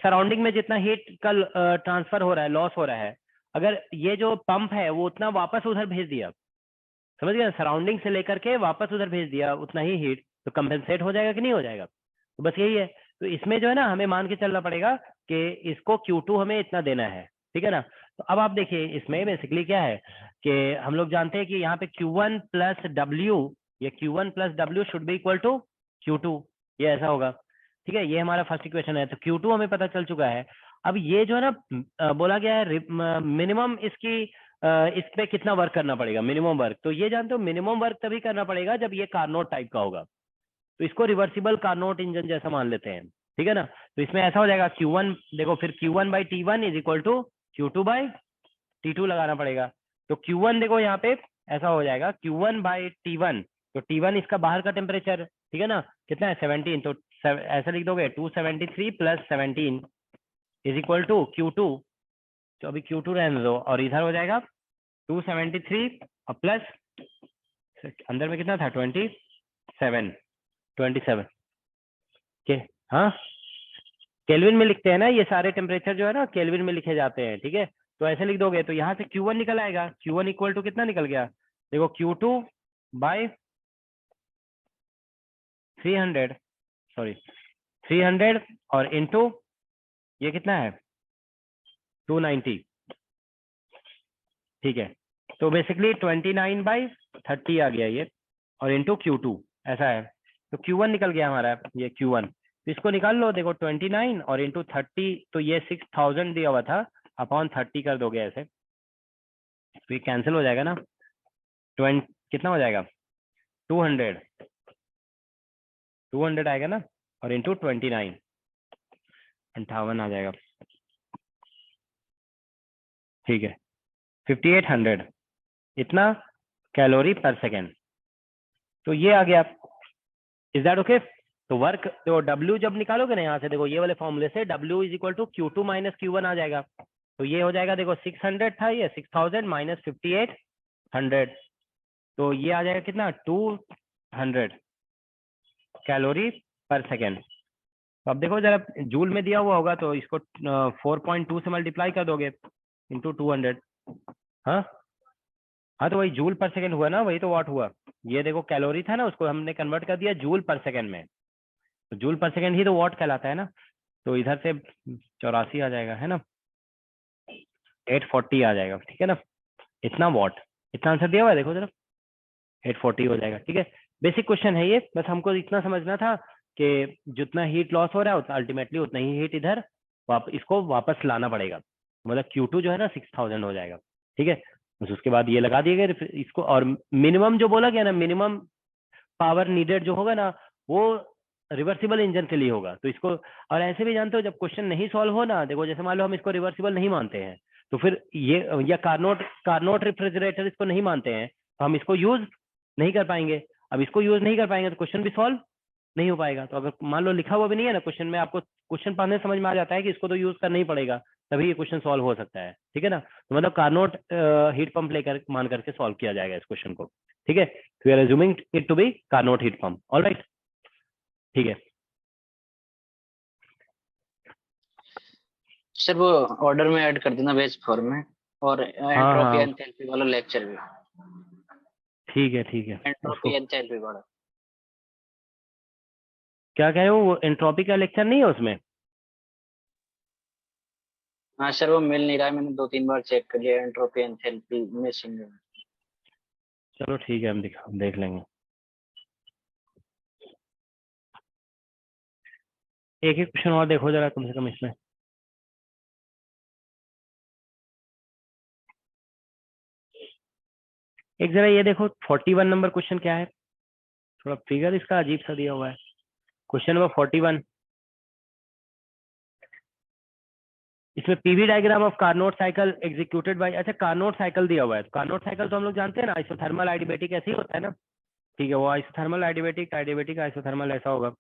सराउंडिंग में जितना हीट का ट्रांसफर हो रहा है, लॉस हो रहा है, अगर ये जो पंप है वो उतना वापस उधर भेज दिया, समझ गए, सराउंडिंग से लेकर के वापस उधर भेज दिया उतना ही हीट, तो कंपेंसेट हो जाएगा कि नहीं हो जाएगा, तो बस यही है। तो इसमें जो है ना हमें मान के चलना पड़ेगा कि इसको Q2 हमें इतना देना है, ठीक है ना। तो अब आप देखिए इसमें बेसिकली क्या है कि हम लोग जानते हैं कि यहाँ पे Q1 प्लस W, ये Q1 plus W should be equal to Q2, ये ऐसा होगा, ठीक है, ये हमारा फर्स्ट इक्वेशन है, तो Q2 हमें पता चल चुका है। अब ये जो है ना बोला गया है मिनिमम इसकी इस पे कितना वर्क करना पड़ेगा, मिनिमम वर्क, तो ये जानते हो मिनिमम वर्क तभी करना पड़ेगा जब ये कार्नोट टाइप का होगा, तो इसको रिवर्सिबल कार्नोट इंजन जैसा मान लेते हैं, ठीक है ना। तो इसमें ऐसा हो जाएगा Q1, देखो फिर Q1 by T1 is equal to Q2 by T2 लगाना पड़ेगा, तो Q1 देखो यहाँ पे ऐसा हो जाएगा Q1 बाई T1, तो T1 इसका बाहर का टेम्परेचर, ठीक है ना, कितना है 17, तो ऐसा लिख दोगे 273 plus 17 is equal to Q2, तो अभी Q2 रहने दो, और इधर हो जाएगा 273 और प्लस अंदर में कितना था 27 के हाँ केल्विन में लिखते हैं ना, ये सारे टेम्परेचर जो है ना केल्विन में लिखे जाते हैं, ठीक है। तो ऐसे लिख दोगे तो यहाँ से Q1 निकल आएगा, Q1 इक्वल टू कितना निकल गया, देखो Q2 बाई 300 सॉरी 300 और इनटू ये कितना है 290, ठीक है। तो बेसिकली 29/30 आ गया ये, और इंटू Q2 ऐसा है। तो Q1 निकल गया हमारा ये Q1, तो इसको निकाल लो, देखो 29 और इंटू 30, तो ये 6000 दिया हुआ था, अपॉन 30 कर दोगे ऐसे, तो ये कैंसिल हो जाएगा ना, 20 कितना हो जाएगा 200 आएगा ना, और इंटू 29 58 आ जाएगा, ठीक है। 5800 इतना कैलोरी पर सेकेंड, तो ये आ गया। Is that okay? तो वर्क तो W जब निकालोगे ना यहाँ से, देखो ये वाले फॉर्मूले से W is equal to Q2 minus Q1 आ जाएगा, तो ये हो जाएगा, देखो 600 था ये, 6000 माइनस 5800, तो ये आ जाएगा कितना 200 कैलोरी पर सेकेंड। तो अब देखो जरा जूल में दिया हुआ होगा, तो इसको 4.2 से मल्टीप्लाई कर दोगे इंटू 200, हाँ हाँ, तो वही जूल पर सेकेंड हुआ ना, वही तो वाट हुआ। ये देखो कैलोरी था ना, उसको हमने कन्वर्ट कर दिया जूल पर सेकेंड में, तो जूल पर सेकेंड ही तो वाट कहलाता है ना, तो इधर से 84 आ जाएगा, है ना, 840 आ जाएगा, ठीक है ना, इतना वाट, इतना आंसर दिया हुआ है, देखो जरा 840 हो जाएगा, ठीक है। बेसिक क्वेश्चन है ये, बस हमको इतना समझना था कि जितना हीट लॉस हो रहा है उतना अल्टीमेटली उतना ही हीट इधर इसको वापस लाना पड़ेगा, मतलब Q2 जो है ना 6000 हो जाएगा, ठीक है। बस उसके बाद ये लगा दिए गए इसको, और मिनिमम जो बोला गया ना, मिनिमम पावर नीडेड जो होगा ना, वो रिवर्सिबल इंजन के लिए होगा, तो इसको, और ऐसे भी जानते हो जब क्वेश्चन नहीं सॉल्व हो ना, देखो जैसे मान लो हम इसको रिवर्सिबल नहीं मानते हैं, तो फिर ये, या कार्नोट रेफ्रिजरेटर इसको नहीं मानते हैं, तो हम इसको यूज नहीं कर पाएंगे। अब इसको यूज नहीं कर पाएंगे तो क्वेश्चन भी सॉल्व नहीं हो पाएगा। तो अगर मान लो लिखा हुआ भी नहीं है ना क्वेश्चन में, आपको क्वेश्चन पढ़ने समझ में आ जाता है कि इसको तो यूज करना ही पड़ेगा, तभी ये क्वेश्चन सॉल्व हो सकता है, ठीक है ना। तो मतलब कार्नोट हीट पंप लेकर मान करके सॉल्व किया जाएगा इस क्वेश्चन को, ठीक है। We are assuming it to be Carnot heat pump, all right, ठीक है। सर वो ऑर्डर में ऐड कर देना बेस फॉर्म में, और हाँ एंट्रोपी हाँ एंथैल्पी वाला लेक्चर भी, ठीक है उसको एंट्रोपी एंथैल्पी वाला। क्या कह रहे हो, वो एंट्रोपी का लेक्चर नहीं है उसमें? हाँ सर वो मिल नहीं रहा है, मैंने 2-3 बार चेक कर लिया, एंट्रोपी एंथैल्पी मिसिंग है। चलो ठीक है, हम देख लेंगे। एक एक क्वेश्चन और देखो जरा कम से कम इसमें। एक जरा ये देखो 41 नंबर क्वेश्चन क्या है, थोड़ा फिगर इसका अजीब सा दिया हुआ है। क्वेश्चन नंबर 41, इसमें PV diagram of Carnot cycle executed bye, अच्छा कार्नोट साइकिल दिया हुआ है, तो कार्नोट साइकिल तो हम लोग जानते हैं ना, आइसोथर्मल आइडिबैटिक ऐसे ही होता है ना, ठीक है। वो आइसोथर्मल आइडिबैटिक आइडिबैटिक आइसोथर्मल ऐसा होगा।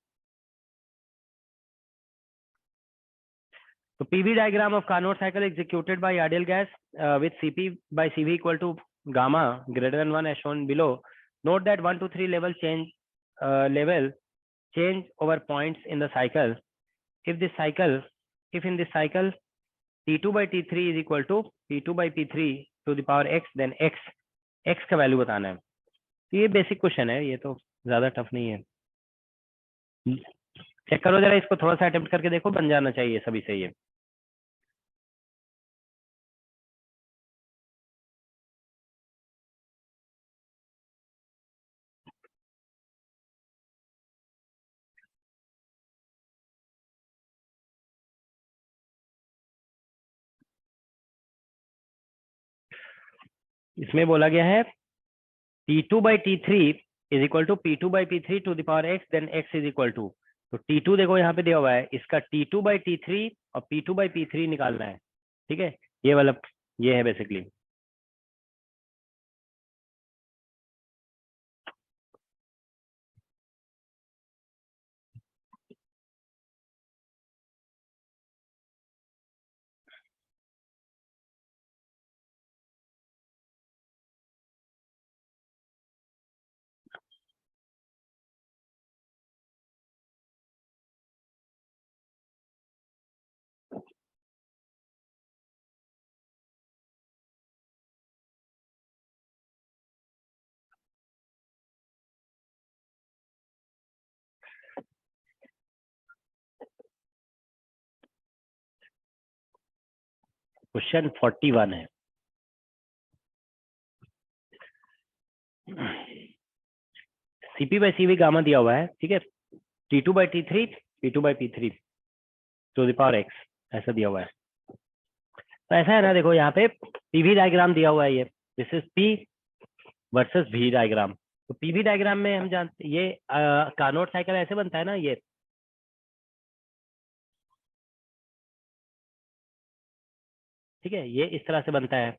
तो PV diagram of Carnot cycle executed by ideal gas with Cp by Cv equal to gamma greater than 1 as shown below. Note that 1 to 3 level change over points in the cycle. If in this cycle T2 by T3 is equal to P2 by P3 to the power x, then x का value बताना है। तो ये basic question है, ये तो ज्यादा tough नहीं है। चेक करो जरा इसको, थोड़ा सा अटेम्प्ट करके देखो, बन जाना चाहिए सभी से ये। इसमें बोला गया है T2 by T3 is equal to P2 by P3 to the power x, then x is equal to, तो T2 देखो यहाँ पे दिया हुआ है, इसका T2 by T3 और P2 by P3 निकालना है, ठीक है। ये वाला ये है बेसिकली। क्वेश्चन 41 है। Cp by Cv गामा दिया हुआ है, ठीक है, T2 by T3, P2 by P3 to the power x ऐसा दिया हुआ है। तो ऐसा है ना, देखो यहाँ पे पीवी डायग्राम दिया हुआ है, ये this is P versus V diagram. तो पीवी डायग्राम में हम जानते ये कार्नोट साइकिल ऐसे बनता है ना, ये ठीक है, ये इस तरह से बनता है।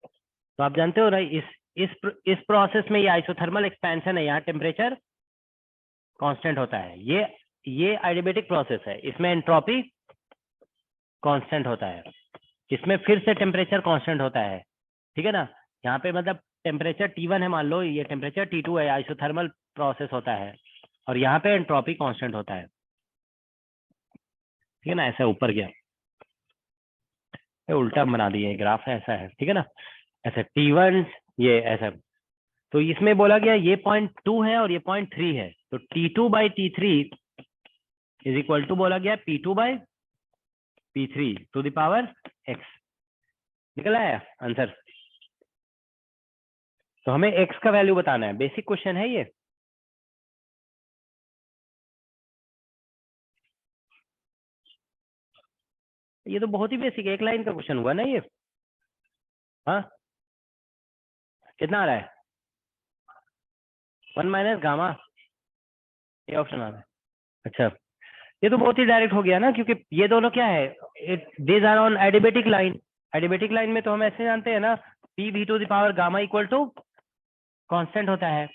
तो आप जानते हो ना, इस प्रोसेस में ये आइसोथर्मल एक्सपेंशन है, यहाँ टेम्परेचर कांस्टेंट होता है। ये एडियाबेटिक प्रोसेस है, इसमें एंट्रोपी कांस्टेंट होता है, इसमें फिर से टेम्परेचर कांस्टेंट होता है, ठीक है ना। यहाँ पे मतलब टेम्परेचर T1 है मान लो, ये टेम्परेचर T2 है, आइसोथर्मल प्रोसेस होता है, और यहाँ पे एंट्रोपी कांस्टेंट होता है, ठीक है ना। ऐसा ऊपर गया, ये उल्टा बना दिए ग्राफ है, ऐसा है, ठीक है ना। ऐसा T1 ये ऐसा, तो इसमें बोला गया ये 0.2 है और ये 0.3 है, तो T2 by T3 is equal to बोला गया P2 by P3 to the power x। निकला है आंसर। तो हमें x का वैल्यू बताना है, बेसिक क्वेश्चन है ये। ये तो बहुत ही बेसिक है, एक लाइन का क्वेश्चन हुआ ना ये। हाँ, कितना आ रहा है? 1 माइनस गामा, ये ऑप्शन आ रहा है। अच्छा, ये तो बहुत ही डायरेक्ट हो गया ना, क्योंकि ये दोनों क्या है, these are on adiabatic line. Adiabatic line में तो हम ऐसे जानते हैं ना, P V to the power gamma equal to constant होता है,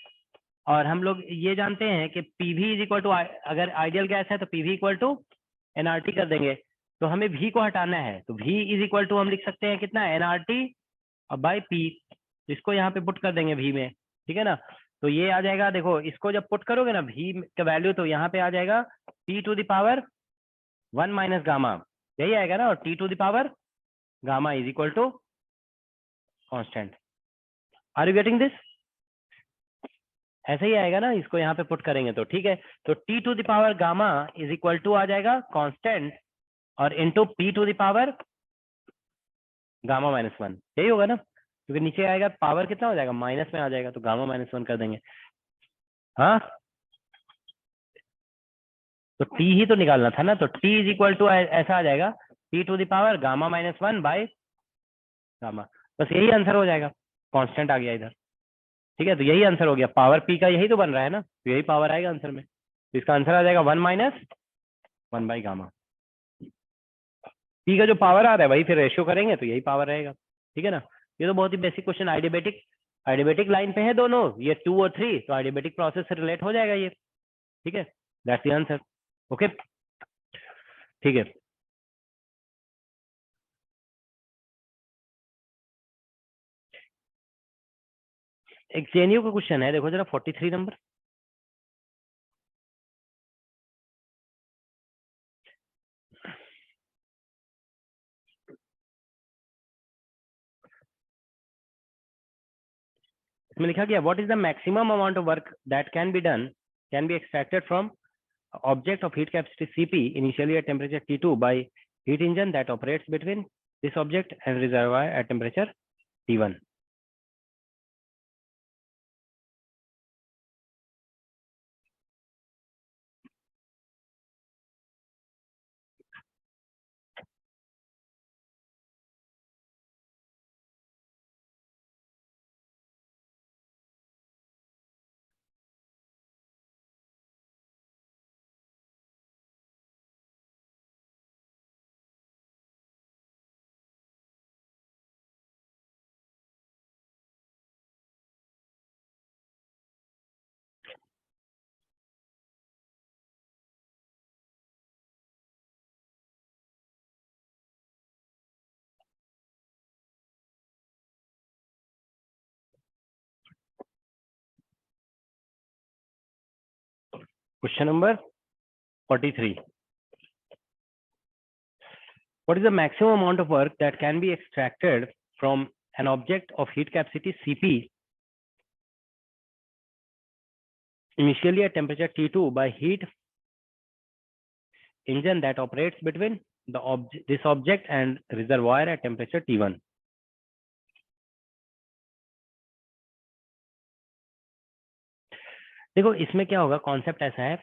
और हम लोग ये जानते हैं कि पीवी इज इक्वल टू, अगर आइडियल गैस है तो पीवी इक्वल टू एनआरटी कर देंगे। तो हमें वी को हटाना है, तो वी इज इक्वल टू हम लिख सकते हैं कितना, एनआरटी और बाई पी। इसको यहाँ पे पुट कर देंगे वी में, ठीक है ना। तो ये आ जाएगा, देखो इसको जब पुट करोगे ना वी का वैल्यू, तो यहाँ पे आ जाएगा P to the power 1 minus gamma, यही आएगा ना, और T to the power gamma is equal to constant. Are you getting this? ऐसे ही आएगा ना, इसको यहाँ पे पुट करेंगे तो ठीक है। तो T to the power gamma is equal to आ जाएगा कांस्टेंट और into P to the power gamma -1, यही होगा ना, क्योंकि नीचे आएगा पावर कितना हो जाएगा, माइनस में आ जाएगा, तो गामा -1 कर देंगे। हाँ, तो टी ही तो निकालना था ना, तो टी इज इक्वल टू ऐसा आ जाएगा, T to the power gamma -1 by gamma, बस यही आंसर हो जाएगा। कांस्टेंट आ गया इधर, ठीक है, तो यही आंसर हो गया। पावर पी का यही तो बन रहा है ना, तो यही पावर आएगा आंसर में, तो इसका आंसर आ जाएगा 1 माइनस 1 बाई गामा। पी का जो पावर आ रहा है वही फिर रेशियो करेंगे तो यही पावर रहेगा, ठीक है ना। ये तो बहुत ही बेसिक क्वेश्चन, आइडियाबेटिक लाइन पे है दोनों, ये 2 और 3, तो आइडियाबेटिक प्रोसेस से रिलेट हो जाएगा ये, ठीक है, दैट्स द आंसर। ओके, ठीक है। एक जेएनयू का क्वेश्चन है, देखो जरा 43 नंबर। इसमें लिखा गया, what is the maximum amount of work that can be extracted from object of heat capacity Cp initially at temperature T2 by heat engine that operates between this object and reservoir at temperature T1. Question number 43. What is the maximum amount of work that can be extracted from an object of heat capacity Cp initially at temperature T2 by heat engine that operates between this object and reservoir at temperature T1. देखो इसमें क्या होगा, concept ऐसा है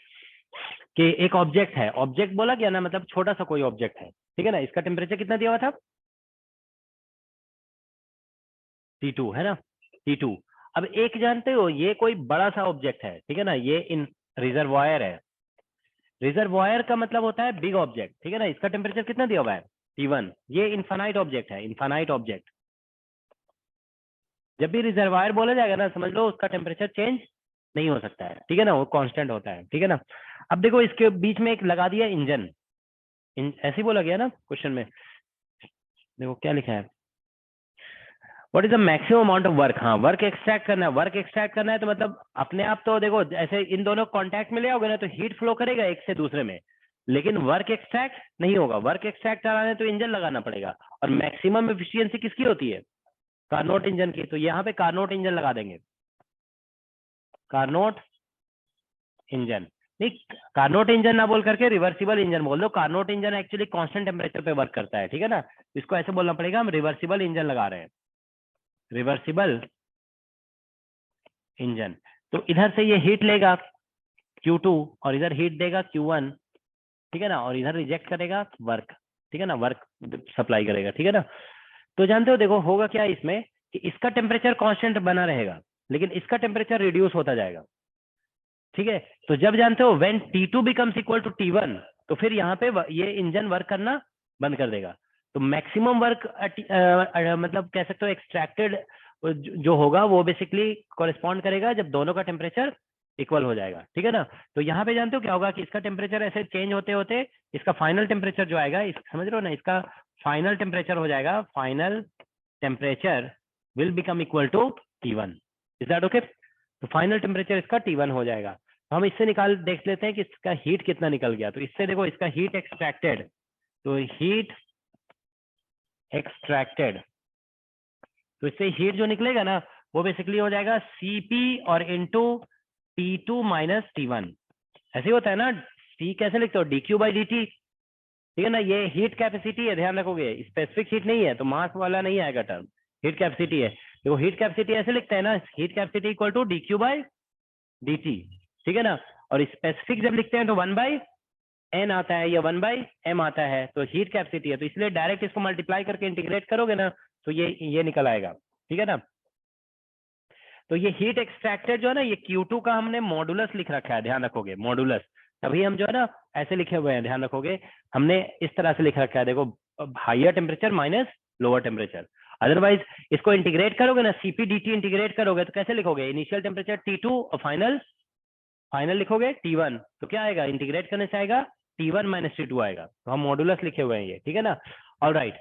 कि एक object है, object बोला गया ना, मतलब छोटा सा कोई ऑब्जेक्ट है, ठीक है ना, इसका टेम्परेचर कितना दिया हुआ था, T2 है ना, T2। अब एक जानते हो ये कोई बड़ा सा ऑब्जेक्ट है, ठीक है ना, ये इन रिजर्वायर है। रिजर्वायर का मतलब होता है बिग ऑब्जेक्ट, ठीक है ना, इसका टेम्परेचर कितना दिया हुआ है, T1। ये इनफाइनाइट ऑब्जेक्ट है, इनफाइनाइट ऑब्जेक्ट। जब भी रिजर्वायर बोला जाएगा ना, समझ लो उसका टेम्परेचर चेंज नहीं हो सकता है, ठीक है ना, वो कांस्टेंट होता है, ठीक है ना। अब देखो इसके बीच में एक लगा दिया इंजन, ऐसे ही बोला गया ना क्वेश्चन में, देखो क्या लिखा है, what is the maximum amount of work. हाँ, वर्क एक्सट्रैक्ट करना है, वर्क एक्सट्रैक्ट करना है तो मतलब अपने आप तो देखो ऐसे इन दोनों कांटेक्ट में ले आओगे ना तो हीट फ्लो करेगा एक से दूसरे में, लेकिन वर्क एक्सट्रैक्ट नहीं होगा। वर्क एक्सट्रैक्ट कराने तो इंजन लगाना पड़ेगा, और मैक्सिमम एफिशिएंसी किसकी होती है, कार्नोट इंजन की। तो यहाँ पे कार्नोट इंजन लगा देंगे, कार्नोट इंजन नहीं, कार्नोट इंजन ना बोल करके रिवर्सिबल इंजन बोल दो। Carnot engine actually constant temperature पे वर्क करता है, ठीक है ना, इसको ऐसे बोलना पड़ेगा, हम रिवर्सिबल इंजन लगा रहे हैं, रिवर्सिबल इंजन। तो इधर से ये हीट लेगा Q2 और इधर हीट देगा Q1, ठीक है ना, और इधर रिजेक्ट करेगा वर्क, ठीक है ना, वर्क सप्लाई करेगा, ठीक है ना। तो जानते हो देखो होगा क्या इसमें कि इसका टेम्परेचर कांस्टेंट बना रहेगा, लेकिन इसका टेम्परेचर रिड्यूस होता जाएगा, ठीक है। तो जब जानते हो when T2 becomes equal to T1, तो फिर यहाँ पे ये इंजन वर्क करना बंद कर देगा। तो मैक्सिमम वर्क मतलब कह सकते हो एक्सट्रैक्टेड जो होगा वो बेसिकली कॉरेस्पॉन्ड करेगा जब दोनों का टेम्परेचर इक्वल हो जाएगा, ठीक है ना। तो यहाँ पे जानते हो क्या होगा कि इसका टेम्परेचर ऐसे चेंज होते होते इसका फाइनल टेम्परेचर जो आएगा, समझ रहे हो ना, इसका फाइनल टेम्परेचर हो जाएगा, final temperature will become equal to T1। Is that okay. तो फाइनल टेम्परेचर इसका T1 हो जाएगा। तो हम इससे निकाल देख लेते हैं कि इसका हीट कितना निकल गया। तो इससे देखो इसका हीट एक्सट्रैक्टेड, तो हीट एक्सट्रैक्टेड, तो इससे हीट जो निकलेगा ना वो बेसिकली हो जाएगा Cp और इंटू T2 माइनस T1। ऐसे ही होता है ना, T कैसे लिखते हो, dQ बाई dt, ठीक है ना। ये हीट कैपेसिटी है, ध्यान रखोगे, स्पेसिफिक हीट नहीं है, तो मास वाला नहीं आएगा टर्म, हीट कैपेसिटी है। देखो हीट कैपेसिटी ऐसे लिखते हैं ना, heat capacity equal to dQ by dt, ठीक है ना। और स्पेसिफिक जब लिखते हैं तो 1/n आता है या 1/m आता है, तो हीट कैपेसिटी है, तो इसलिए डायरेक्ट इसको मल्टीप्लाई करके इंटीग्रेट करोगे ना तो ये निकल आएगा, ठीक है ना। तो ये हीट एक्सट्रैक्टेड जो है ना, ये Q2 का हमने मॉडुलस लिख रखा है, ध्यान रखोगे, मॉडुलस। तभी हम जो है ना ऐसे लिखे हुए हैं, ध्यान रखोगे, हमने इस तरह से लिख रखा है, देखो higher temperature minus lower temperature. Otherwise इसको इंटीग्रेट करोगे ना, Cp dt इंटीग्रेट करोगे तो कैसे लिखोगे, इनिशियल टेम्परेचर T2 और फाइनल लिखोगे T1, तो क्या आएगा, इंटीग्रेट करने से आएगा T1 माइनस T2 आएगा। तो हम मॉडुलस लिखे हुए हैं ये, ठीक है ना। ऑल राइट,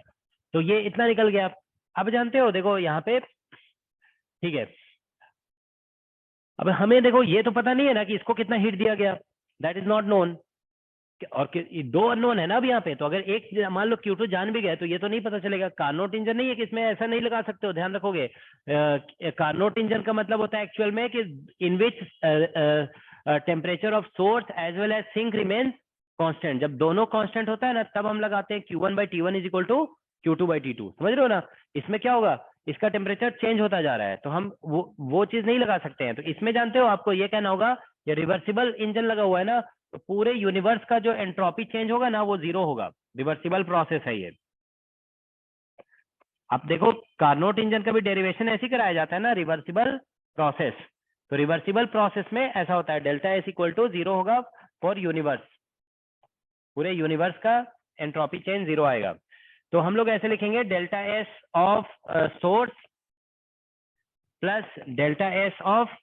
तो ये इतना निकल गया। अब जानते हो देखो यहाँ पे, ठीक है, अब हमें देखो ये तो पता नहीं है ना कि इसको कितना हीट दिया गया, दैट इज नॉट नोन, और दो अननोन है ना अब यहाँ पे। तो अगर एक मान लो Q2 जान भी गए तो ये तो नहीं पता चलेगा। कार्नोट इंजन नहीं है कि इसमें ऐसा नहीं लगा सकते हो, ध्यान रखोगे। कार्नोट इंजन का मतलब होता है एक्चुअल में कि in which temperature of source as well as sink remains constant. जब दोनों कांस्टेंट होता है ना तब हम लगाते हैं Q1 by T1 is equal to Q2 by T2, समझ रहे हो ना। इसमें क्या होगा, इसका टेम्परेचर चेंज होता जा रहा है, तो हम वो चीज नहीं लगा सकते हैं। तो इसमें जानते हो आपको ये कहना होगा, ये रिवर्सिबल इंजन लगा हुआ है ना, तो पूरे यूनिवर्स का जो एंट्रोपी चेंज होगा ना वो 0 होगा, रिवर्सिबल प्रोसेस है ये। आप देखो कार्नोट इंजन का भी डेरिवेशन ऐसे ही कराया जाता है ना, रिवर्सिबल प्रोसेस। तो रिवर्सिबल प्रोसेस में ऐसा होता है, डेल्टा एस इक्वल टू 0 होगा फॉर यूनिवर्स, पूरे यूनिवर्स का एंट्रोपी चेंज 0 आएगा। तो हम लोग ऐसे लिखेंगे, delta S of source plus delta S of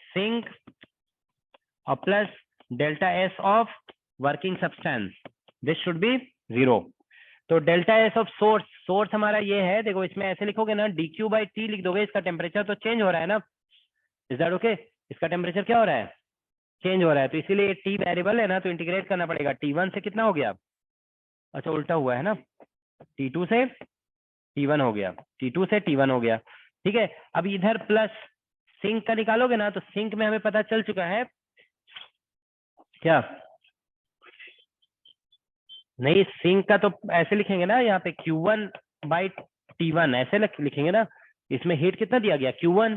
sink और plus delta S of working substance, this should be 0। तो डेल्टा एस ऑफ सोर्स हमारा ये है, देखो इसमें ऐसे लिखोगे ना, dQ बाई T लिख दोगे, इसका टेम्परेचर तो चेंज हो रहा है ना, इज दैट ओके। इसका टेम्परेचर क्या हो रहा है, चेंज हो रहा है, तो इसीलिए T वेरिएबल है ना, तो इंटीग्रेट करना पड़ेगा। T1 से कितना हो गया, अच्छा उल्टा हुआ है ना, T2 से T1 हो गया, T2 से T1 हो गया, ठीक है। अब इधर प्लस सिंक का निकालोगे ना, तो सिंक में हमें पता चल चुका है क्या, नहीं, सिंक का तो ऐसे लिखेंगे ना, यहाँ पे Q1 बाई T1 ऐसे लिखेंगे ना। इसमें हीट कितना दिया गया Q1,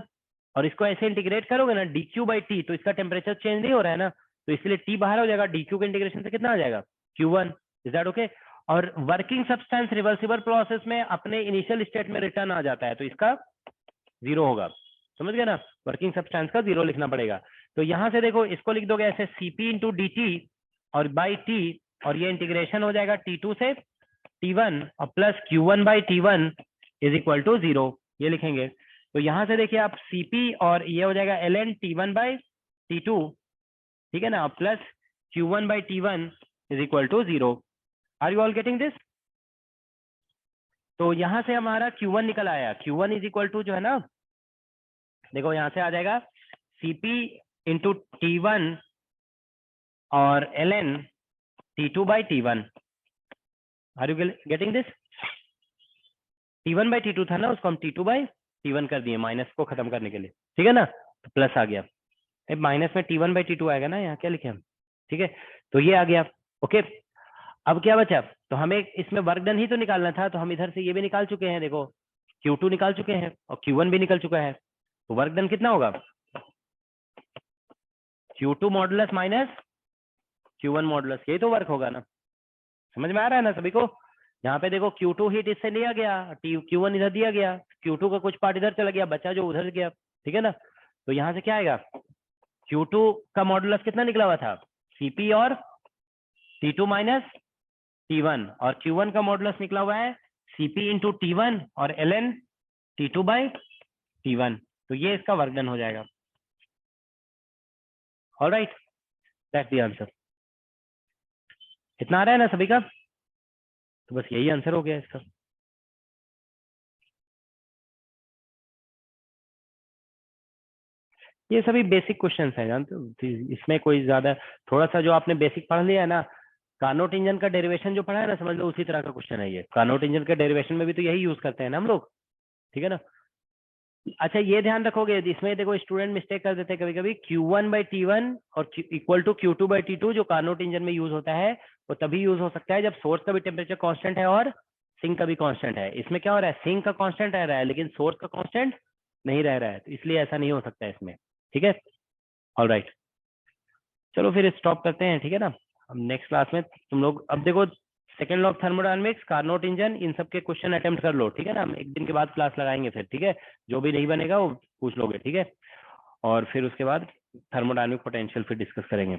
और इसको ऐसे इंटीग्रेट करोगे ना dQ बाई T, तो इसका टेम्परेचर चेंज नहीं हो रहा है ना, तो इसलिए T बाहर हो जाएगा, dQ के इंटीग्रेशन से कितना आ जाएगा Q1। Is that okay? और वर्किंग सब्सटेंस रिवर्सिबल प्रोसेस में अपने इनिशियल स्टेट में रिटर्न आ जाता है, तो इसका 0 होगा। समझ गए ना? वर्किंग सब्सटेंस का 0 लिखना पड़ेगा। तो यहां से देखो, इसको लिख दोगे ऐसे Cp इंटू dt और बाई T, और ये इंटीग्रेशन हो जाएगा T2 से T1 और plus Q1 by T1 is equal to 0, ये लिखेंगे। तो यहां से देखिए आप Cp और ये हो जाएगा ln T1 बाई T2, ठीक है ना, plus Q1 by T1 is equal to 0। Are you all getting this? तो यहां से हमारा Q1 निकल आया, Q1 इज इक्वल टू जो है ना, देखो यहां से आ जाएगा Cp इंटू T1 और ln T2 by T1। Are you getting this? T1 by T2 था ना, उसको हम T2 बाई T1 कर दिए माइनस को खत्म करने के लिए, ठीक है ना, तो प्लस आ गया। माइनस में T1 बाई T2 आएगा ना, यहाँ क्या लिखे हम, ठीक है, तो ये आ गया। ओके, अब क्या बचा? तो हमें इसमें वर्क डन ही तो निकालना था, तो हम इधर से ये भी निकाल चुके हैं, देखो Q2 निकाल चुके हैं और Q1 भी निकल चुका है, तो वर्क डन कितना होगा? Q2 modulus minus Q1 modulus, यही तो वर्क होगा ना। समझ में आ रहा है ना सभी को? यहाँ पे देखो Q2 हीट इससे लिया गया, Q1 इधर दिया गया, Q2 का कुछ पार्ट इधर चला गया, बचा जो उधर गया, ठीक है ना। तो यहाँ से क्या आएगा? Q2 का मॉडुलस कितना निकला हुआ था? Cp और T2 माइनस T1, और Q1 का मॉडुलस निकला हुआ है Cp इंटू T1 और ln T2 बाई T1, तो ये इसका वर्क डन हो जाएगा। Alright, that's the answer. इतना आ रहा है ना सभी का? तो बस यही आंसर हो गया इसका। ये सभी बेसिक क्वेश्चंस हैं, जानते हो, इसमें कोई ज्यादा, थोड़ा सा जो आपने बेसिक पढ़ लिया है ना, कार्नोट इंजन का डेरिवेशन जो पढ़ा है ना, समझ लो उसी तरह का क्वेश्चन है ये। कार्नोट इंजन के डेरिवेशन में भी तो यही यूज करते हैं ना हम लोग, ठीक है ना। अच्छा, ये ध्यान रखोगे, इसमें देखो स्टूडेंट मिस्टेक कर देते हैं कभी कभी, Q1 बाई T1 और equal to Q2 by T2 जो कार्नोट इंजन में यूज होता है, वो तभी यूज हो सकता है जब सोर्स का भी टेम्परेचर कांस्टेंट है और सिंक का भी कांस्टेंट है। इसमें क्या हो रहा है, सिंक का कांस्टेंट रह रहा है लेकिन सोर्स का कांस्टेंट नहीं रह रहा है, तो इसलिए ऐसा नहीं हो सकता है इसमें, ठीक है। ऑलराइट, चलो फिर स्टॉप करते हैं, ठीक है ना। अब नेक्स्ट क्लास में तुम लोग, अब देखो second law of thermodynamics, Carnot engine, इन सब के क्वेश्चन अटेम्प्ट कर लो, ठीक है ना। हम एक दिन के बाद क्लास लगाएंगे फिर, ठीक है। जो भी नहीं बनेगा वो पूछ लोगे, ठीक है। और फिर उसके बाद थर्मोडायनामिक पोटेंशियल फिर डिस्कस करेंगे।